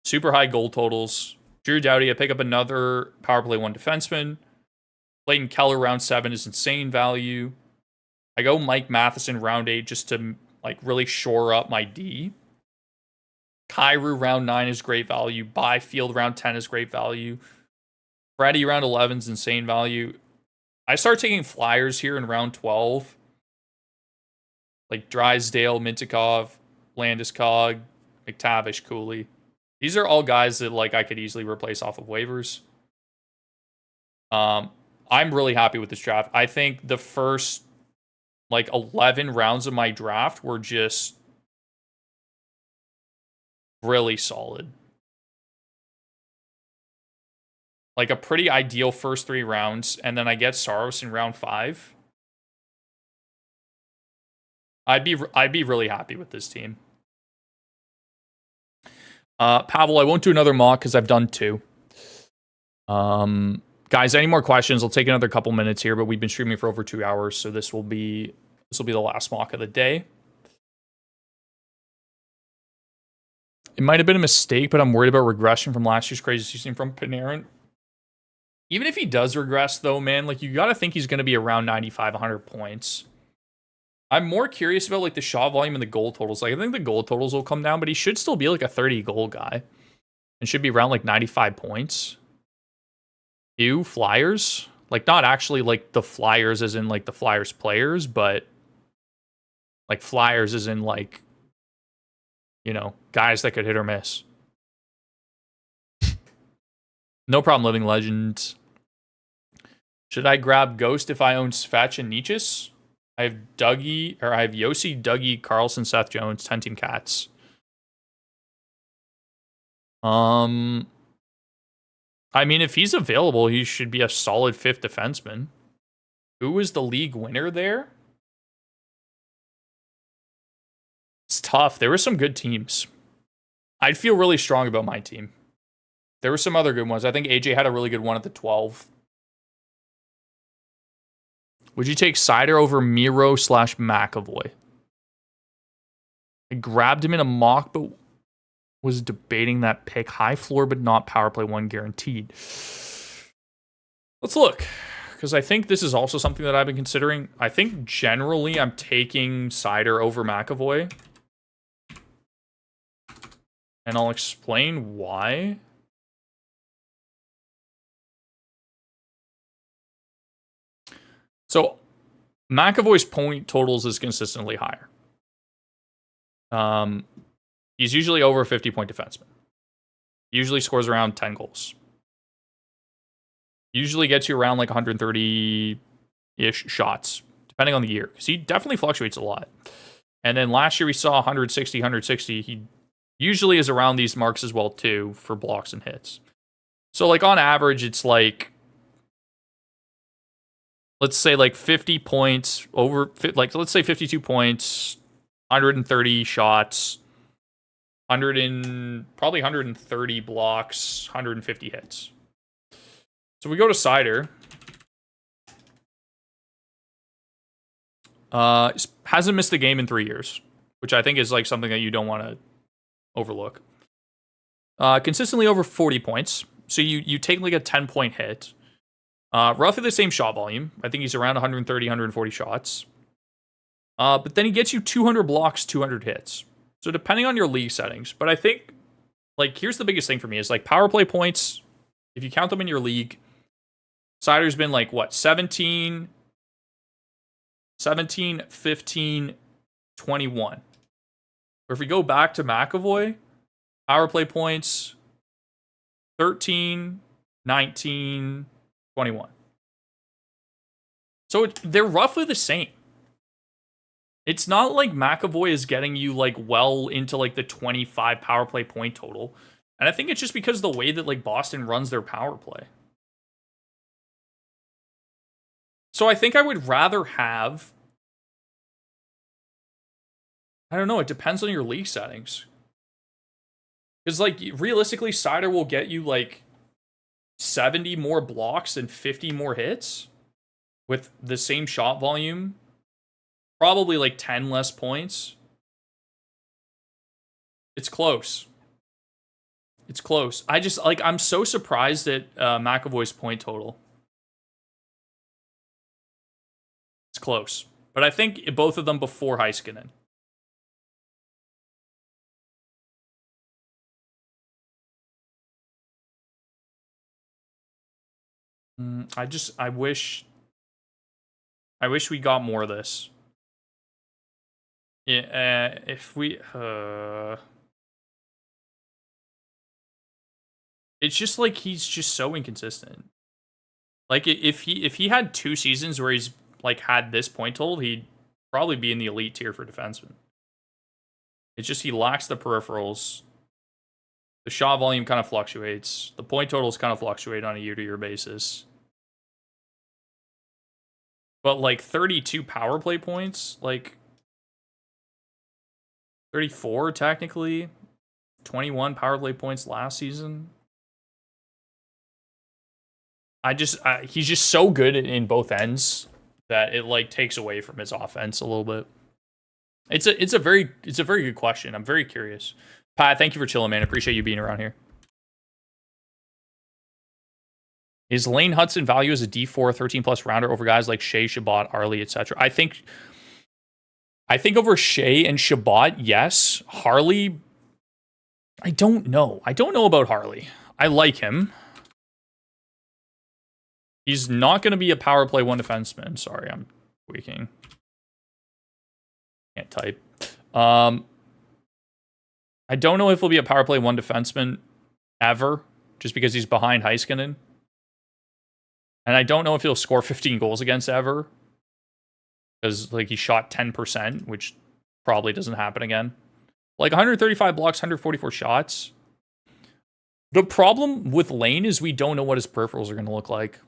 Super high goal totals. Drew Doughty, I pick up another power play 1 defenseman. Clayton Keller, round 7 is insane value. I go Mike Matheson, round 8, just to like really shore up my D. Kyrou, round 9 is great value. Byfield, round 10 is great value. Freddie, round 11 is insane value. I start taking flyers here in round 12. Like Drysdale, Mintikov, Landeskog, McTavish, Cooley. These are all guys that like I could easily replace off of waivers. I'm really happy with this draft. I think the first like 11 rounds of my draft were just really solid. Like a pretty ideal first 3 rounds, and then I get Saros in round 5. I'd be really happy with this team. Pavel, I won't do another mock because I've done 2. Guys, any more questions? I'll take another couple minutes here, but we've been streaming for over 2 hours, so this will be the last mock of the day. It might have been a mistake, but I'm worried about regression from last year's crazy season from Panarin. Even if he does regress, though, man, like you got to think he's going to be around 95, 100 points. I'm more curious about like the shot volume and the goal totals. Like I think the goal totals will come down, but he should still be like a 30 goal guy and should be around like 95 points. Ew, Flyers? Like not actually like the Flyers as in like the Flyers players, but like Flyers as in like, you know, guys that could hit or miss. No problem, Living Legend. Should I grab Ghost if I own Svetch and Nietzsche's? I have Yossi, Dougie, Carlson, Seth Jones, 10 team cats. I mean, if he's available, he should be a solid 5th defenseman. Who was the league winner there? It's tough. There were some good teams. I'd feel really strong about my team. There were some other good ones. I think AJ had a really good one at the 12. Would you take Sider over Miro / McAvoy? I grabbed him in a mock, but was debating that pick. High floor, but not power play 1 guaranteed. Let's look, because I think this is also something that I've been considering. I think generally I'm taking Sider over McAvoy. And I'll explain why. So, McAvoy's point totals is consistently higher. He's usually over a 50-point defenseman. Usually scores around 10 goals. Usually gets you around like 130-ish shots, depending on the year. Because he definitely fluctuates a lot. And then last year we saw 160, 160. He usually is around these marks as well, too, for blocks and hits. So, like, on average, it's like, let's say like 50 points over, like let's say 52 points, 130 shots, probably 130 blocks, 150 hits. So we go to Sider. Hasn't missed a game in 3 years, which I think is like something that you don't want to overlook. Consistently over 40 points. So you take like a 10-point hit. Roughly the same shot volume. I think he's around 130, 140 shots. But then he gets you 200 blocks, 200 hits. So depending on your league settings. But I think, like, here's the biggest thing for me is, like, power play points. If you count them in your league, Sider's been, like, what, 17, 15, 21. Or if we go back to McAvoy, power play points, 13, 19, 21. So they're roughly the same. It's not like McAvoy is getting you, like, well into, like, the 25 power play point total. And I think it's just because of the way that, like, Boston runs their power play. So I think I would rather have... I don't know, it depends on your league settings. Because, like, realistically, Sider will get you, like, 70 more blocks and 50 more hits with the same shot volume. Probably, like, 10 less points. It's close. It's close. I just, like, I'm so surprised at McAvoy's point total. It's close. But I think both of them before Heiskanen. I wish we got more of this. Yeah, if we, it's just like he's just so inconsistent. Like if he had 2 seasons where he's like had this point total, he'd probably be in the elite tier for defenseman. It's just he lacks the peripherals. The shot volume kind of fluctuates. The point totals kind of fluctuate on a year-to-year basis. But like 32 power play points, like 34 technically, 21 power play points last season. He's just so good in both ends that it like takes away from his offense a little bit. It's a very good question. I'm very curious. Pat, thank you for chilling, man. I appreciate you being around here. Is Lane Hudson value as a D4 13 plus rounder over guys like Shea, Shabbat, Arlie, etc.? I think over Shea and Shabbat, yes. Harley, I don't know. I don't know about Harley. I like him. He's not going to be a power play 1 defenseman. Sorry, I'm tweaking. Can't type. I don't know if he'll be a power play 1 defenseman ever, just because he's behind Heiskanen. And I don't know if he'll score 15 goals against ever, because like he shot 10%, which probably doesn't happen again. Like 135 blocks, 144 shots. The problem with Lane is we don't know what his peripherals are going to look like.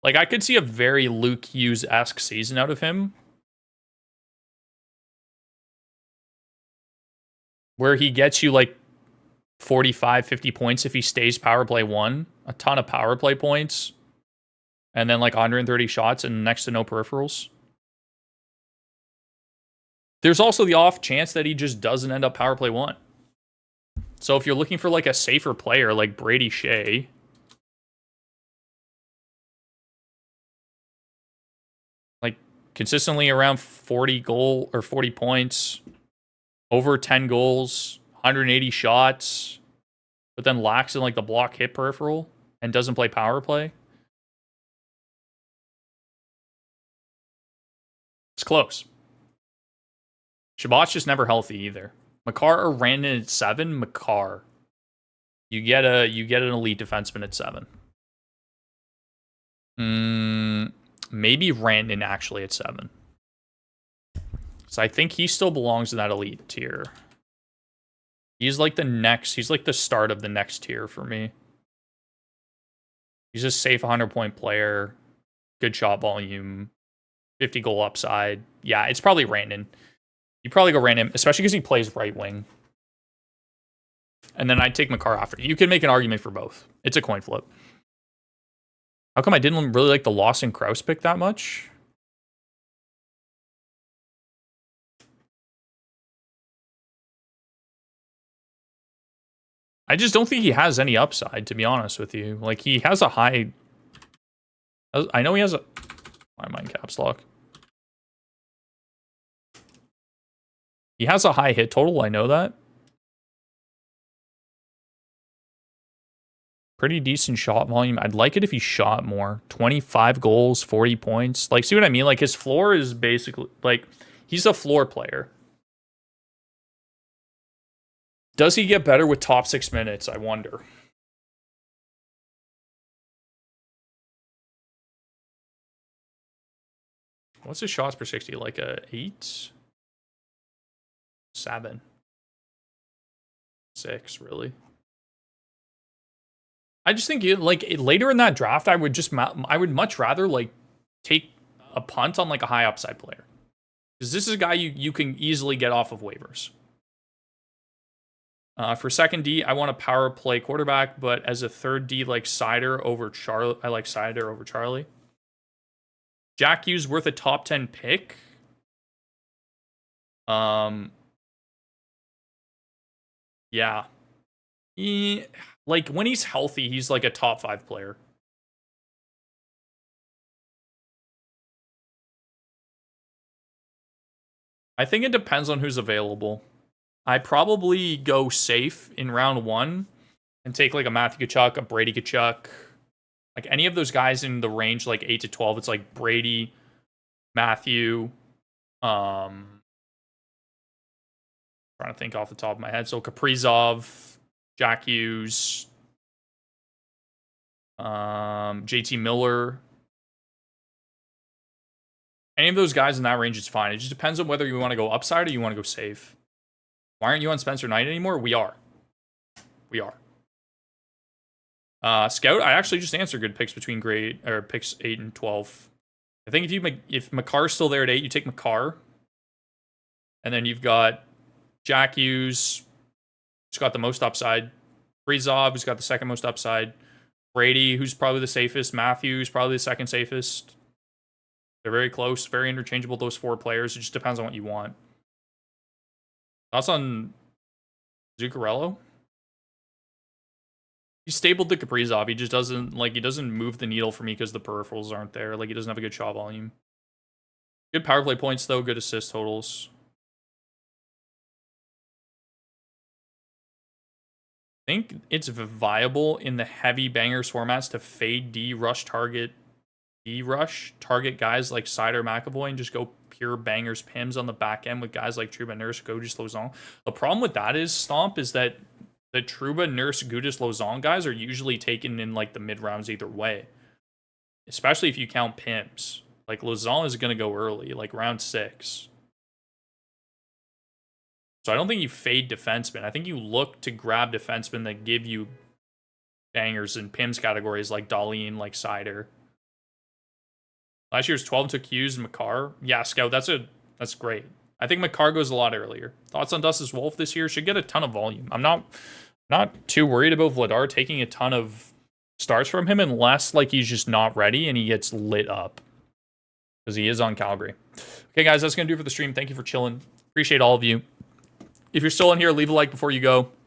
Like I could see a very Luke Hughes-esque season out of him, where he gets you like 45, 50 points if he stays power play 1, a ton of power play points, and then like 130 shots and next to no peripherals. There's also the off chance that he just doesn't end up power play 1. So if you're looking for like a safer player like Brady Shea, like consistently around 40 points, over 10 goals, 180 shots, but then lacks in like the block hit peripheral and doesn't play power play. It's close. Shabbat's just never healthy either. Makar or Randon at 7? Makar. You get an elite defenseman at 7. Maybe Randon actually at 7. So I think he still belongs in that elite tier. He's like the start of the next tier for me. He's a safe 100-point player, good shot volume, 50 goal upside. Yeah, it's probably Randon. You probably go Randon, especially because he plays right wing. And then I'd take Makar after. You can make an argument for both. It's a coin flip. How come I didn't really like the Lawson Krause pick that much? I just don't think he has any upside, to be honest with you. Like, he has a high I know he has a... Why am I in caps lock? He has a high hit total, I know that. Pretty decent shot volume. I'd like it if he shot more. 25 goals, 40 points. Like, see what I mean? Like, his floor is basically... Like, he's a floor player. Does he get better with top 6 minutes? I wonder. What's his shots per 60? Like a 8? 7. 6, really? I just think like later in that draft, I would much rather like take a punt on like a high upside player, because this is a guy you can easily get off of waivers. For second D, I want a power play quarterback, but as a third D, like Sider over Charlie. I like Sider over Charlie. Jack Hughes worth a top 10 pick. Yeah. Like, when he's healthy, he's like a top 5 player. I think it depends on who's available. I probably go safe in round 1 and take like a Matthew Tkachuk, a Brady Tkachuk. Like any of those guys in the range like 8 to 12. It's like Brady, Matthew, trying to think off the top of my head. So Kaprizov, Jack Hughes, JT Miller. Any of those guys in that range is fine. It just depends on whether you want to go upside or you want to go safe. Why aren't you on Spencer Knight anymore? We are. We are. Scout, I actually just answered good picks between picks 8 and 12. I think if Makar's still there at 8, you take Makar. And then you've got Jack Hughes, who's got the most upside. Kaprizov, who's got the second most upside. Brady, who's probably the safest. Matthew, who's probably the second safest. They're very close, very interchangeable, those 4 players. It just depends on what you want. Thoughts on Zuccarello? He's stapled to Kaprizov. He just doesn't move the needle for me because the peripherals aren't there. Like, he doesn't have a good shot volume. Good power play points, though. Good assist totals. I think it's viable in the heavy bangers formats to fade D-rush target guys like Sider, McAvoy, and just go pure bangers pims on the back end with guys like Trouba, Nurse, Gudis, Lauzon. The problem with that is, Stomp, is that the Trouba, Nurse, Gudis, Lauzon guys are usually taken in like the mid rounds either way, especially if you count pims. Like, Lauzon is going to go early, like round 6. So I don't think you fade defensemen. I think you look to grab defensemen that give you bangers in pims categories like Darlene, like Sider. Last year's 12 took Hughes and Makar. Yeah, Scout, that's great. I think Makar goes a lot earlier. Thoughts on Dustin Wolf this year? Should get a ton of volume. I'm not too worried about Vladar taking a ton of starts from him unless like he's just not ready and he gets lit up, because he is on Calgary. Okay, guys, that's going to do it for the stream. Thank you for chilling. Appreciate all of you. If you're still in here, leave a like before you go.